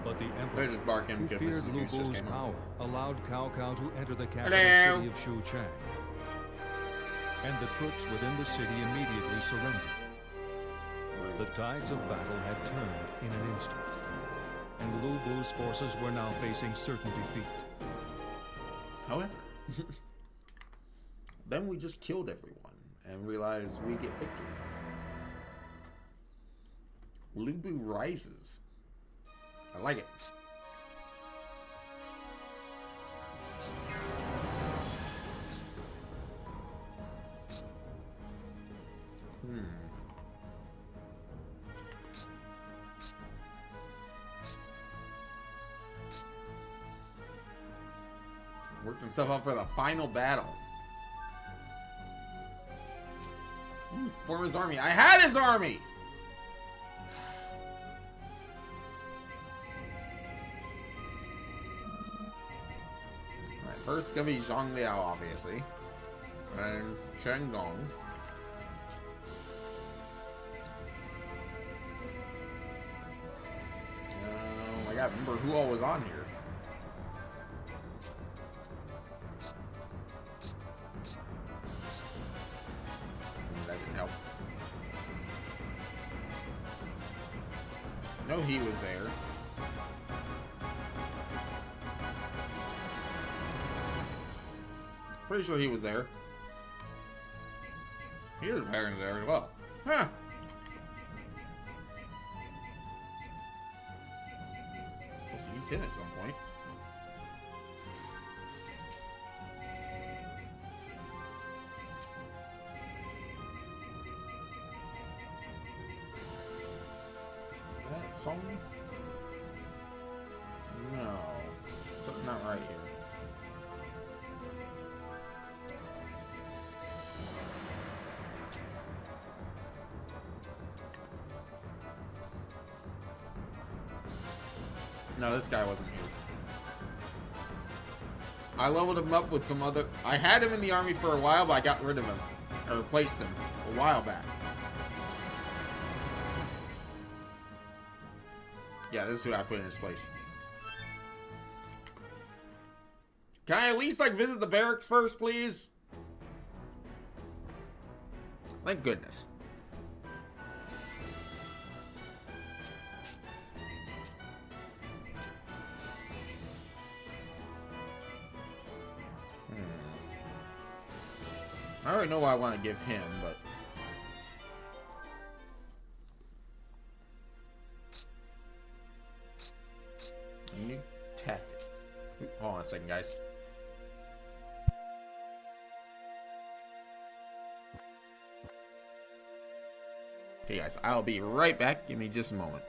But the Emperor, just barking who because feared Mr. Lu Goose just Bu's came up. power, allowed Cao Cao to enter the capital Hello. city of Xuchang. And the troops within the city immediately surrendered. The tides of battle had turned in an instant, and Lu Bu's forces were now facing certain defeat. However, then we just killed everyone and realized we get victory. Lu Bu rises. I like it. Worked himself up for the final battle. Form his army. I had his army! Alright, first it's gonna be Zhang Liao, obviously. And Chen Gong. I gotta remember who all was on here. That didn't help. I know he was there. Pretty sure he was there. He was there as well. Huh. Guess he's in at some point. That song? No. Something not right here. No, this guy wasn't here. I leveled him up with some other... I had him in the army for a while, but I got rid of him. Or replaced him a while back. Yeah, this is who I put in his place. Can I at least, like, visit the barracks first, please? Thank goodness. I already know what I want to give him, but... a new tactic. Hold on a second, guys. Okay, guys, I'll be right back. Give me just a moment.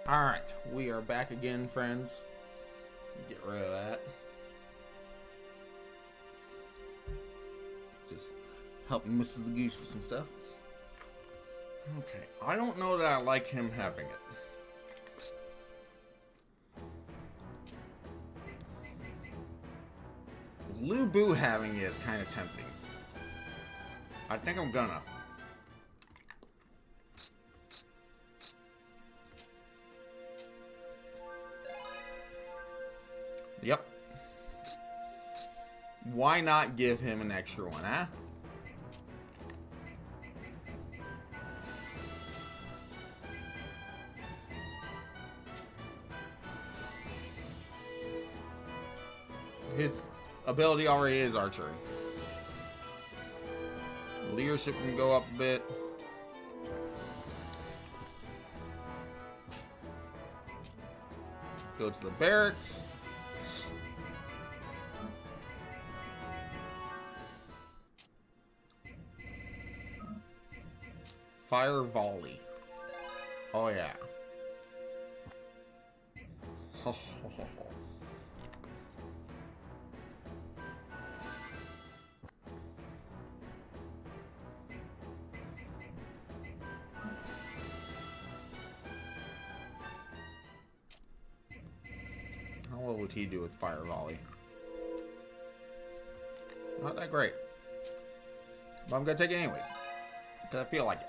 Alright, we are back again, friends. Get rid of that. Just help Mrs. the Goose with some stuff. Okay, I don't know that I like him having it. Lu Bu having it is kind of tempting. I think I'm gonna. Yep. Why not give him an extra one, huh? His ability already is archery. Leadership can go up a bit. Go to the barracks. Fire volley. Oh yeah. Ho, ho, ho, ho. How well would he do with fire volley? Not that great. But I'm gonna take it anyways. Because I feel like it.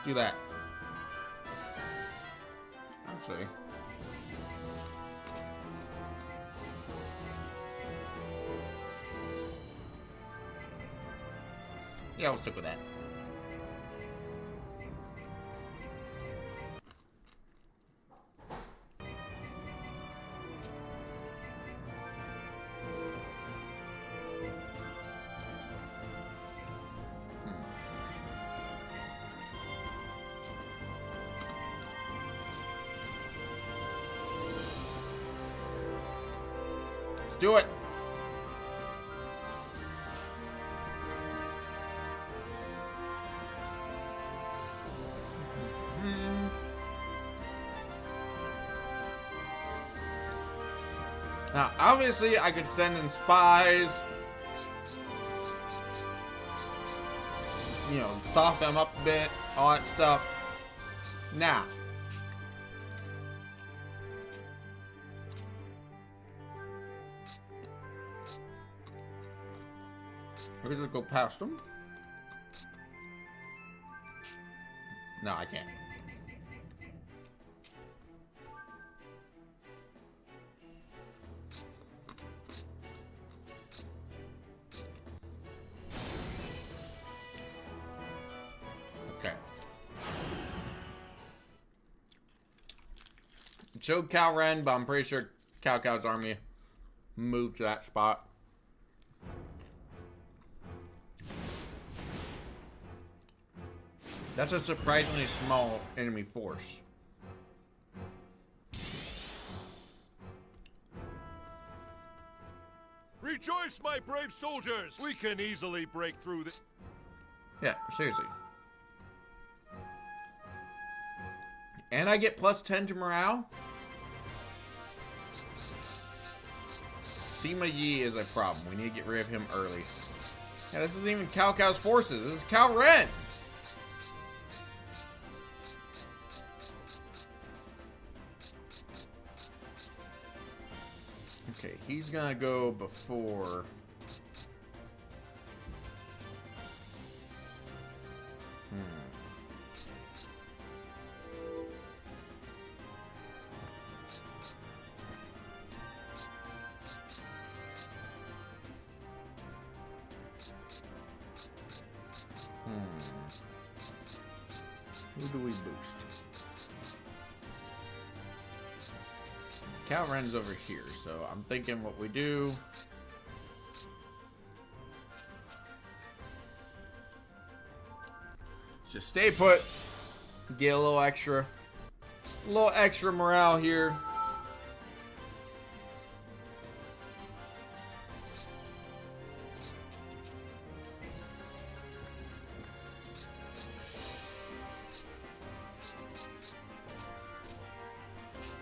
Do that. Actually. Yeah, we'll stick with that. Do it. Now, obviously, I could send in spies. You know, soften them up a bit, all that stuff. Now. I could just go past them. No, I can't. Okay. It showed Cal Ren, but I'm pretty sure Cow's army moved to that spot. That's a surprisingly small enemy force. Rejoice, my brave soldiers! We can easily break through the... Yeah, seriously. And I get plus 10 to morale? Sima Yi is a problem. We need to get rid of him early. Yeah, this isn't even Cow's forces. This is Cal Ren! Okay, he's gonna go before. Who do we boost? Calren's over here, so I'm thinking what we do. Just stay put. Get a little extra morale here.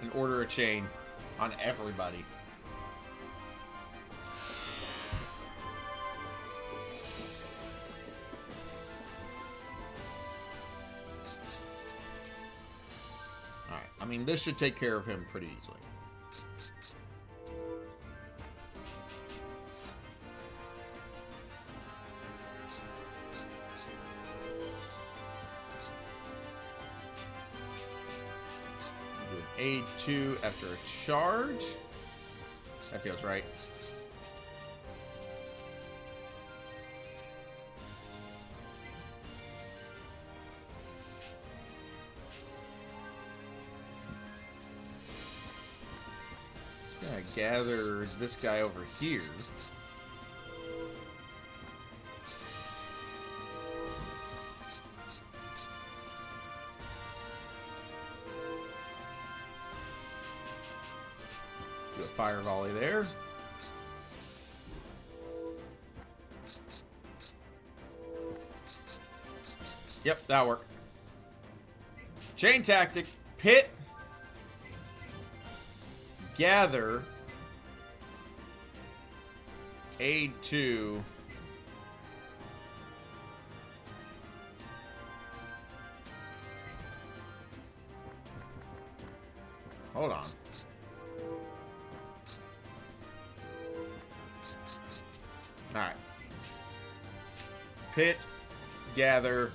And order a chain on everybody. Alright, I mean, this should take care of him pretty easily. Aid 2 after a charge. That feels right. Just gonna gather this guy over here. Do a fire volley there. Yep, that'll work. Chain tactic. Pit. Gather. Aid 2. Hold on. Alright. Pit, gather,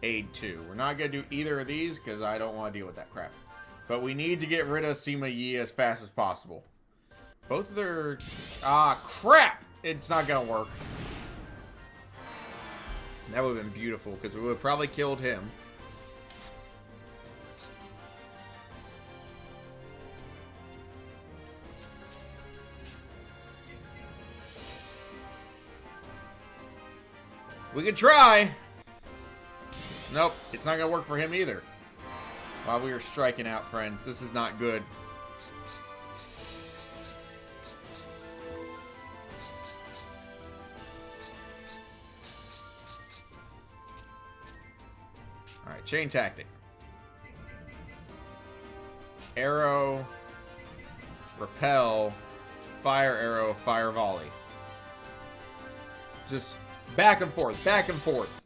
aid 2. We're not going to do either of these because I don't want to deal with that crap. But we need to get rid of Sima Yi as fast as possible. Both of their... Ah, crap! It's not going to work. That would have been beautiful because we would have probably killed him. We could try. Nope, it's not going to work for him either. While we are striking out, friends. This is not good. Alright, chain tactic. Arrow. Repel. Fire arrow. Fire volley. Just... back and forth, back and forth.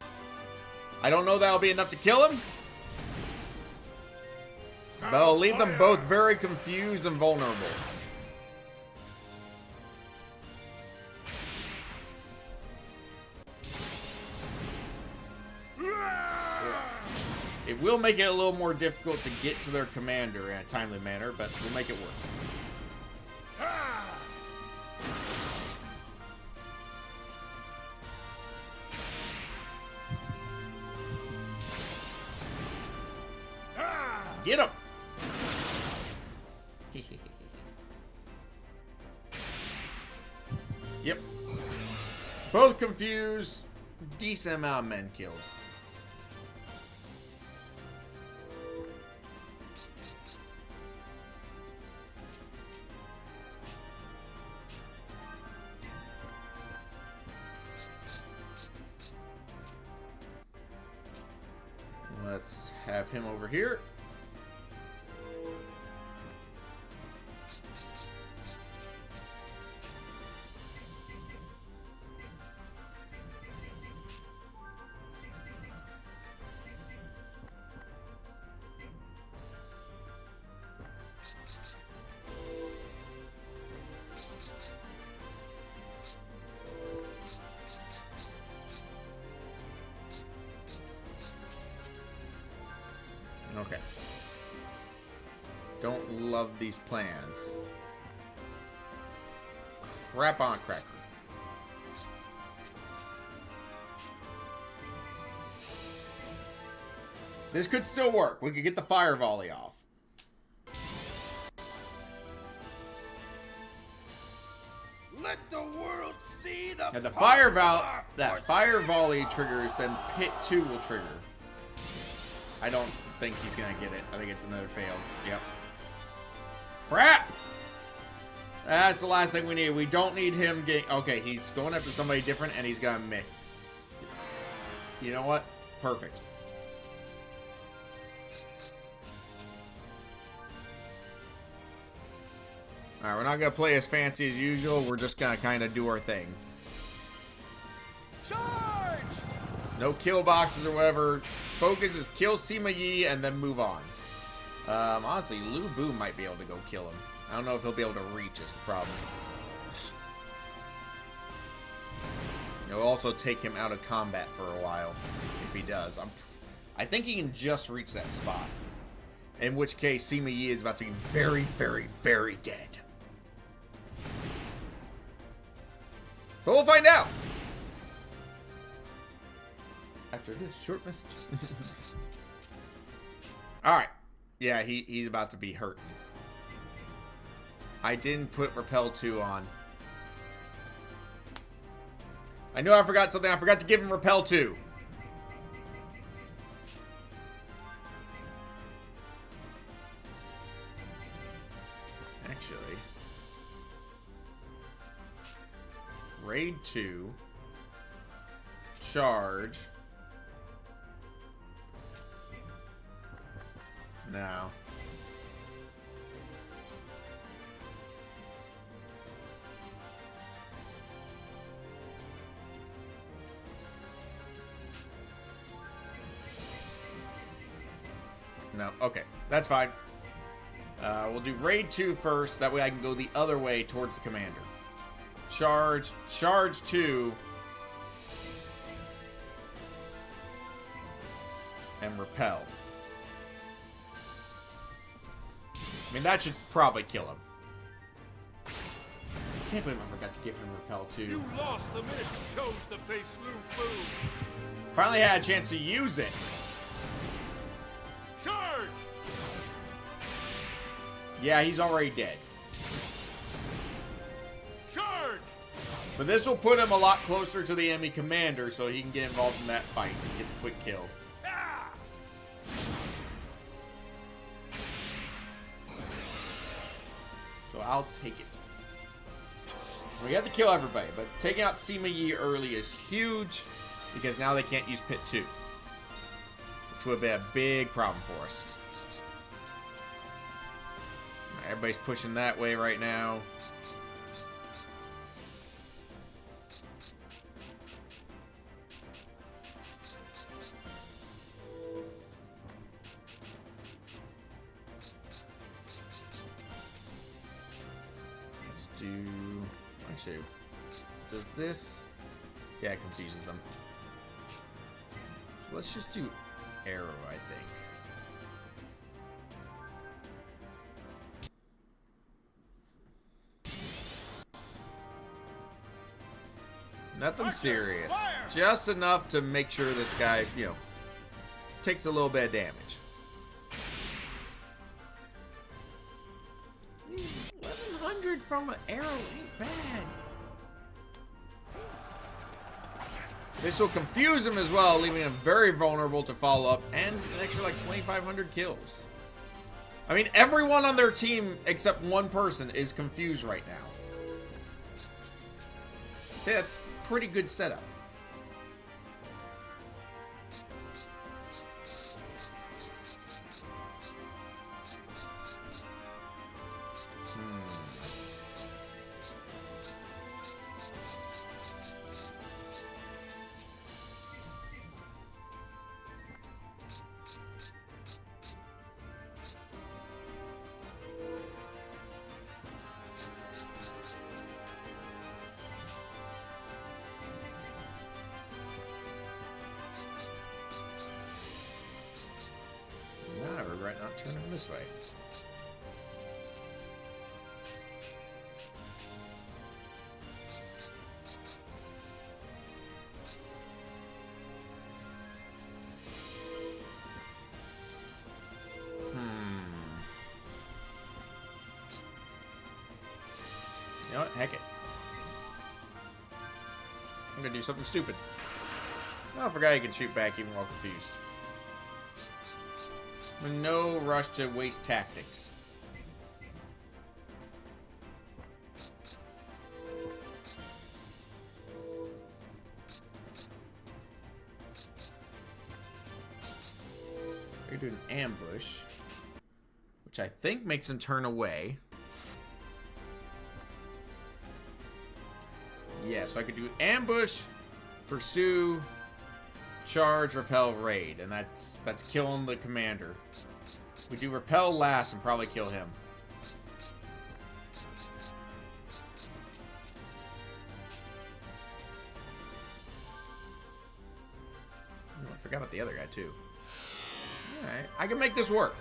I don't know that'll be enough to kill him. But I'll leave them both very confused and vulnerable. It will make it a little more difficult to get to their commander in a timely manner, but we'll make it work. Get him! Yep. Both confused. Decent amount of men killed. Let's have him over here. Okay. Don't love these plans. Crap on cracker. This could still work. We could get the fire volley off. Let the world see the And the power fire of our forces. fire volley triggers, then pit 2 will trigger. I don't think he's gonna get it. I think it's another fail. Yep. Crap! That's the last thing we need. We don't need him getting... Okay, he's going after somebody different, and he's gonna miss. You know what? Perfect. Alright, we're not gonna play as fancy as usual. We're just gonna kind of do our thing. Charge! No kill boxes or whatever. Focus is kill Sima Yi and then move on. Honestly, Lu Bu might be able to go kill him. I don't know if he'll be able to reach is the problem. It'll also take him out of combat for a while if he does. I think he can just reach that spot. In which case, Sima Yi is about to be very, very, very dead. But we'll find out. After this short message. Alright. Yeah, he's about to be hurt. I didn't put Repel 2 on. I know I forgot something. I forgot to give him Repel 2. Actually. Raid 2. Charge. No. No. Okay. That's fine. We'll do raid 2 first. That way I can go the other way towards the commander. Charge. Charge 2. And repel. I mean, that should probably kill him. I can't believe I forgot to give him Repel 2. You lost the minute you chose to face Lu Bu. Finally had a chance to use it. Charge! Yeah, he's already dead. Charge! But this will put him a lot closer to the enemy commander so he can get involved in that fight and get the quick kill. Ah! So I'll take it. We have to kill everybody, but taking out Sima Yi early is huge because now they can't use Pit 2. Which would be a big problem for us. Everybody's pushing that way right now. Let's do... Actually, does this... Yeah, it confuses them. So let's just do arrow, I think. Nothing serious. Just enough to make sure this guy, you know, takes a little bit of damage. 1100 from an arrow ain't bad. This will confuse him as well, leaving him very vulnerable to follow up and an extra like 2,500 kills. I mean, everyone on their team except one person is confused right now. I'd say that's a pretty good setup. Now I regret not turning him this way. You know what? Heck it. I'm gonna do something stupid. Oh, I forgot you can shoot back even while confused. No rush to waste tactics. You're doing ambush, which I think makes him turn away. Yeah, so I could do ambush, pursue, charge, repel, raid, and that's killing the commander. We do repel last and probably kill him. Oh, I forgot about the other guy too. Alright, I can make this work.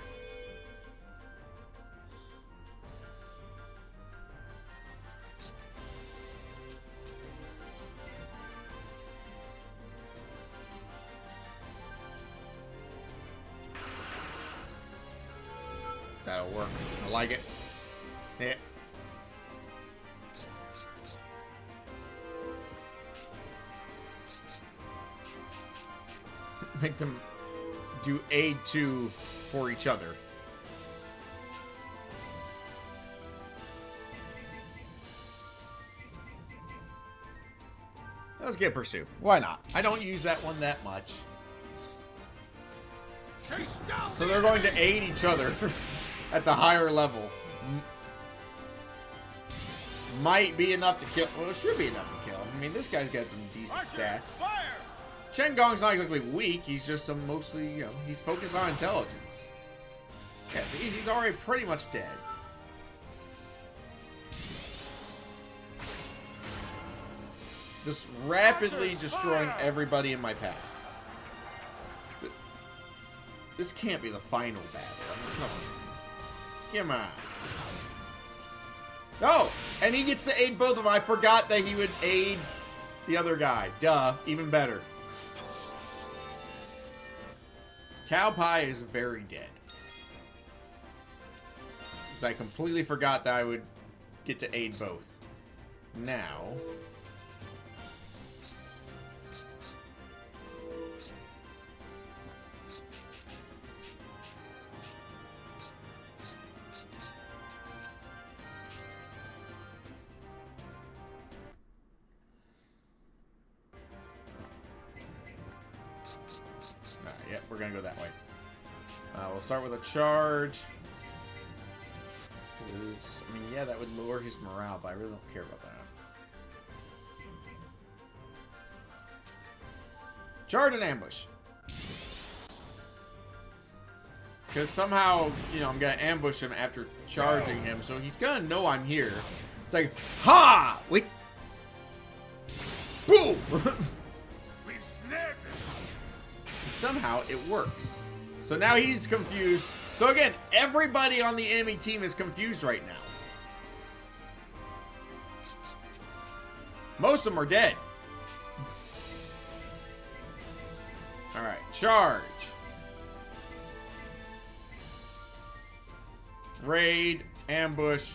That'll work. I like it. Yeah. Make them do aid to for each other. Let's get pursue. Why not? I don't use that one that much. So they're going to aid each other at the higher level. Might be enough to kill. Well, it should be enough to kill. I mean, this guy's got some decent stats. Chen Gong's not exactly weak. He's just mostly, you know, he's focused on intelligence. Yeah, see, he's already pretty much dead. Just rapidly destroying everybody in my path. This can't be the final battle. Come on. Oh, and he gets to aid both of them. I forgot that he would aid the other guy. Duh, even better. Cow Pie is very dead. So I completely forgot that I would get to aid both. Now... yeah, we're gonna go that way. We'll start with a charge. I mean, yeah, that would lower his morale, but I really don't care about that. Charge and ambush. Because somehow, you know, I'm gonna ambush him after charging him, so he's gonna know I'm here. It's like, ha! Wait. Boom! Somehow it works. So now he's confused. So again, everybody on the enemy team is confused right now. Most of them are dead. Alright, charge. Raid, ambush,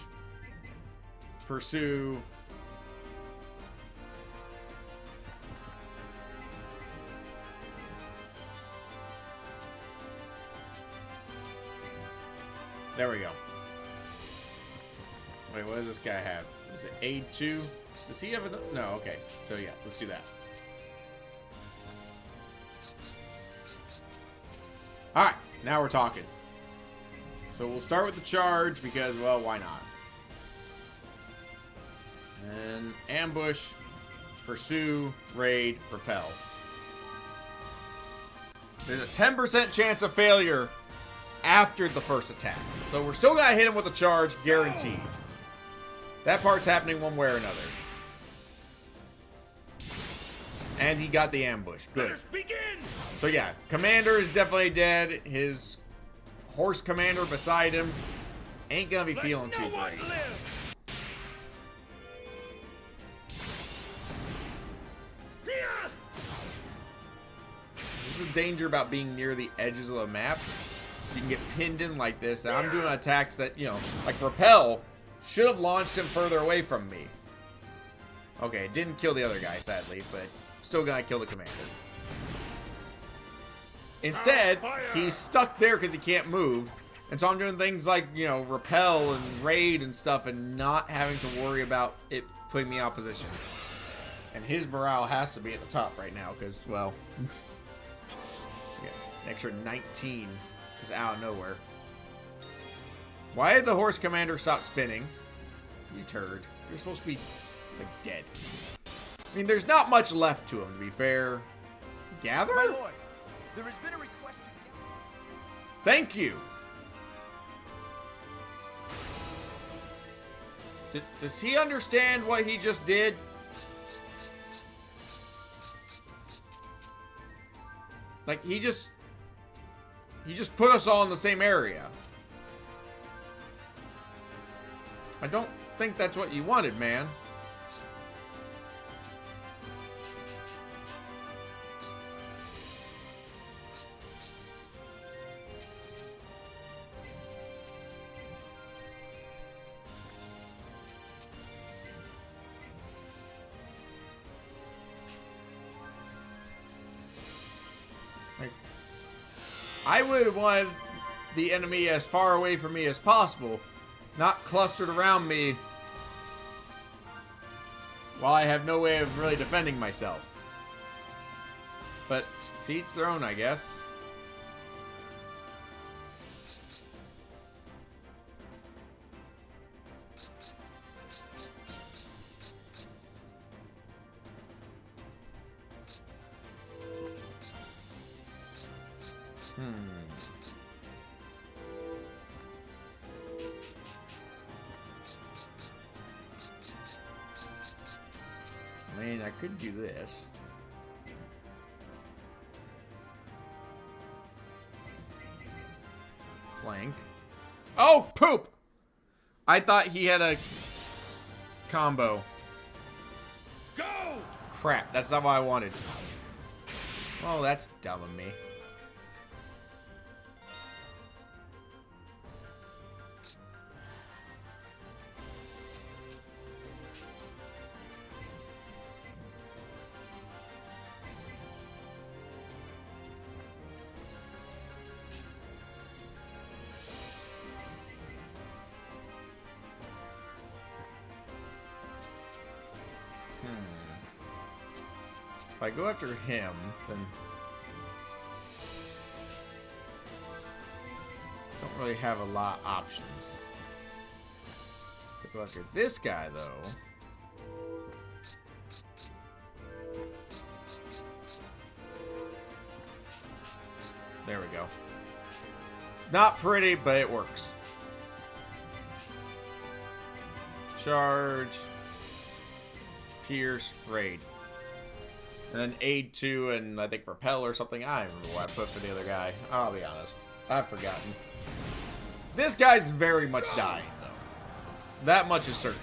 pursue. There we go. Wait, what does this guy have? Is it aid 2? Does he have a... No, okay. So yeah, let's do that. Alright, now we're talking. So we'll start with the charge because, well, why not? And ambush, pursue, raid, repel. There's a 10% chance of failure after the first attack. So we're still gonna hit him with a charge, guaranteed. That part's happening one way or another. And he got the ambush. Good. So yeah, commander is definitely dead. His horse commander beside him ain't gonna be feeling too great. There's a danger about being near the edges of the map. You can get pinned in like this. And I'm doing attacks that, you know, like repel Should have launched him further away from me. Okay, it didn't kill the other guy, sadly, but it's still gonna kill the commander. Instead, he's stuck there because he can't move. And so I'm doing things like, you know, repel and raid and stuff and not having to worry about it putting me out of position. And his morale has to be at the top right now because, well, yeah, an extra 19 just out of nowhere. Why did the horse commander stop spinning? You turd. You're supposed to be, like, dead. I mean, there's not much left to him, to be fair. Gather? My lord, there has been a request to... Thank you. Does he understand what he just did? Like, he just put us all in the same area. I don't think that's what you wanted, man. Like, I would have wanted the enemy as far away from me as possible, not clustered around me while I have no way of really defending myself. But to each their own, I guess. I mean, I could do this. Flank. Oh, poop! I thought he had a combo. Go! Crap, that's not what I wanted. Oh, that's dumb of me. If I go after him, then I don't really have a lot of options. If I go after this guy, though, there we go. It's not pretty, but it works. Charge, pierce, raid. And then aid 2 and I think repel or something. I don't remember what I put for the other guy. I'll be honest. I've forgotten. This guy's very much dying, though. That much is certain.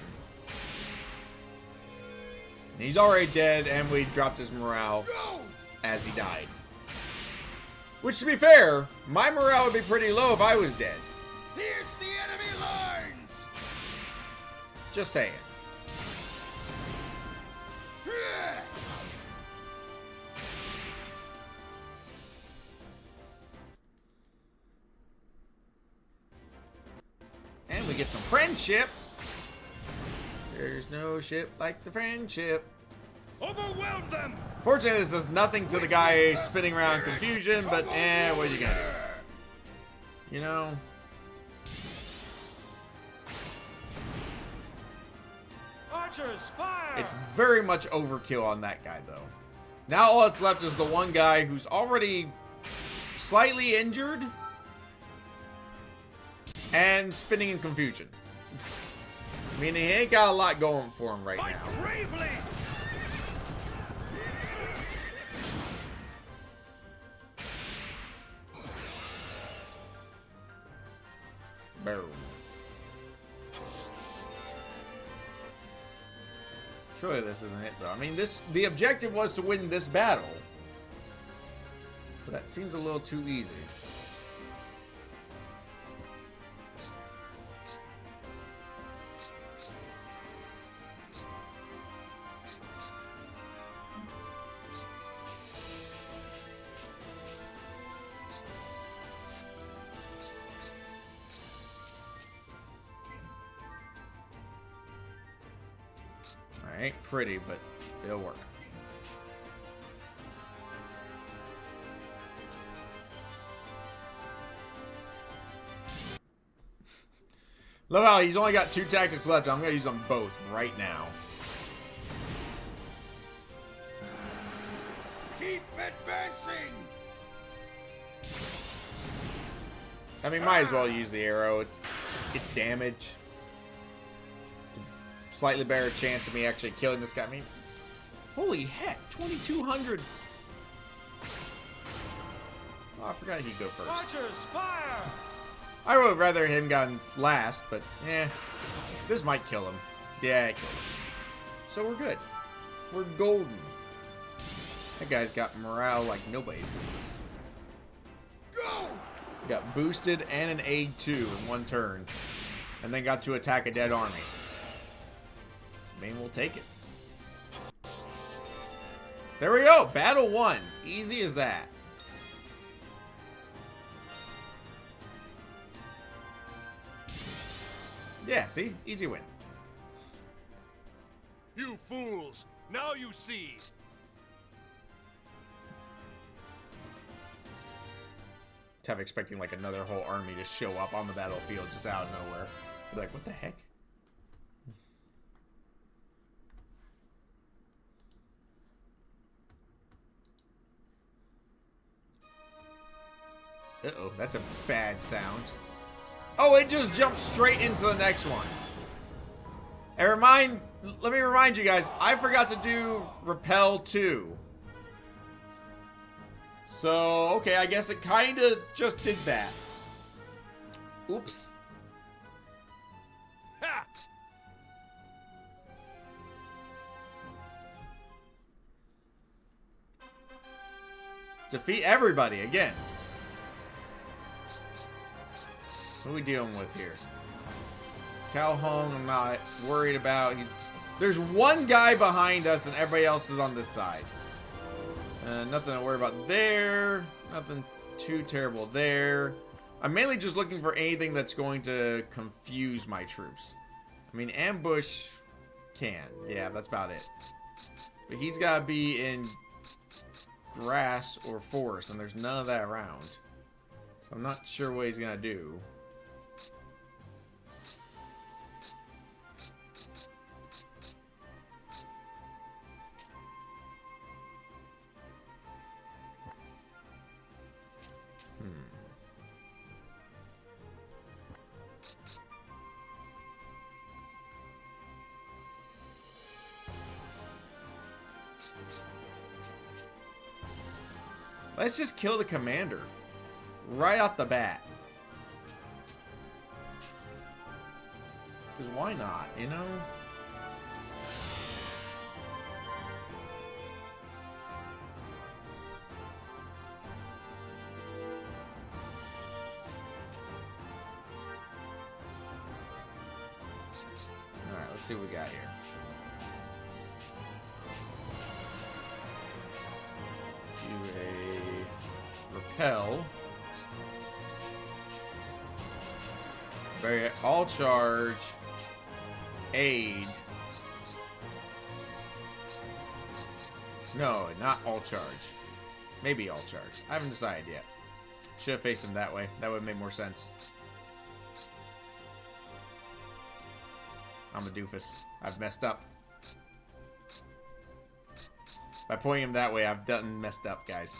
He's already dead, and we dropped his morale as he died. Which, to be fair, my morale would be pretty low if I was dead. Pierce the enemy lines! Just saying. And we get some friendship. There's no ship like the friendship. Overwhelm them! Fortunately, this does nothing to the guy spinning around in confusion, but what are you gonna do? You know? Archers, fire! It's very much overkill on that guy, though. Now all that's left is the one guy who's already slightly injured and spinning in confusion. Meaning he ain't got a lot going for him right Fight now. bravely! Boom. Surely this isn't it, though. I mean, the objective was to win this battle. But that seems a little too easy. Ain't pretty, but it'll work. Love how he's only got 2 tactics left. I'm going to use them both right now. Keep advancing! I mean, might as well use the arrow. It's damage. Slightly better chance of me actually killing this guy. I mean, holy heck, 2,200. Oh, I forgot he'd go first. Archers, fire! I would have rather him gone last, but this might kill him. Yeah, it killed him. So we're good. We're golden. That guy's got morale like nobody's business. Go! Got boosted and an aid too in one turn, and then got to attack a dead army. I mean, we'll take it. There we go. Battle 1. Easy as that. Yeah, see? Easy win. You fools! Now you see! Tough expecting like another whole army to show up on the battlefield just out of nowhere. Be like, what the heck? Uh-oh, that's a bad sound. Oh, it just jumped straight into the next one. And let me remind you guys, I forgot to do Repel 2. So, okay, I guess it kind of just did that. Oops. Ha! Defeat everybody again. What are we dealing with here? Calhoun, I'm not worried about. There's one guy behind us and everybody else is on this side. Nothing to worry about there. Nothing too terrible there. I'm mainly just looking for anything that's going to confuse my troops. I mean, ambush can. Yeah, that's about it. But he's got to be in grass or forest, and there's none of that around. So I'm not sure what he's going to do. Let's just kill the commander right off the bat. Because why not, you know? Alright, let's see what we got here. Do a repel. All charge. Aid. No, not all charge. Maybe all charge. I haven't decided yet. Should have faced him that way. That would make more sense. I'm a doofus. I've messed up. By pointing him that way, I've done messed up, guys.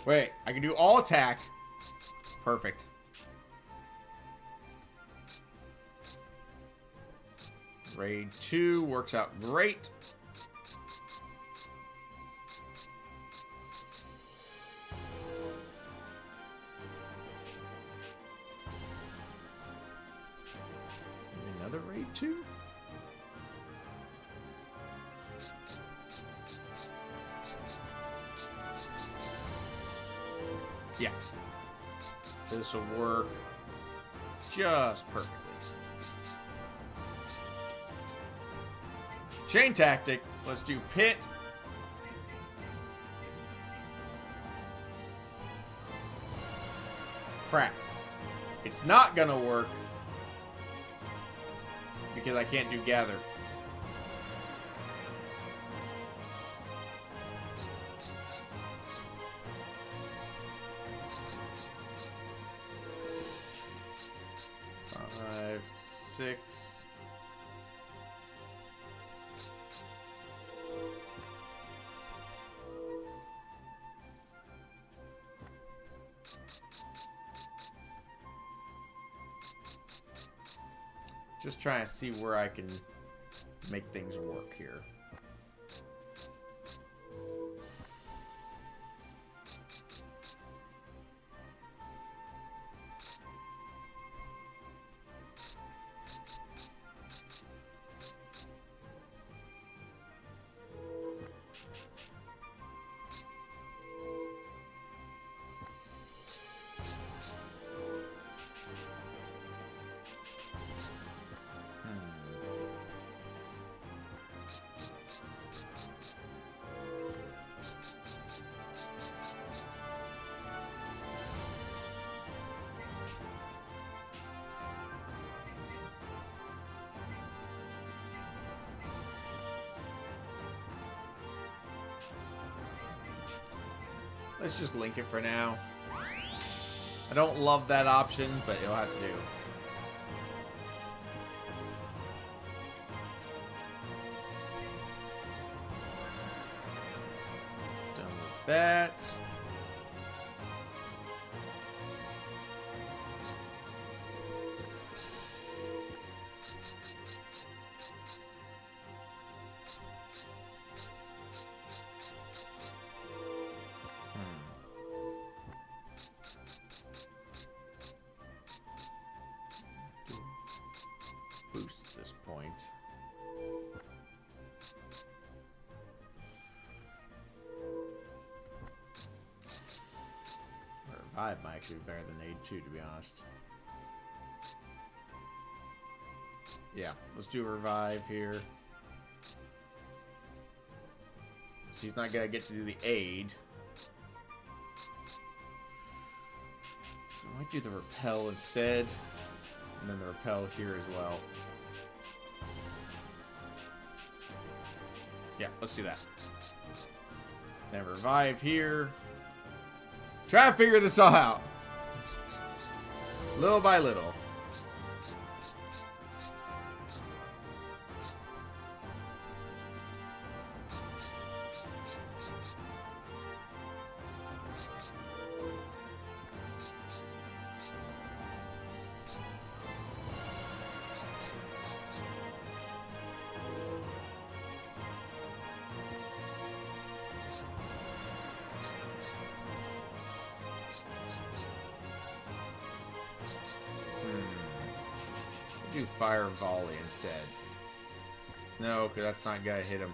Wait, I can do all attack. Perfect. Raid 2 works out great. Another raid 2? Yeah. This will work just perfectly. Chain tactic. Let's do pit. Crap. It's not gonna work. Because I can't do gather. Five, six. Just trying to see where I can make things work here. Let's just link it for now. I don't love that option, but it'll have to do. Done with that. Boost at this point. Revive might actually be better than Aid 2, to be honest. Yeah, let's do Revive here. She's not gonna get to do the Aid. So I might do the Repel instead. And then the Repel here as well. Yeah, let's do that. Then Revive here. Try to figure this all out. Little by little. Do Fire Volley instead. No, because that's not gonna hit him.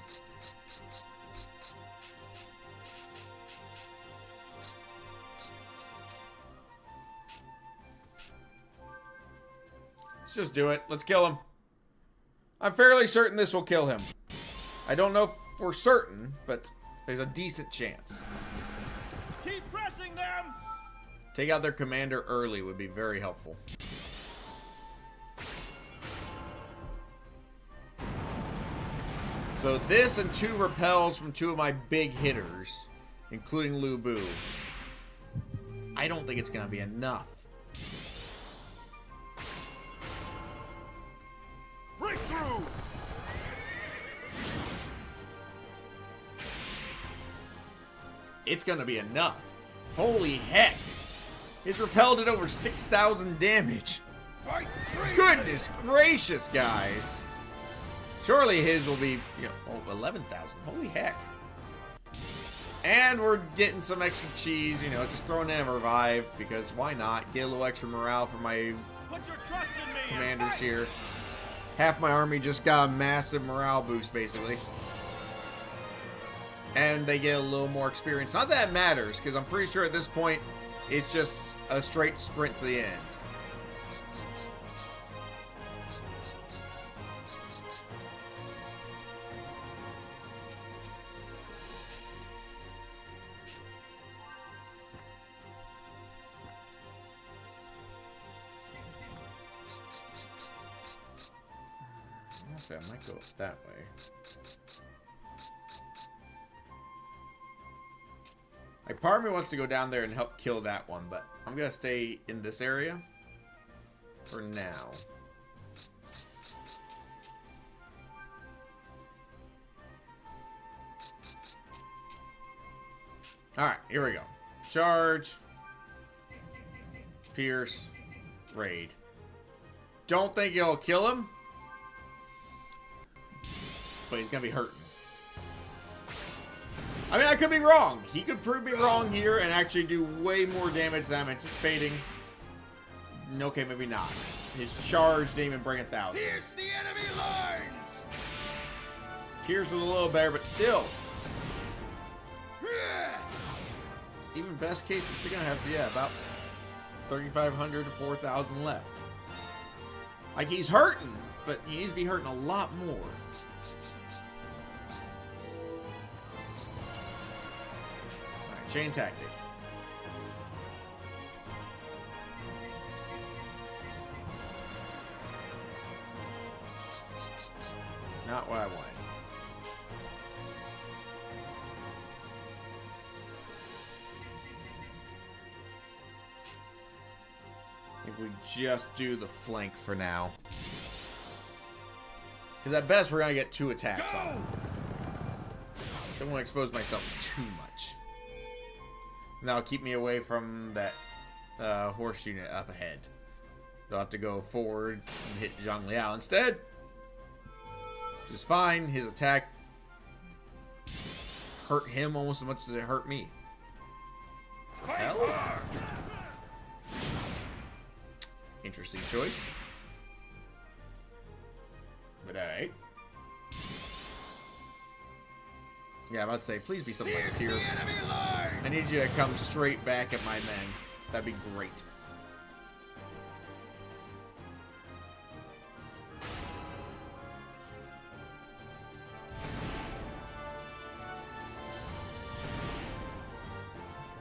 Let's just do it. Let's kill him. I'm fairly certain this will kill him. I don't know for certain, but there's a decent chance. Keep pressing them! Take out their commander early would be very helpful. So this and 2 repels from 2 of my big hitters, including Lu Bu. I don't think it's going to be enough. Breakthrough! It's going to be enough. Holy heck. His repel did over 6,000 damage. Goodness gracious, guys. Surely his will be, 11,000. Holy heck. And we're getting some extra cheese, just throwing in a Revive, because why not? Get a little extra morale for my Put your trust in me. commanders here. Half my army just got a massive morale boost, basically. And they get a little more experience. Not that it matters, because I'm pretty sure at this point, it's just a straight sprint to the end. Honestly, I might go that way. Like, part of me wants to go down there and help kill that one, but I'm gonna stay in this area for now. Alright, here we go. Charge. Pierce. Raid. Don't think it'll kill him. But he's gonna be hurting. I mean, I could be wrong. He could prove me wrong here and actually do way more damage than I'm anticipating. Okay, maybe not. His charge didn't even bring 1,000. Pierce the enemy lines! Pierce was a little better, but still. Even best case, he's still gonna have, yeah, about 3,500 to 4,000 left. Like, he's hurting, but he needs to be hurting a lot more. Alright, chain tactic. Not what I wanted. I think we just do the flank for now. Because at best, we're going to get 2 attacks on him. Don't want to expose myself too much. And that'll keep me away from that horse unit up ahead. They'll have to go forward and hit Zhang Liao instead. Which is fine. His attack hurt him almost as much as it hurt me. Hell? Interesting choice. But alright. Yeah, I'm about to say, please be something like Pierce. I need you to come straight back at my men. That'd be great.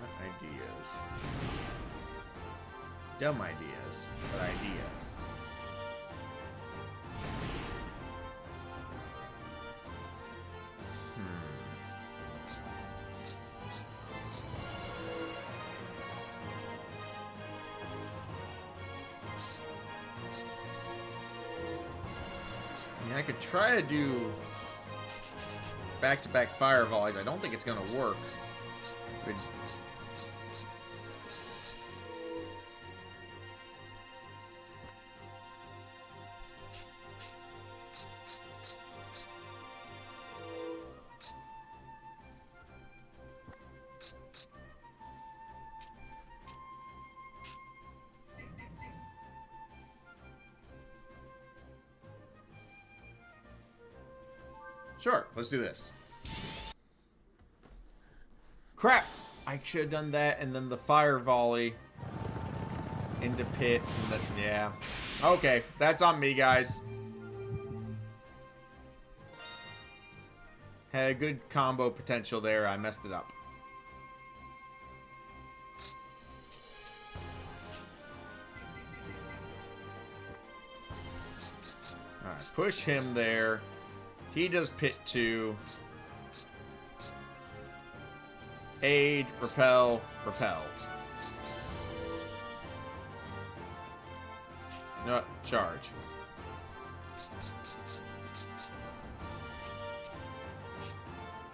Got ideas. Dumb ideas, but ideas. I could try to do back-to-back fire volleys. I don't think it's going to work. But sure, let's do this. Crap! I should have done that and then the fire volley into pit. And the, yeah. Okay, that's on me, guys. Had a good combo potential there. I messed it up. Alright, push him there. He does pit 2. Aid, repel, repel. No, charge.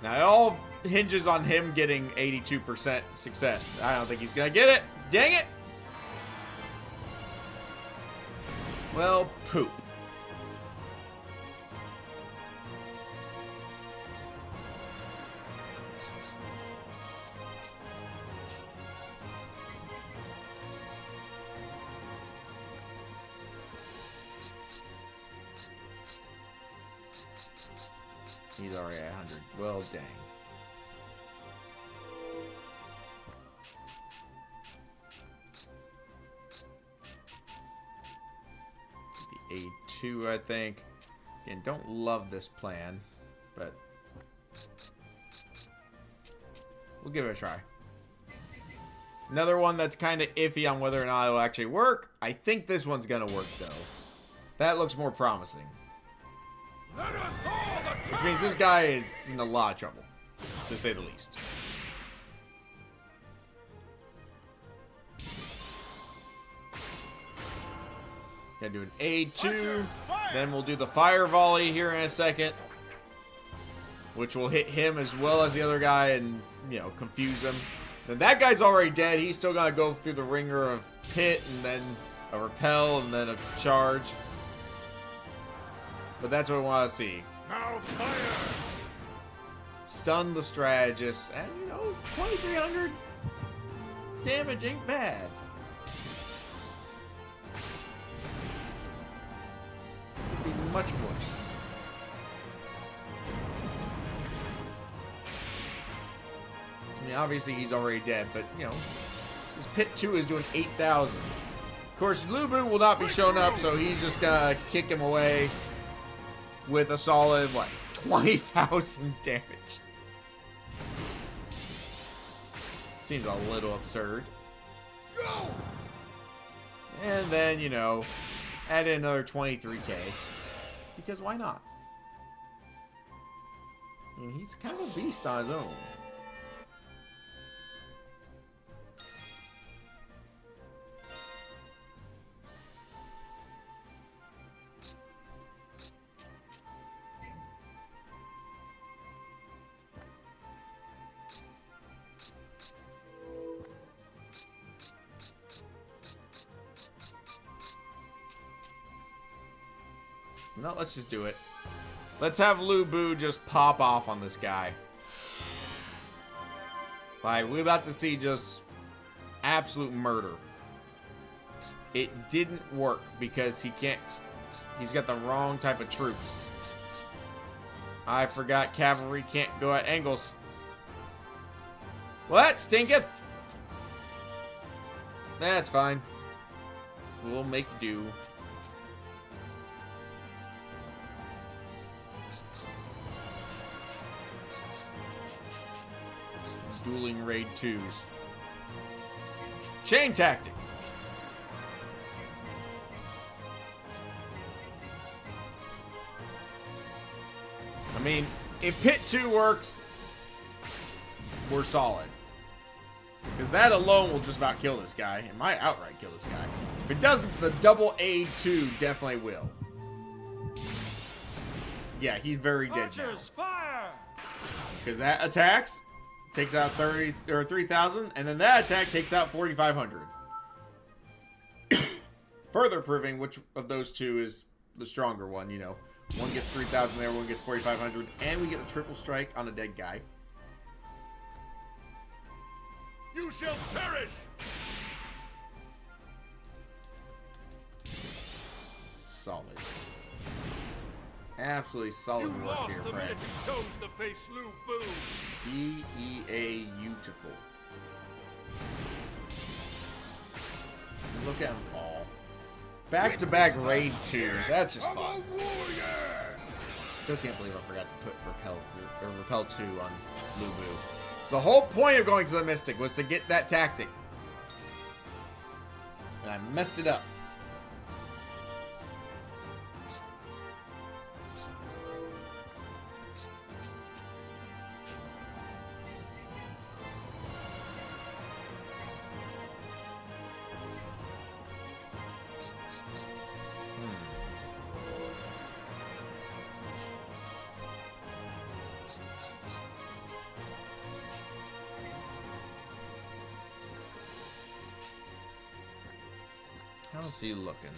Now it all hinges on him getting 82% success. I don't think he's gonna get it. Dang it! Well, poop. He's already at 100. Well, dang. The A2, I think. Again, don't love this plan, but we'll give it a try. Another one that's kind of iffy on whether or not it will actually work. I think this one's going to work, though. That looks more promising. Let us all attack! Which means this guy is in a lot of trouble, to say the least. Gonna do an A2, then we'll do the fire volley here in a second, which will hit him as well as the other guy and, you know, confuse him. Then that guy's already dead. He's still gonna go through the ringer of pit and then a repel and then a charge. But that's what we want to see. Now fire! Stun the strategist, and you know, 2,300 damage ain't bad. Could be much worse. I mean, obviously he's already dead, but you know, this pit 2 is doing 8,000. Of course, Lubu will not be showing up, so he's just gonna kick him away with a solid, what, 20,000 damage. Seems a little absurd. Go! And then, you know, add in another 23k. Because why not? I mean, he's kind of a beast on his own. No, let's just do it. Let's have Lubu just pop off on this guy. Like, we're about to see just absolute murder. It didn't work because he's got the wrong type of troops. I forgot cavalry can't go at angles. Well, that stinketh. That's fine. We'll make do. Dueling raid 2s. Chain tactic. I mean, if pit 2 works, we're solid. Because that alone will just about kill this guy. It might outright kill this guy. If it doesn't, the double A2 definitely will. Yeah, he's very dead now. Fire! Because that attacks, takes out 30 or 3,000, and then that attack takes out 4,500. Further proving which of those two is the stronger one, you know. One gets 3,000 there, one gets 4,500, and we get a triple strike on a dead guy. You shall perish! Solid. Absolutely solid You work lost here, the minute friends. you chose to face Lu Bu. B-E-A beautiful. Look at him fall. Back-to-back raid 2s. That's just fun. Still can't believe I forgot to put repel 2 on Lubu. So the whole point of going to the Mystic was to get that tactic. And I messed it up. How's he looking?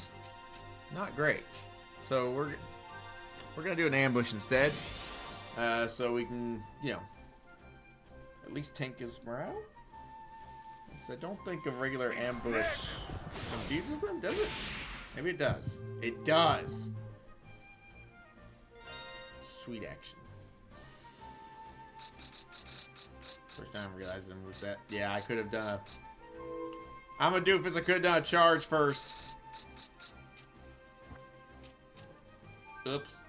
Not great. So we're gonna do an ambush instead, so we can, you know, at least tank his morale. Because I don't think a regular ambush confuses them, does it? Maybe it does. It does. Sweet action. First time realizing was that. Yeah, I could have done a. I'm a doofus. I could have done a charge first. Oops.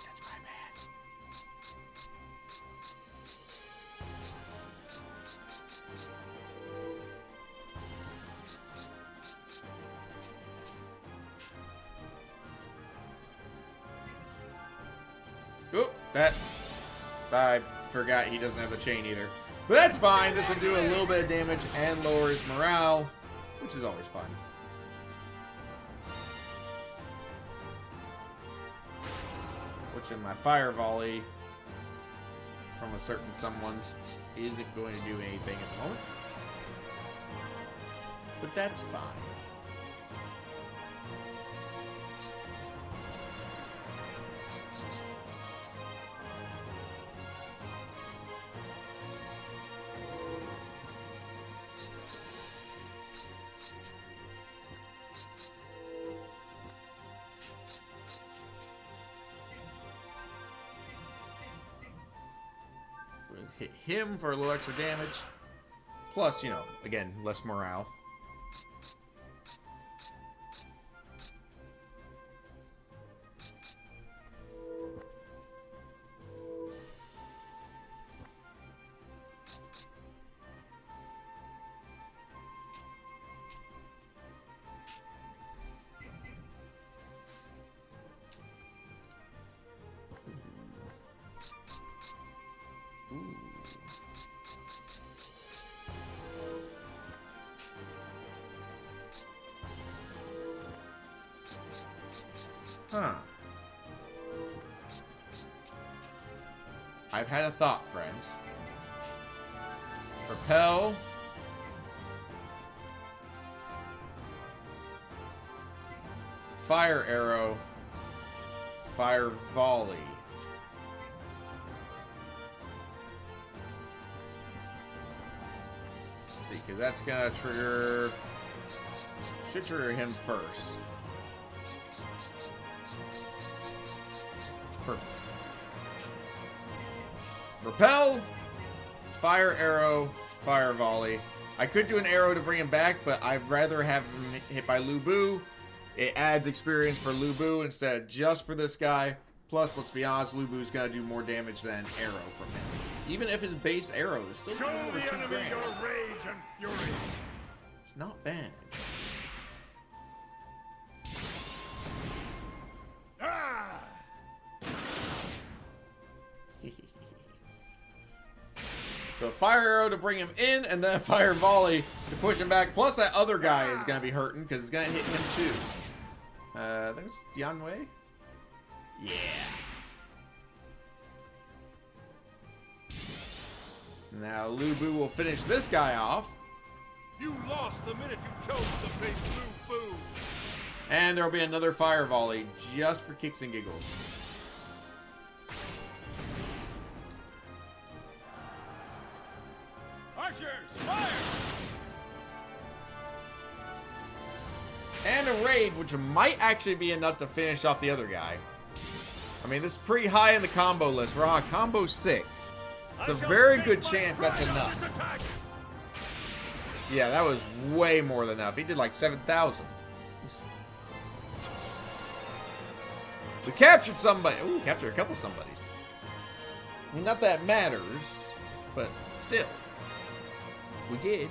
That's my bad. Oop, that... I forgot he doesn't have the chain either. But that's fine. This will do a little bit of damage and lower his morale, which is always fun. Which in my fire volley from a certain someone isn't going to do anything at the moment. But that's fine. Hit him for a little extra damage. Plus, you know, again, less morale. Huh. I've had a thought, friends. Repel. Fire arrow. Fire volley. Let's see, because that's gonna trigger... Should trigger him first. Perfect. Repel, fire arrow, fire volley. I could do an arrow to bring him back, but I'd rather have him hit by Lu Bu. It adds experience for Lu Bu instead of just for this guy. Plus, let's be honest, Lu Bu's gonna do more damage than arrow from him. Even if his base arrow is still Show over the 2 enemy grand. your rage and fury. It's not bad. Ah! So a fire arrow to bring him in, and then a fire volley to push him back. Plus that other guy is going to be hurting because it's going to hit him too. I think it's Dianwei? Yeah. Now Lu Bu will finish this guy off. You lost the minute you chose to face Lu Bu. And there will be another fire volley just for kicks and giggles. Archers, fire! And a raid, which might actually be enough to finish off the other guy. I mean, this is pretty high in the combo list. We're on combo 6. It's a very good chance that's enough. Yeah, that was way more than enough. He did like 7,000. We captured somebody. Ooh, captured a couple somebodies. I mean, not that it matters, but still. We did.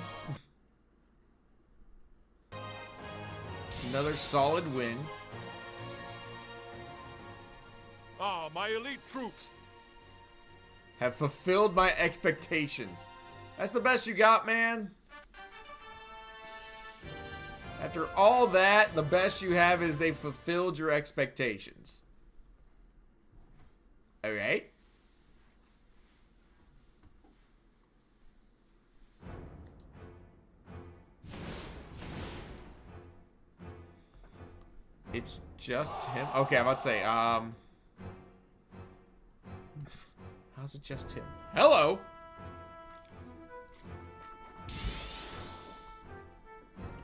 Another solid win. Ah, my elite troops. Have fulfilled my expectations. That's the best you got, man? After all that, the best you have is they fulfilled your expectations. Alright. It's just him? Okay, I'm about to say, how's it just him? Hello!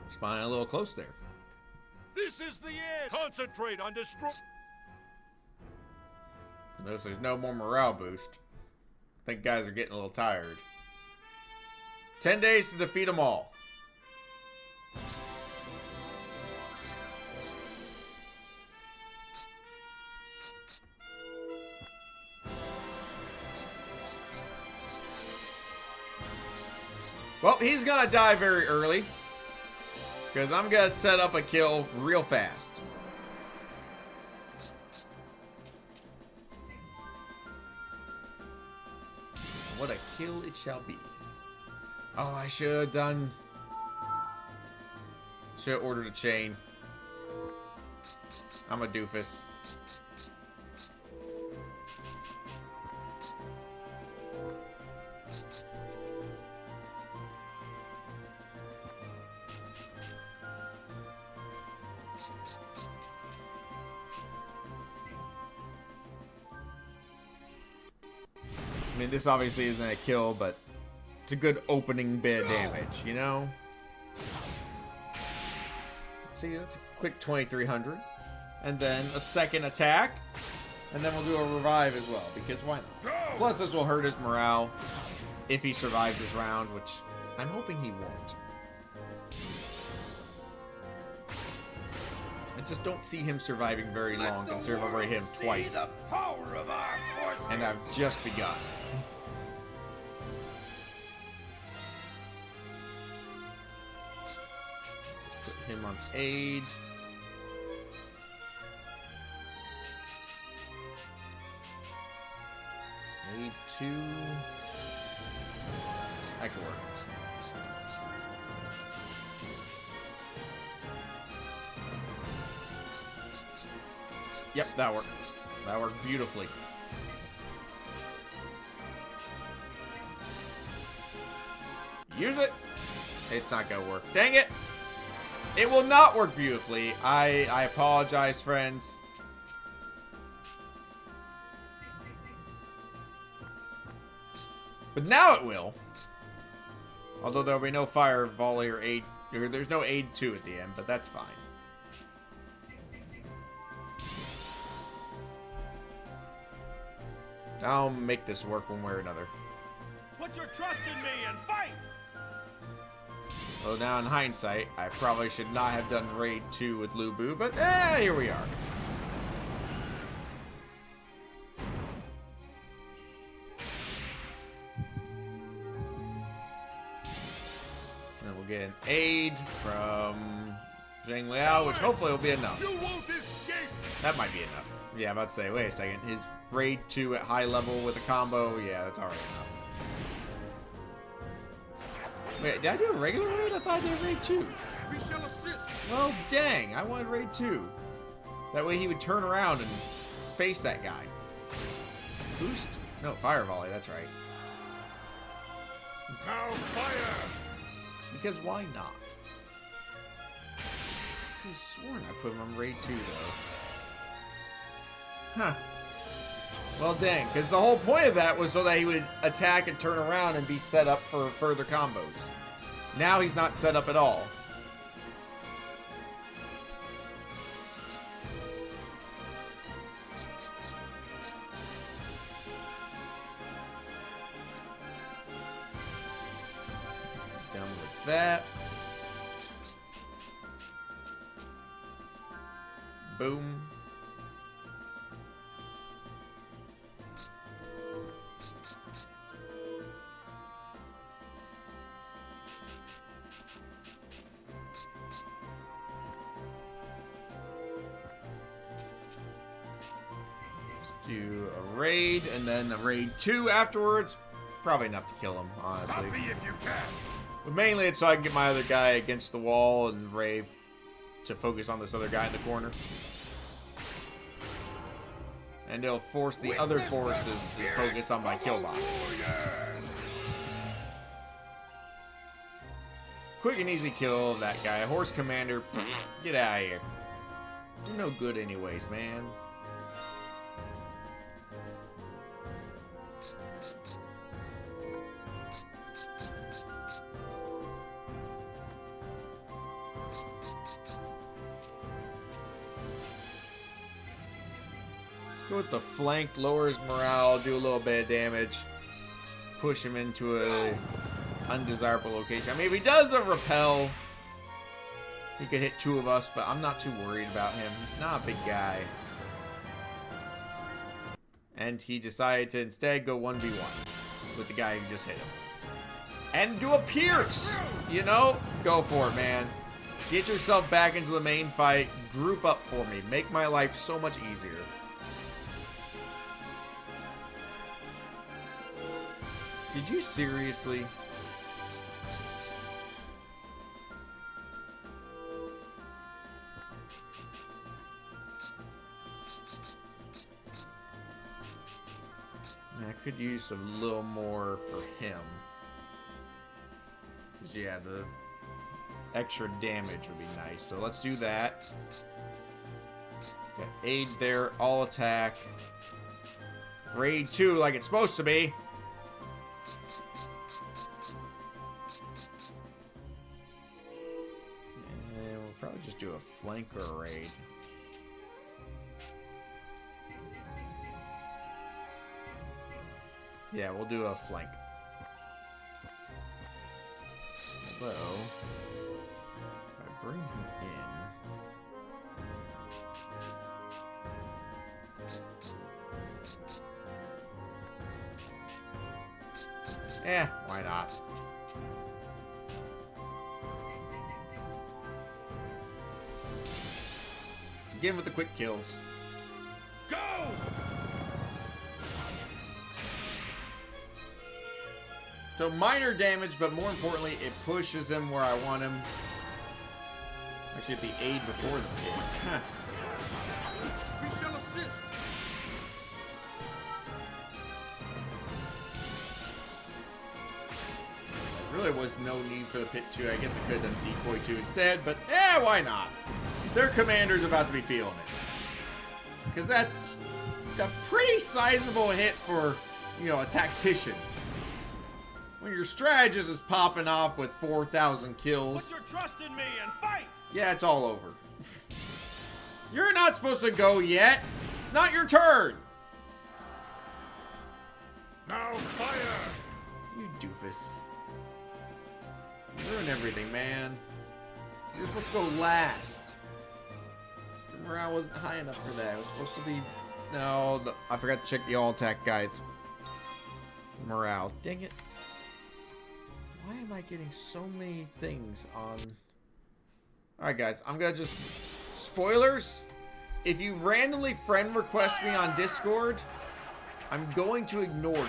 Spying a little close there. This is the end. Concentrate on destroy. Notice there's no more morale boost. I think guys are getting a little tired. 10 days to defeat them all. Well, he's gonna die very early. Because I'm gonna set up a kill real fast. what a kill it shall be. Oh, I should have done... Should have ordered a chain. I'm a doofus. I mean, this obviously isn't a kill, but it's a good opening bit of damage, you know? See, that's a quick 2300. And then a second attack. And then we'll do a revive as well, because why not? Plus, this will hurt his morale if he survives this round, which I'm hoping he won't. I just don't see him surviving very long, considering I've already hit him twice. And I've just begun. Let's put him on aid. Aid 2. That could work. Yep, that worked. That worked beautifully. Use it. It's not gonna work. Dang it! It will not work beautifully. I apologize, friends. But now it will. Although there'll be no fire volley or aid. Or there's no aid 2 at the end, but that's fine. I'll make this work one way or another. Put your trust in me and fight! Well, now in hindsight, I probably should not have done Raid 2 with Lu Bu, but here we are. And we'll get an aid from Zhang Liao, which hopefully will be enough. You won't escape! That might be enough. Yeah, I'm about to say, wait a second. His Raid 2 at high level with a combo, yeah, that's already enough. Wait, did I do a regular raid? I thought I did raid 2. We shall assist. Well, dang, I wanted raid 2. That way he would turn around and face that guy. Boost? No, fire volley, that's right. Now fire! Because why not? I could have sworn I put him on raid 2, though. Huh. Well, dang, because the whole point of that was so that he would attack and turn around and be set up for further combos. Now he's not set up at all. Done with that. Boom. Do a raid and then a raid 2 afterwards. Probably enough to kill him, honestly. Stop me if you can. But mainly it's so I can get my other guy against the wall and rave to focus on this other guy in the corner. And it'll force the other forces to focus on my kill box. Quick and easy kill of that guy. Horse commander, get out of here. You're no good anyways, man. Go with the flank, lower his morale, do a little bit of damage, push him into a undesirable location. I mean, if he does a repel, he could hit 2 of us, but I'm not too worried about him. He's not a big guy. And he decided to instead go 1v1 with the guy who just hit him. And do a pierce! You know? Go for it, man. Get yourself back into the main fight. Group up for me. Make my life so much easier. Did you seriously? I could use a little more for him. Because, yeah, the extra damage would be nice. So let's do that. Got aid there, all attack. Grade 2 like it's supposed to be. And we'll probably just do a flank or a raid. Yeah, we'll do a flank. Although, if I bring him in. Why not? Again with the quick kills. Go! So minor damage, but more importantly, it pushes him where I want him. Actually, the aid before the pit. Huh. We shall assist. There really was no need for the pit 2. I guess I could have done decoy 2 instead, but why not? Their commander's about to be feeling it. Because that's a pretty sizable hit for, you know, a tactician. When your strategist is popping off with 4,000 kills. Put your trust in me and fight! Yeah, it's all over. You're not supposed to go yet. Not your turn. Now fire! You doofus. You ruin everything, man. You're supposed to go last. Your morale wasn't high enough for that. It was supposed to be... No, I forgot to check the all-attack guys. Morale. Dang it. Why am I getting so many things on... Alright, guys. I'm gonna just... Spoilers. If you randomly friend request me on Discord, I'm going to ignore you.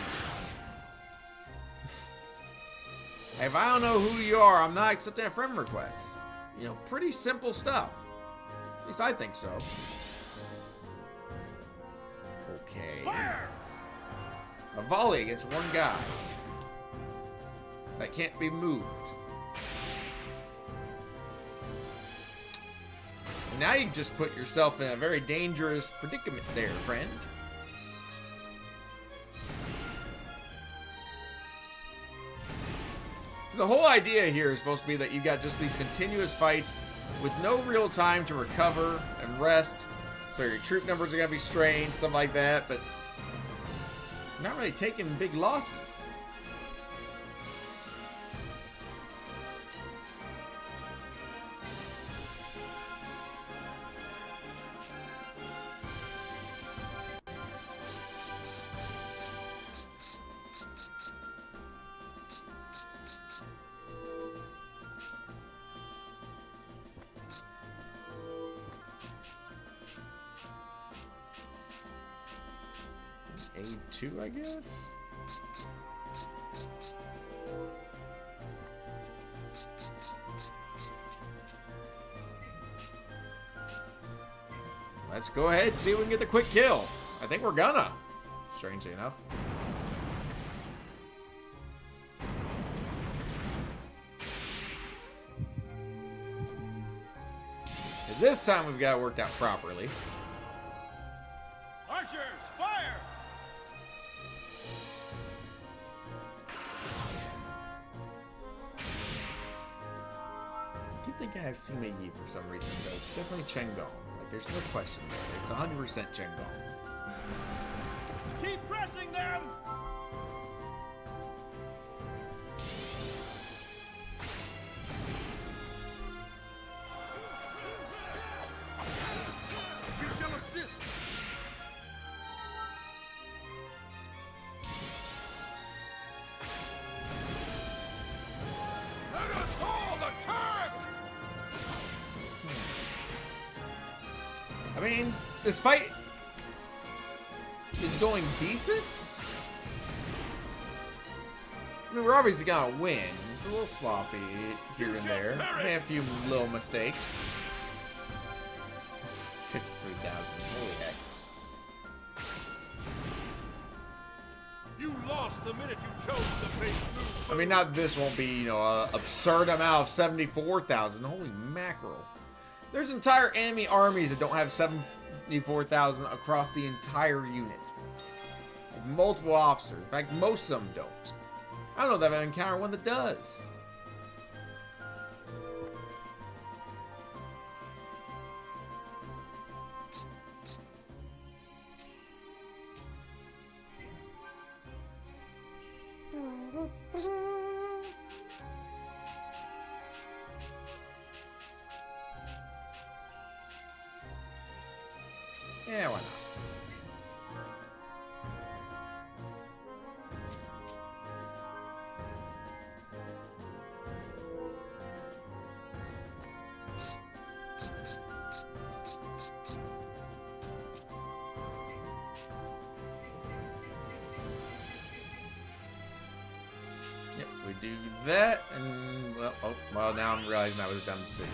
If I don't know who you are, I'm not accepting a friend request. You know, pretty simple stuff. At least I think so. Okay. Fire! A volley against one guy. That can't be moved. Now you just put yourself in a very dangerous predicament there, friend. So the whole idea here is supposed to be that you got just these continuous fights with no real time to recover and rest. So your troop numbers are going to be strained, stuff like that, but not really taking big losses. A2, I guess? Let's go ahead and see if we can get the quick kill. I think we're gonna, strangely enough. This time we've got it worked out properly. Archers, fire! I keep thinking I have Sima Yi for some reason, but it's definitely Chengong. Like, there's no question there. It's 100% Chengong. Keep pressing them! We shall assist! Let us all attack! I mean, this fight is going decent. I mean, we're obviously gonna win. It's a little sloppy here and there. Made a few little mistakes. 53,000. Holy heck. You lost the minute you chose to face smooth. I mean, not this won't be, you know, an absurd amount of 74,000. Holy mackerel. There's entire enemy armies that don't have 74,000 across the entire unit. Like multiple officers. In fact, most of them don't. I don't know that I've encountered one that does. Yeah, why not? Yep, we do that, and well, now I'm realizing that was a dumb decision.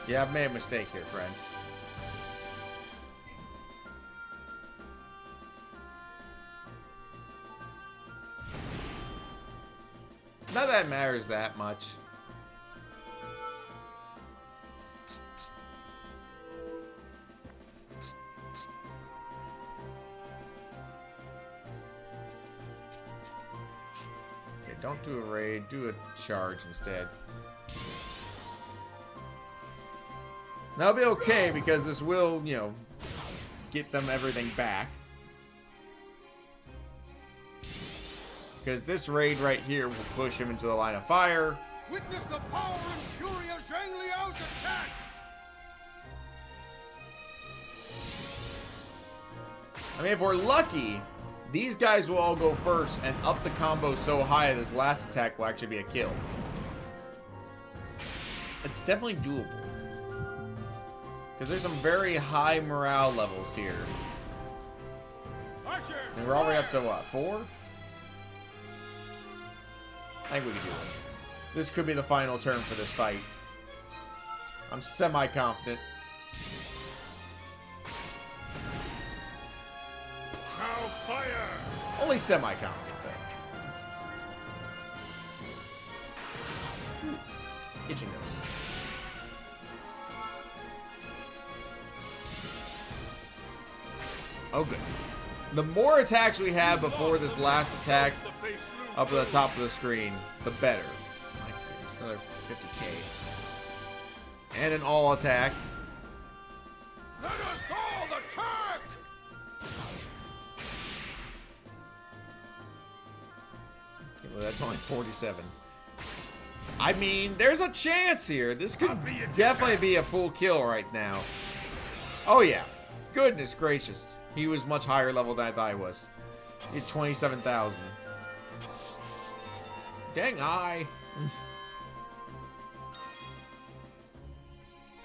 Yeah, I've made a mistake here, friends. Not that it matters that much. Okay, don't do a raid, do a charge instead. That'll be okay because this will, you know, get them everything back. Because this raid right here will push him into the line of fire. Witness the power and fury of Zhang Liao's attack! I mean, if we're lucky, these guys will all go first and up the combo so high this last attack will actually be a kill. It's definitely doable. Because there's some very high morale levels here. Archer, And we're already up to what, 4? I think we can do this. This could be the final turn for this fight. I'm semi-confident. Now fire! Only semi-confident, though. Itchy nose. Oh, good. The more attacks we have before this last attack up at the top of the screen, the better. My goodness, another 50k. And an all attack. let us all attack! Okay, well, that's only 47. I mean, there's a chance here. This could definitely be a full kill right now. Oh, yeah. Goodness gracious. He was much higher level than I thought he was. He had 27,000. Dang I.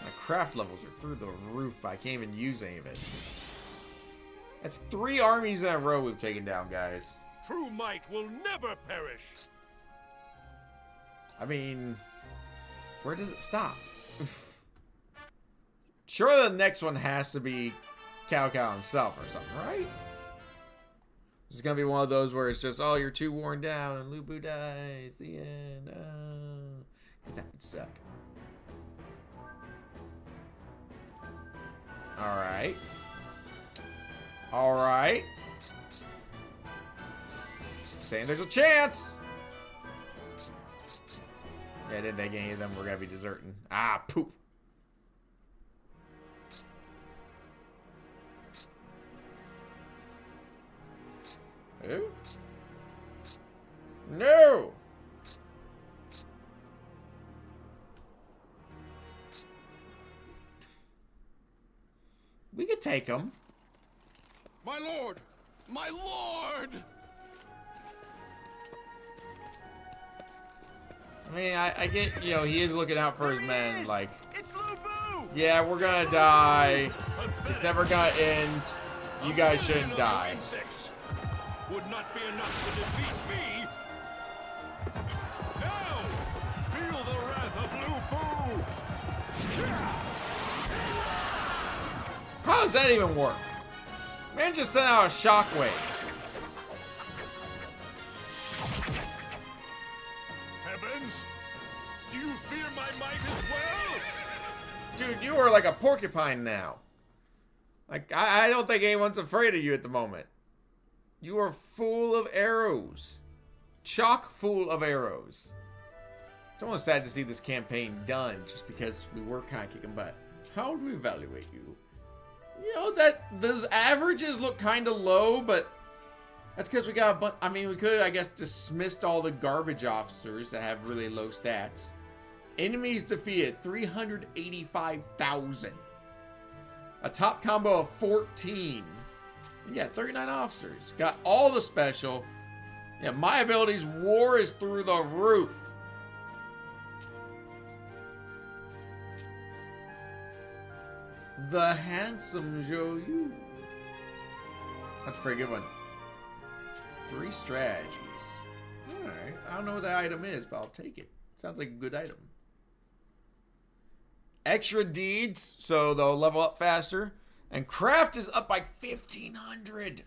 My craft levels are through the roof, but I can't even use any of it. That's 3 armies in a row we've taken down, guys. True might will never perish. I mean, where does it stop? Sure, the next one has to be Cao Cao himself or something, right? It's gonna be one of those where it's just, oh, you're too worn down and Lu Bu dies. The end. Oh. Because that would suck. Alright. Alright. Saying there's a chance. Yeah, I didn't think any of them were gonna be deserting. Ah, poop. Who? No! take them. My lord! My lord! I mean, I get, you know, he is looking out for his men, like, It's Lu Bu! yeah, we're gonna die. It's never gonna end. You guys shouldn't die. Insects would not be enough to defeat me. Now, feel the wrath of Lu Bu! How does that even work? Man just sent out a shockwave. Heavens! Do you fear my might as well? Dude, you are like a porcupine now. Like, I don't think anyone's afraid of you at the moment. You are full of arrows. Chock full of arrows. It's almost sad to see this campaign done just because we were kind of kicking butt. How do we evaluate you? You know, that those averages look kind of low, but that's because we got a bunch. I mean, we could, I guess, dismissed all the garbage officers that have really low stats. Enemies defeated 385,000. A top combo of 14. And yeah, 39 officers. Got all the special. Yeah, my abilities, war is through the roof. The handsome Zhou. That's a pretty good one. 3 strategies. Alright. I don't know what that item is, but I'll take it. Sounds like a good item. Extra deeds, so they'll level up faster. And craft is up by 1,500.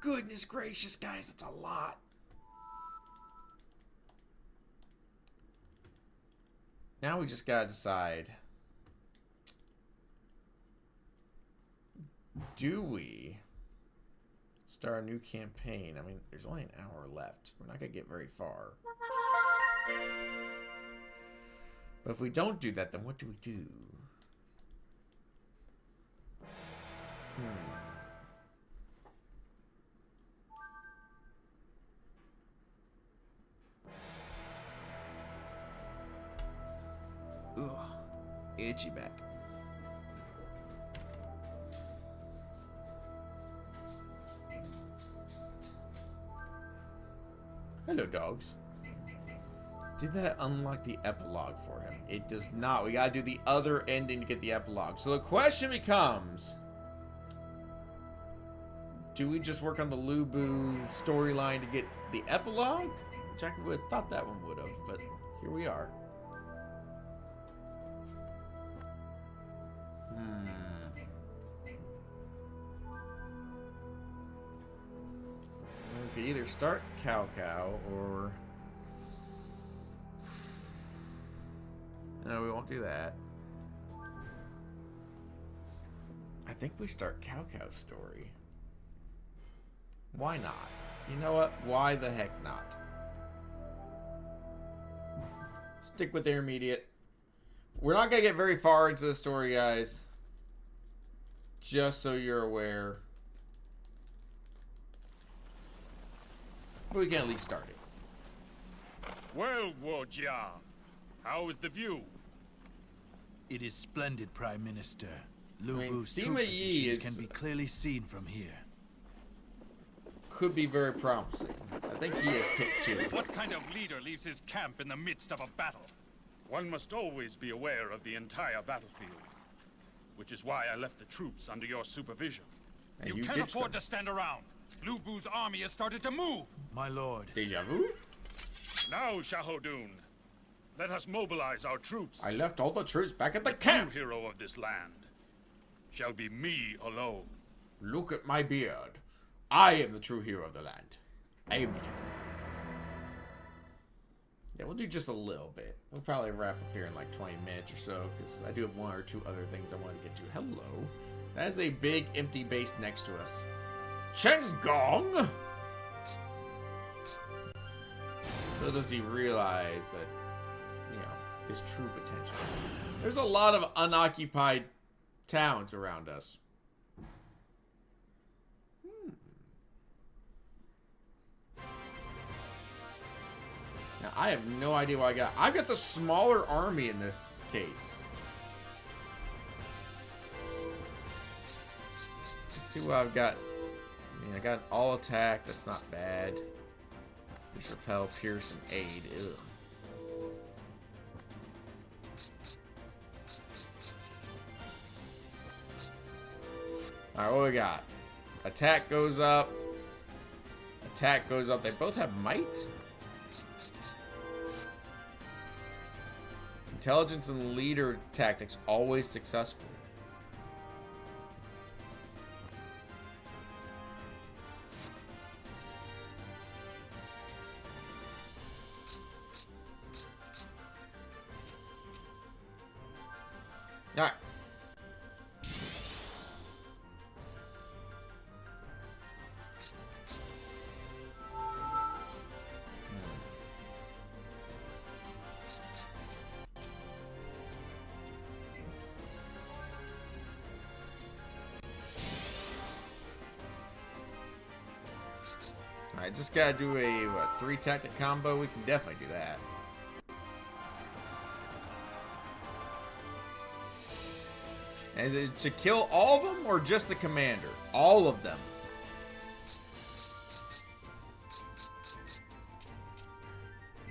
Goodness gracious, guys, that's a lot. Now we just gotta decide. Do we start a new campaign? I mean, there's only an hour left. We're not gonna get very far. But if we don't do that, then what do we do? Ugh, itchy back. Hello, dogs. Did that unlock the epilogue for him? It does not. We gotta do the other ending to get the epilogue. So the question becomes, do we just work on the Lu Bu storyline to get the epilogue? Which I would have thought that one would have, but here we are. We could either start Cow Cow or... No, we won't do that. I think we start Cow Cow's story. Why not? You know what? Why the heck not? Stick with intermediate. We're not going to get very far into the story, guys. Just so you're aware. But we can at least start it. Well, Wojia, how is the view? It is splendid, Prime Minister. Lu I mean, Bu's Sima troop Yi positions is- can be clearly seen from here. Could be very promising. I think he is picked too. What kind of leader leaves his camp in the midst of a battle? One must always be aware of the entire battlefield. Which is why I left the troops under your supervision. And You you can't ditched afford them. to stand around. Lu Bu's army has started to move. My lord, Deja vu? Now, Shahodun, let us mobilize our troops. I left all the troops back at the The true camp. hero of this land shall be me alone. Look at my beard. I am the true hero of the land. I am the captain. Yeah, we'll do just a little bit. We'll probably wrap up here in like 20 minutes or so, because I do have 1 or 2 other things I want to get to. Hello. That is a big empty base next to us. Chengong! So does he realize that, you know, his true potential? There's a lot of unoccupied towns around us. Now, I have no idea what I got. I've got the smaller army in this case. Let's see what I've got. I mean, I got all attack. That's not bad. Just repel, pierce, and aid. Ugh. Alright, what we got? Attack goes up. Attack goes up. They both have might? Intelligence and leader tactics always successful. Alright. Alright, just gotta do a, what, 3 tactic combo? We can definitely do that. And is it to kill all of them or just the commander? All of them.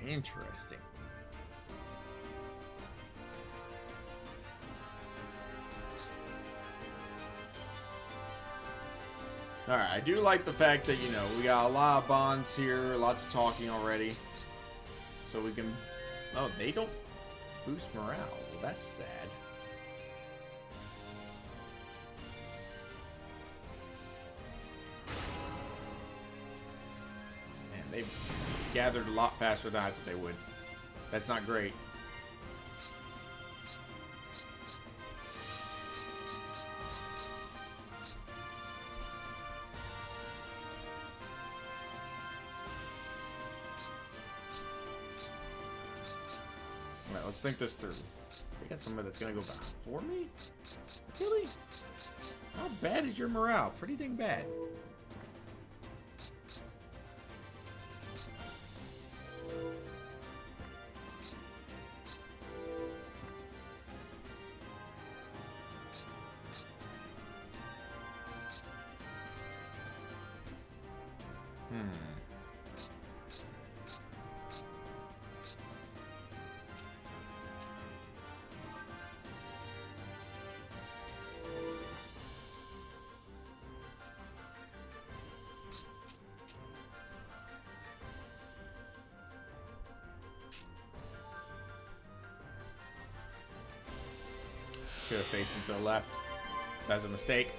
Interesting. Alright, I do like the fact that, you know, we got a lot of bonds here, lots of talking already. So we can... Oh, they don't boost morale. Well, that's sad. Man, they've gathered a lot faster than I thought they would. That's not great. Alright, let's think this through. We got somebody that's gonna go back for me? Really? How bad is your morale? Pretty dang bad. Should have faced him to the left. That was a mistake.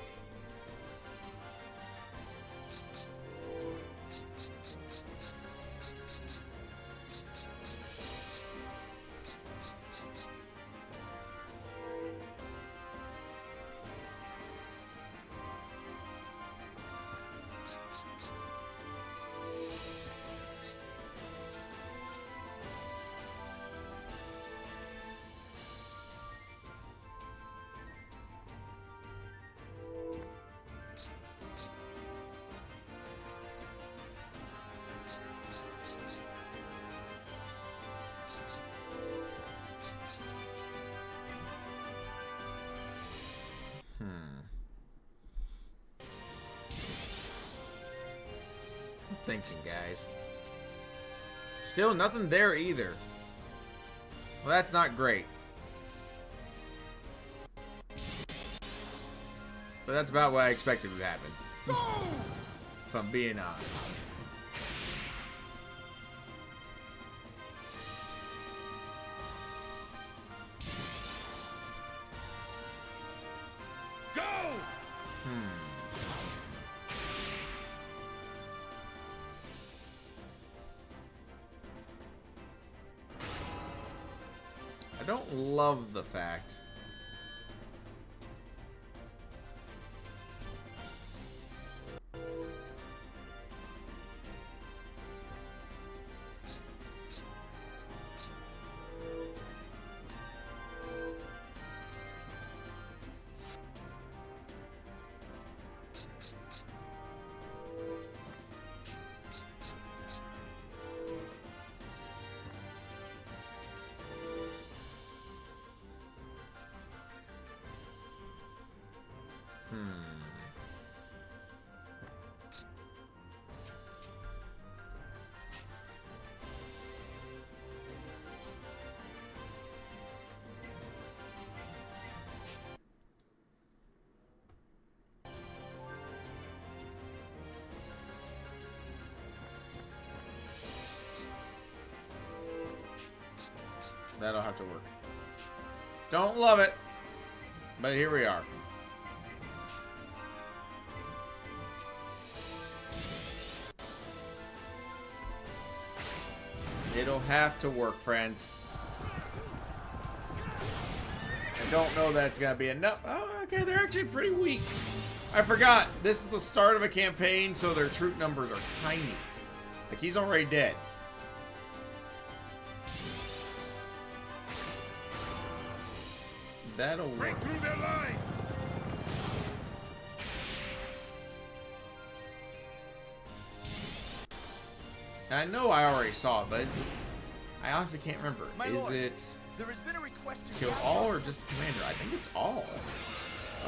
Thinking, guys. Still nothing there either. Well, that's not great. But that's about what I expected would happen. If I'm being honest. Go! I don't love the fact That'll have to work. Don't love it, but here we are. It'll have to work, friends. I don't know that's gonna be enough. Oh, okay, they're actually pretty weak. I forgot, this is the start of a campaign, so their troop numbers are tiny. Like, he's already dead. That'll work. Break through their line. I know I already saw it, but I honestly can't remember. Is it There has been a request to kill all or just the commander? I think it's all.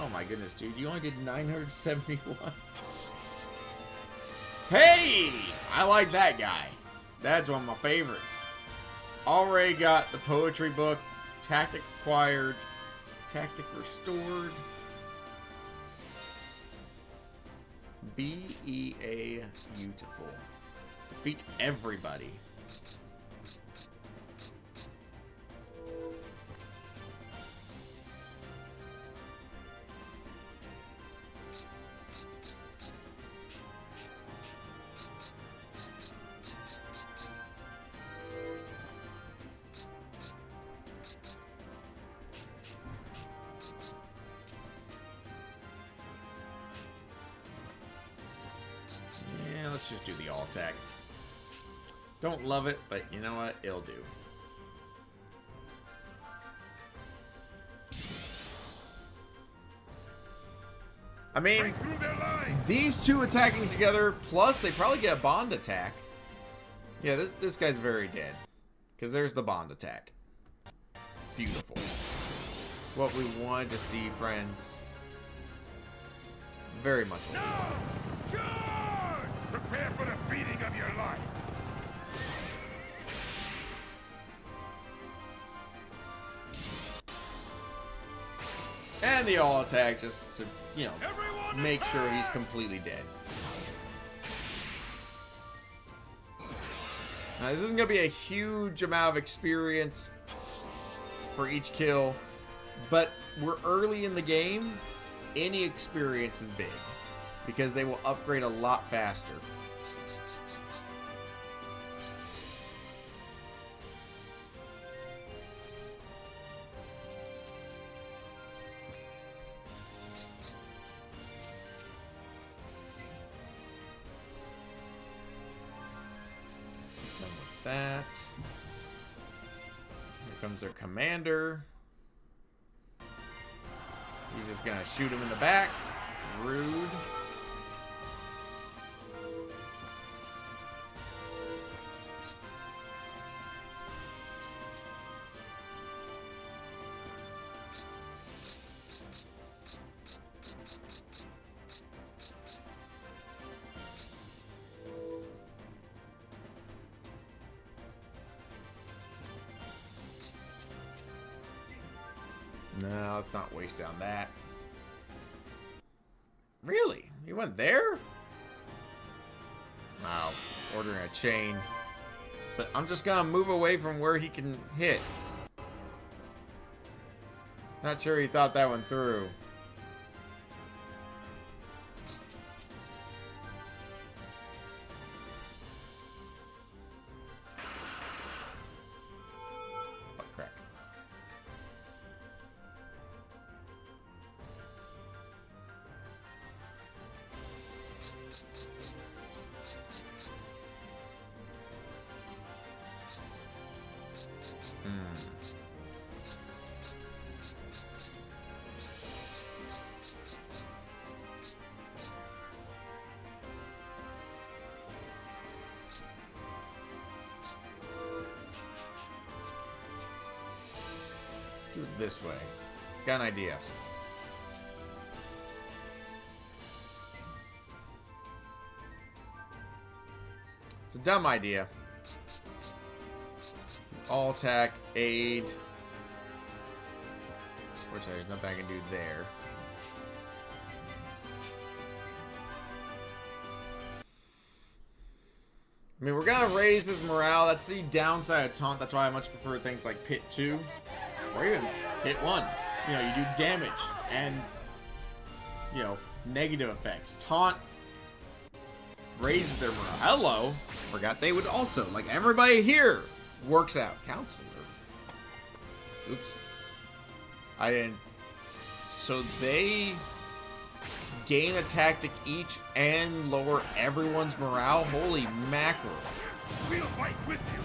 Oh my goodness, dude. You only did 971. Hey! I like that guy. That's one of my favorites. Already got the poetry book. Tactic acquired. Tactic restored. BEA beautiful. Defeat everybody. Yeah, let's just do the all attack. Don't love it, but you know what? It'll do. I mean, these two attacking together, plus they probably get a bond attack. Yeah, this guy's very dead. Because there's the bond attack. Beautiful. What we wanted to see, friends. Very much what we wanted. Charge! Prepare for the beating of your life. And the all attack just to, you know, make sure he's completely dead. Now, this isn't going to be a huge amount of experience for each kill, but we're early in the game. Any experience is big because they will upgrade a lot faster. That. Here comes their commander. He's just gonna shoot him in the back. Rude. No, let's not waste it on that. Really? He went there? Wow. Ordering a chain. But I'm just gonna move away from where he can hit. Not sure he thought that one through. Butt crack. Do it this way. Got an idea. It's a dumb idea. All attack, aid. Unfortunately, there's nothing I can do there. I mean, we're gonna raise his morale. That's the downside of Taunt. That's why I much prefer things like Pit 2 or even Pit 1. You know, you do damage and, you know, negative effects. Taunt raises their morale. Hello. Forgot they would also. Like, everybody here works out. Counselor. Oops. I didn't. So they gain a tactic each and lower everyone's morale? Holy mackerel. We'll fight with you.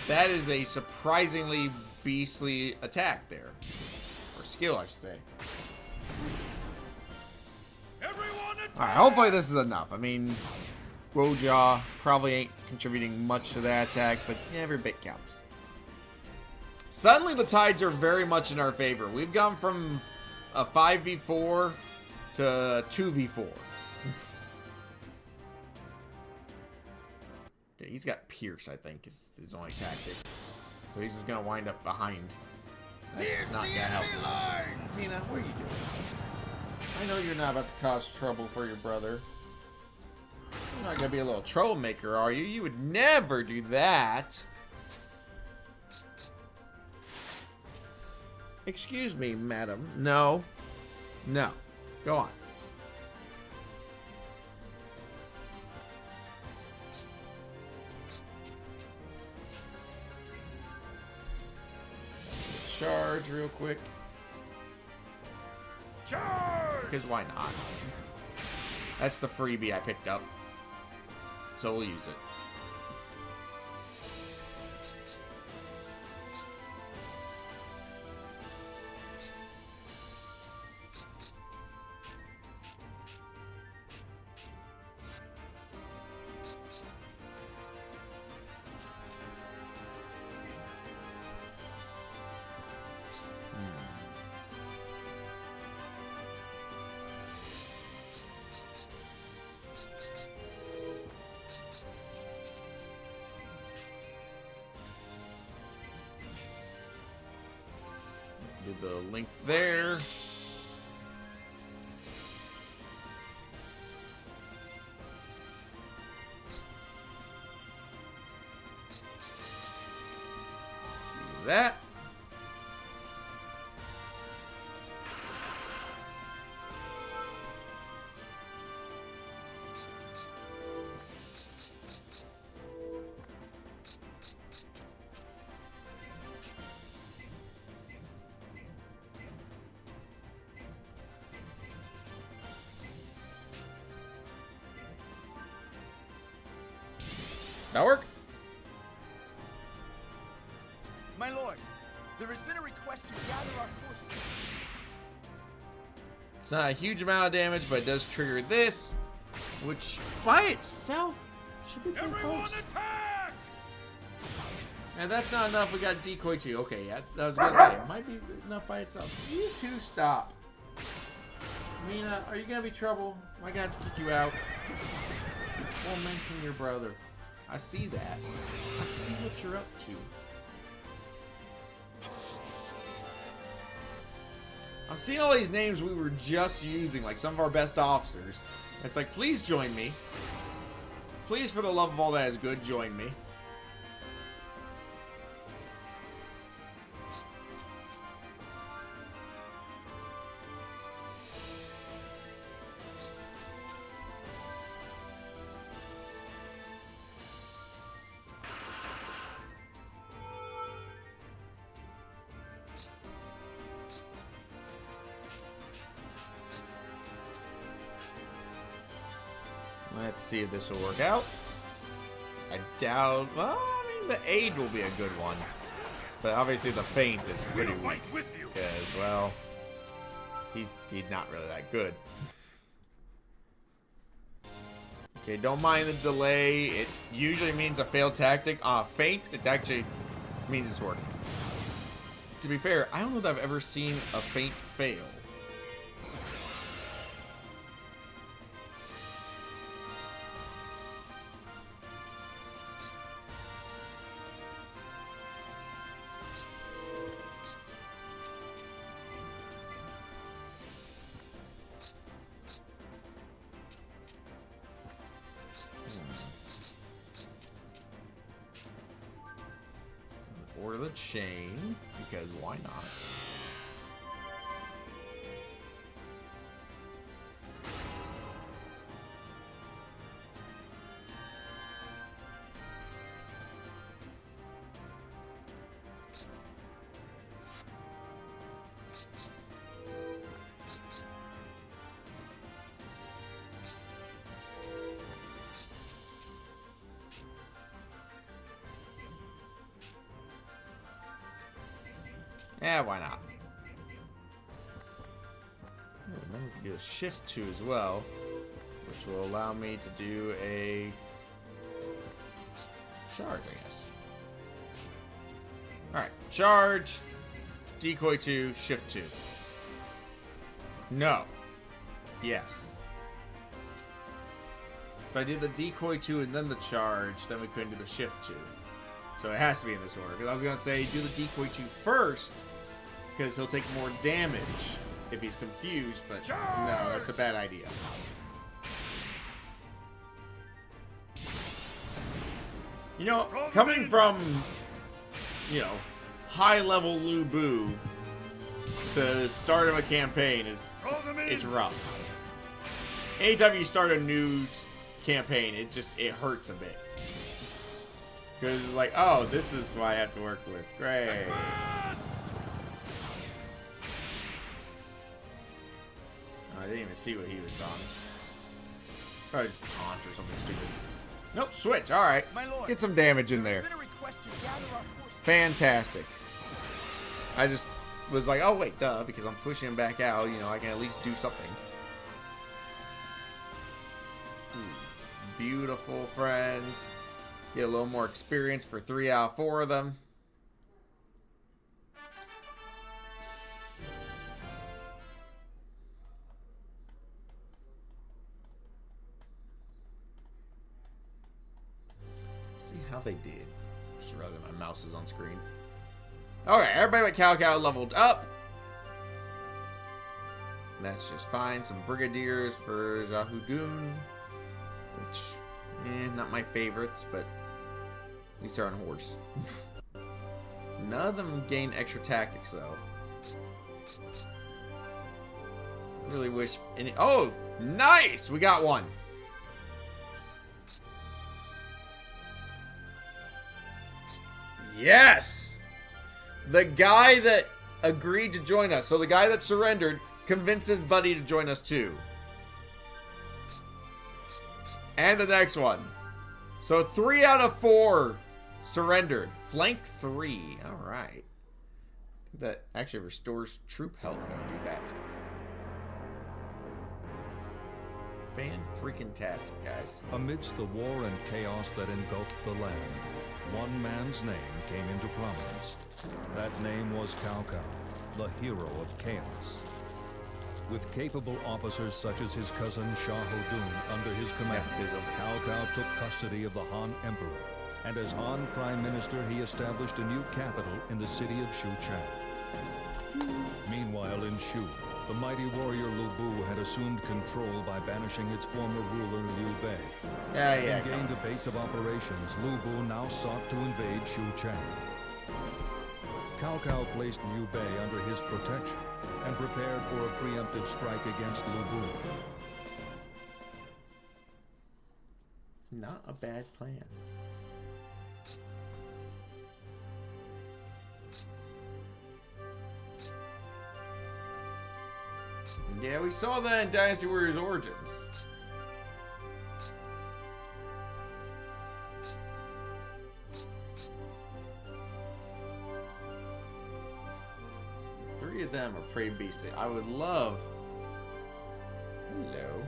That is a surprisingly beastly attack there. Or skill, I should say. Alright, hopefully this is enough. I mean, Wojaw probably ain't contributing much to that attack, but every bit counts. Suddenly the tides are very much in our favor. We've gone from a 5v4 to 2v4. Okay, he's got Pierce, I think, is his only tactic. So he's just going to wind up behind. That's not going to help. Mina, what are you doing? I know you're not about to cause trouble for your brother. You're not going to be a little troublemaker, are you? You would never do that. Excuse me, madam. No. No. Go on. Charge real quick. Charge! Because why not? That's the freebie I picked up. So we'll use it. Do the link there. Do that. That work? My lord, there has been a request to gather our forces. It's not a huge amount of damage, but it does trigger this, which by itself should be pretty close. Attack! And that's not enough. We got decoy too. Okay, yeah, I was gonna say it might be enough by itself. You two stop. Mina, are you gonna be trouble? I got to kick you out. You're tormenting your brother. I see that. I see what you're up to. I'm seeing all these names we were just using, like some of our best officers. It's like, please join me. Please, for the love of all that is good, join me. Let's see if this will work out. I doubt. Well, I mean, the aid will be a good one, but obviously the feint is pretty weak because, well, he's not really that good. Okay, don't mind the delay. It usually means a failed tactic. Feint, it actually means it's working. To be fair, I don't know that I've ever seen a feint fail. Sword of the Chain, because why not? Yeah, why not? And then we can do a shift 2 as well, which will allow me to do a charge, I guess. Alright, charge, decoy 2, shift 2. No. Yes. If I did the decoy 2 and then the charge, then we couldn't do the shift 2. So it has to be in this order. Because I was going to say, do the decoy 2 first, because he'll take more damage if he's confused, but no, that's a bad idea. You know, coming from, you know, high-level Lu Bu to the start of a campaign is just, it's rough. Anytime you start a new campaign, it hurts a bit. Because it's like, oh, this is what I have to work with. Great. I didn't even see what he was on. Probably just taunt or something stupid. Nope, switch. Alright. Get some damage in there. Fantastic. I just was like, oh wait, duh, because I'm pushing him back out, you know, I can at least do something. Beautiful, friends. Get a little more experience for 3 out of 4 of them. See how they did. Just rather my mouse is on screen. Okay, everybody but Cao Cao leveled up. And that's just fine. Some Brigadiers for Zahudun, which, not my favorites, but at least they're on horse. None of them gain extra tactics, though. Really wish any... Oh, nice! We got one. Yes! The guy that agreed to join us, so the guy that surrendered, convinced his buddy to join us too. And the next one. So 3 out of 4 surrendered. Flank 3. Alright. That actually restores troop health when you do that. Fan-freaking-tastic, guys. Amidst the war and chaos that engulfed the land, one man's name came into prominence. That name was Cao Cao, the hero of chaos. With capable officers such as his cousin Shah Hodun under his command, Cao Cao took custody of the Han Emperor, and as Han Prime Minister he established a new capital in the city of Xuchang. Meanwhile in Shu, the mighty warrior Lu Bu had assumed control by banishing its former ruler Liu Bei. Having gained a base of operations, Lu Bu now sought to invade Xuchang. Cao Cao placed Liu Bei under his protection and prepared for a preemptive strike against Lu Bu. Not a bad plan. Yeah, we saw that in Dynasty Warriors Origins. Three of them are pretty beastly. I would love... Hello.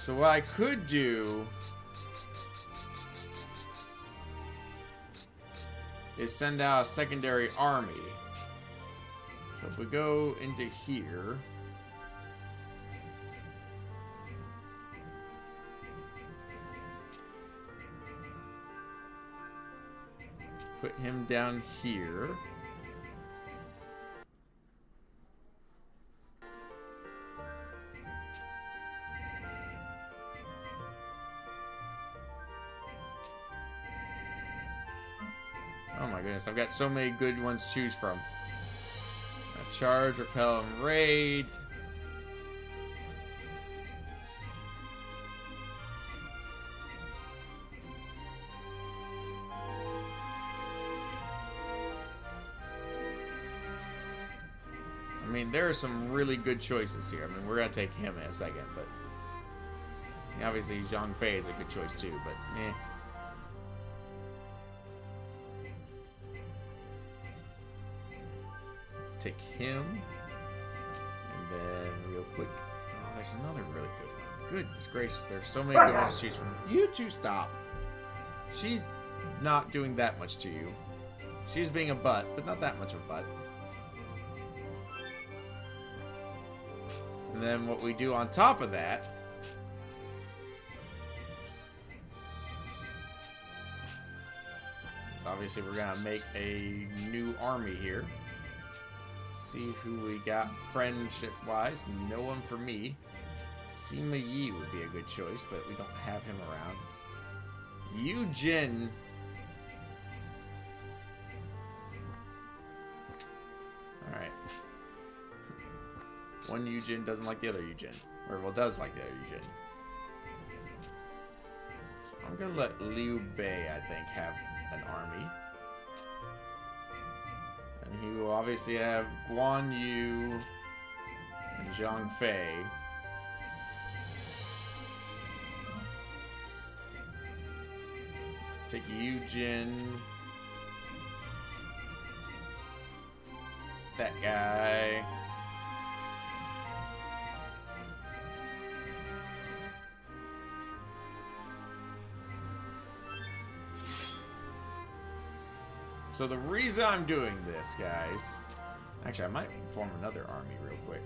So what I could do is send out a secondary army. So if we go into here, put him down here. my goodness. I've got so many good ones to choose from. Charge, repel, and raid. I mean, there are some really good choices here. I mean, we're going to take him in a second, but obviously Zhang Fei is a good choice too, but eh. Take him. And then real quick. Oh, there's another really good one. Goodness gracious, there's so many good ones to choose from. You two stop. She's not doing that much to you. She's being a butt, but not that much of a butt. And then what we do on top of that is obviously we're gonna make a new army here. See who we got friendship wise. No one for me. Sima Yi would be a good choice, but we don't have him around. Yu Jin. Alright. One Yujin doesn't like the other Yujin. Or, well, does like the other Yujin. So I'm going to let Liu Bei, I think, have an army. And he will obviously have Guan Yu and Zhang Fei. Take Yujin. That guy. So the reason I'm doing this, guys... Actually, I might form another army real quick.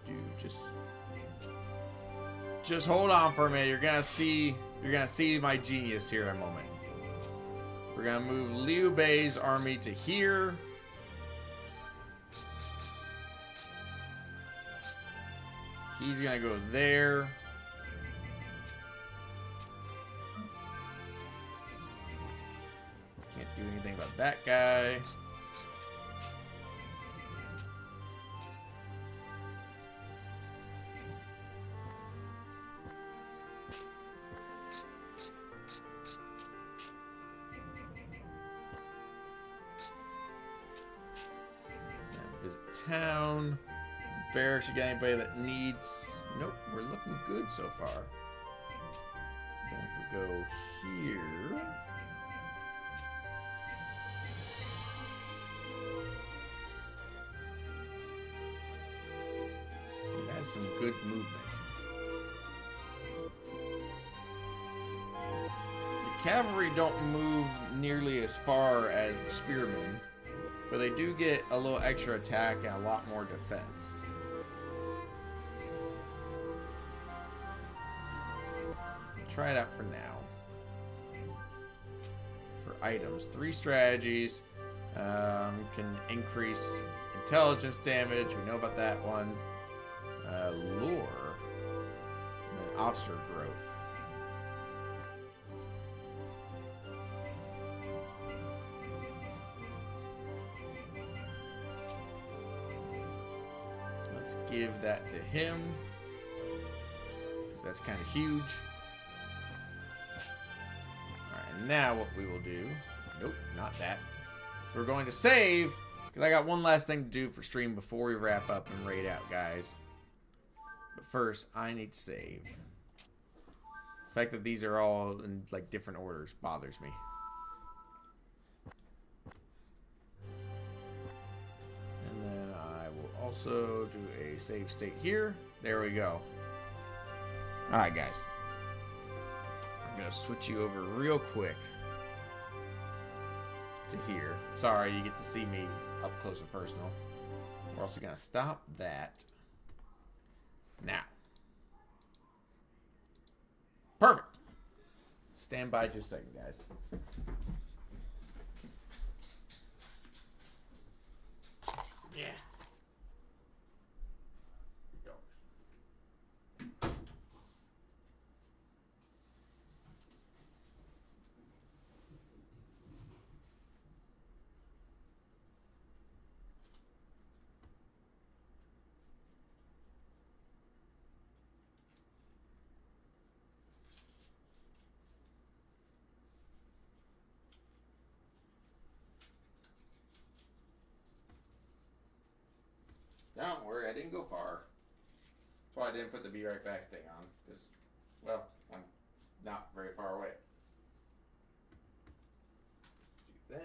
Dude, just hold on for a minute. You're gonna see my genius here in a moment. We're gonna move Liu Bei's army to here. He's gonna go there. Can't do anything about that guy. Visit town. Barracks, you got anybody that needs... Nope, we're looking good so far. Then if we go here... It has some good movement. The cavalry don't move nearly as far as the spearmen, but they do get a little extra attack and a lot more defense. Try it out for now. For items, 3 strategies. Can increase intelligence damage. We know about that one. Lure. And then officer growth. Let's give that to him. Because that's kind of huge. Now what we will do... Nope, not that. We're going to save, because I got one last thing to do for stream before we wrap up and raid out, guys. But first, I need to save. The fact that these are all in like different orders bothers me. And then I will also do a save state here. There we go. Alright, guys. I'm gonna switch you over real quick to here. Sorry, you get to see me up close and personal. We're also gonna stop that now. Perfect. Stand by just a second, guys. Yeah. Don't worry, I didn't go far. That's why I didn't put the be right back thing on. Because, well, I'm not very far away. Do that.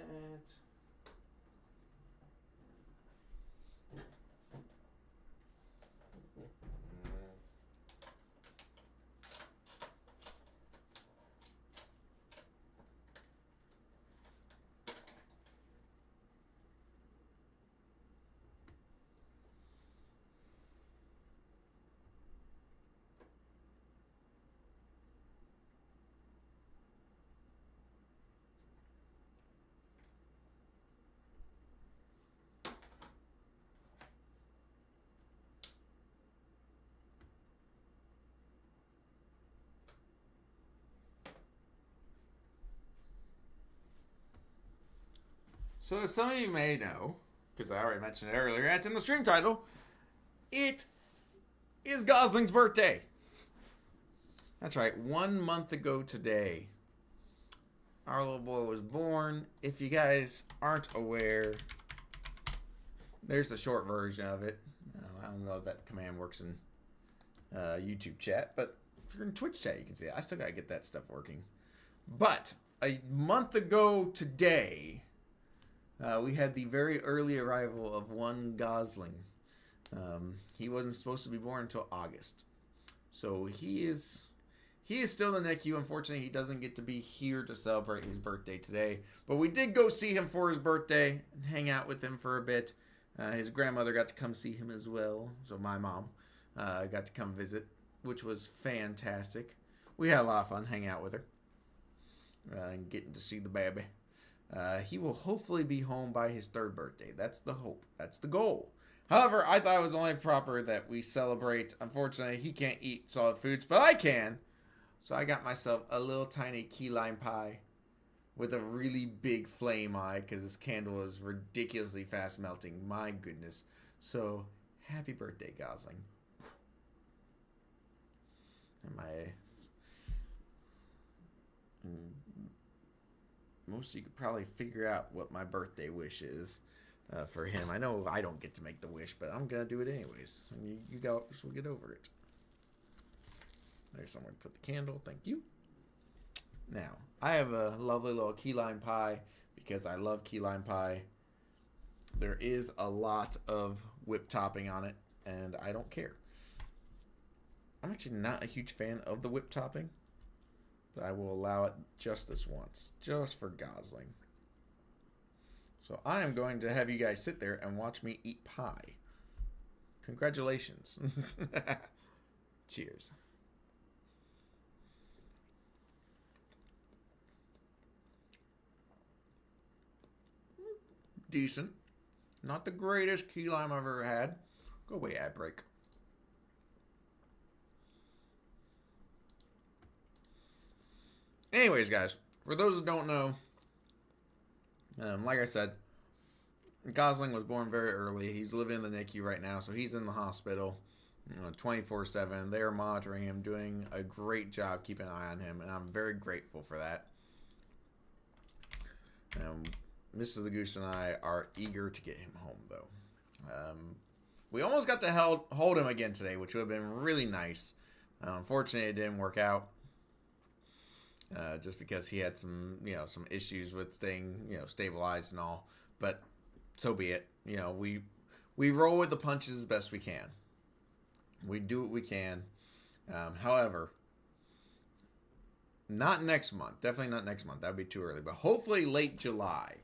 So as some of you may know, because I already mentioned it earlier, it's in the stream title, it is Gosling's birthday. That's right, 1 month ago today, our little boy was born. If you guys aren't aware, there's the short version of it. I don't know if that command works in YouTube chat, but if you're in Twitch chat, you can see it. I still gotta get that stuff working. But a month ago today, we had the very early arrival of one Gosling. He wasn't supposed to be born until August. So he is still in the NICU. Unfortunately, he doesn't get to be here to celebrate his birthday today. But we did go see him for his birthday and hang out with him for a bit. His grandmother got to come see him as well. So my mom got to come visit, which was fantastic. We had a lot of fun hanging out with her and getting to see the baby. He will hopefully be home by his 3rd birthday. That's the hope. That's the goal. However, I thought it was only proper that we celebrate. Unfortunately, he can't eat solid foods, but I can. So I got myself a little tiny key lime pie with a really big flame on it because this candle is ridiculously fast melting. My goodness. So, happy birthday, Gosling. And most of you could probably figure out what my birthday wish is for him. I know I don't get to make the wish, but I'm going to do it anyways. And you guys will get over it. There's someone to put the candle. Thank you. Now, I have a lovely little key lime pie because I love key lime pie. There is a lot of whipped topping on it, and I don't care. I'm actually not a huge fan of the whipped topping, but I will allow it just this once, just for Gosling. So I am going to have you guys sit there and watch me eat pie. Congratulations. Cheers. Decent. Not the greatest key lime I've ever had. Go away, ad break. Anyways, guys, for those that don't know, like I said, Gosling was born very early. He's living in the NICU right now, so he's in the hospital 24/7. They are monitoring him, doing a great job keeping an eye on him, and I'm very grateful for that. Mrs. the Goose and I are eager to get him home, though. We almost got to hold him again today, which would have been really nice. Unfortunately, it didn't work out. Just because he had some issues with staying, stabilized and all. But so be it. We roll with the punches as best we can. We do what we can. However, not next month. Definitely not next month. That would be too early. But hopefully late July,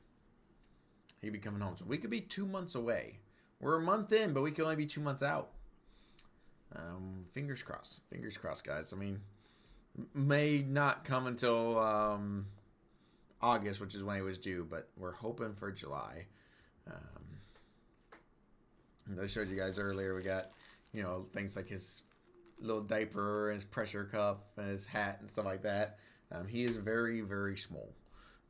he'd be coming home. So we could be 2 months away. We're a month in, but we could only be 2 months out. Fingers crossed. Fingers crossed, guys. I mean, may not come until August, which is when he was due, but we're hoping for July. As I showed you guys earlier, we got, you know, things like his little diaper and his pressure cuff and his hat and stuff like that. He is very, very small.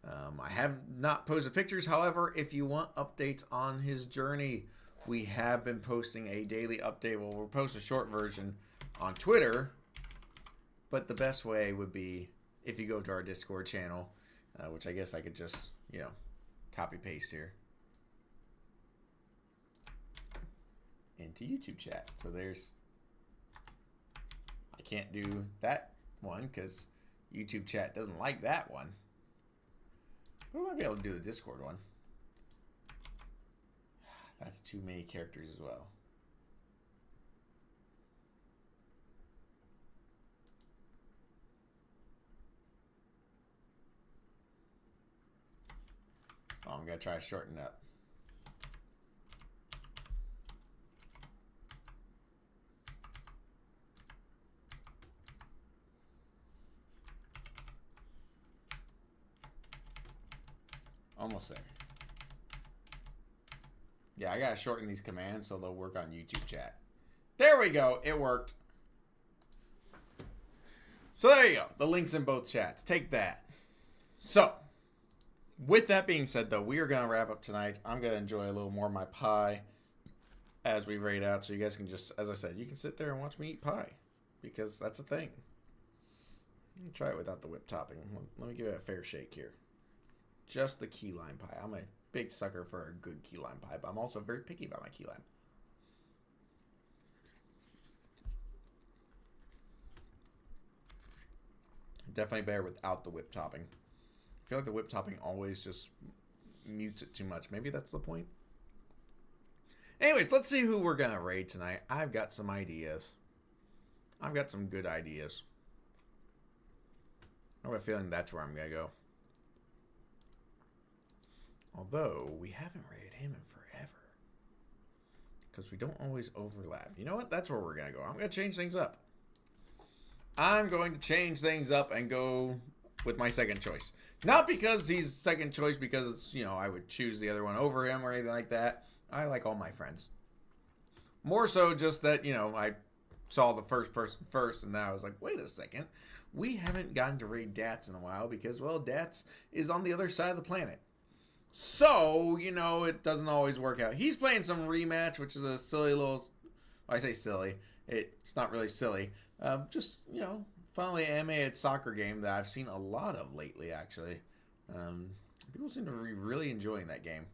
I have not posted pictures. However, if you want updates on his journey, we have been posting a daily update. Well, we'll post a short version on Twitter, but the best way would be if you go to our Discord channel, which I guess I could just, you know, copy paste here into YouTube chat. So there's, I can't do that one because YouTube chat doesn't like that one. We might be able to do the Discord one. That's too many characters as well. Oh, I'm going to try to shorten up. Almost there. Yeah, I gotta shorten these commands so they'll work on YouTube chat. There we go. It worked. So there you go. The link's in both chats. Take that. So, with that being said, though, we are going to wrap up tonight. I'm going to enjoy a little more of my pie as we raid out. So you guys can just, as I said, you can sit there and watch me eat pie. Because that's a thing. Let me try it without the whip topping. Let me give it a fair shake here. Just the key lime pie. I'm a big sucker for a good key lime pie, but I'm also very picky about my key lime. Definitely better without the whip topping. I feel like the whip topping always just mutes it too much. Maybe that's the point. Anyways, let's see who we're going to raid tonight. I've got some ideas. I've got some good ideas. I have a feeling that's where I'm going to go. Although, we haven't raided him in forever. Because we don't always overlap. You know what? That's where we're going to go. I'm going to change things up. I'm going to change things up and go with my second choice. Not because he's second choice because, you know, I would choose the other one over him or anything like that. I like all my friends. More so just that, you know, I saw the first person first and now I was like, wait a second. We haven't gotten to raid Dats in a while because, well, Dats is on the other side of the planet. So, you know, it doesn't always work out. He's playing some rematch, which is a silly little... I say silly. It's not really silly. Just, you know, finally an animated soccer game that I've seen a lot of lately, actually. People seem to be really enjoying that game.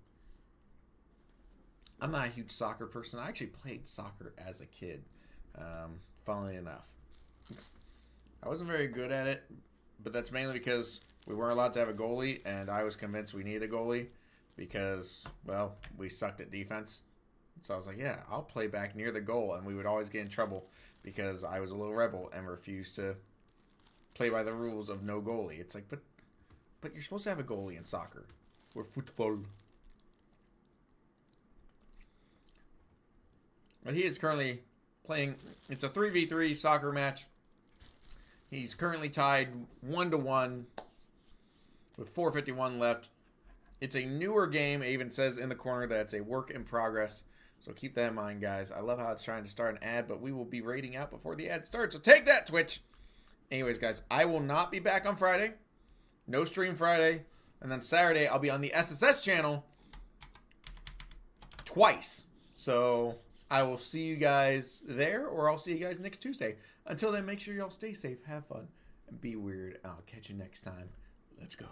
I'm not a huge soccer person. I actually played soccer as a kid, funnily enough. I wasn't very good at it, but that's mainly because we weren't allowed to have a goalie, and I was convinced we needed a goalie because, well, we sucked at defense. So I was like, yeah, I'll play back near the goal, and we would always get in trouble because I was a little rebel and refused to play by the rules of no goalie. It's like, but you're supposed to have a goalie in soccer. Or football. But he is currently playing, it's a 3v3 soccer match. He's currently tied 1-1 with 4:51 left. It's a newer game. It even says in the corner that it's a work in progress. So keep that in mind, guys. I love how it's trying to start an ad, but we will be raiding out before the ad starts. So take that, Twitch. Anyways, guys, I will not be back on Friday. No stream Friday. And then Saturday, I'll be on the SSS channel twice. So I will see you guys there, or I'll see you guys next Tuesday. Until then, make sure y'all stay safe, have fun, and be weird. I'll catch you next time. Let's go.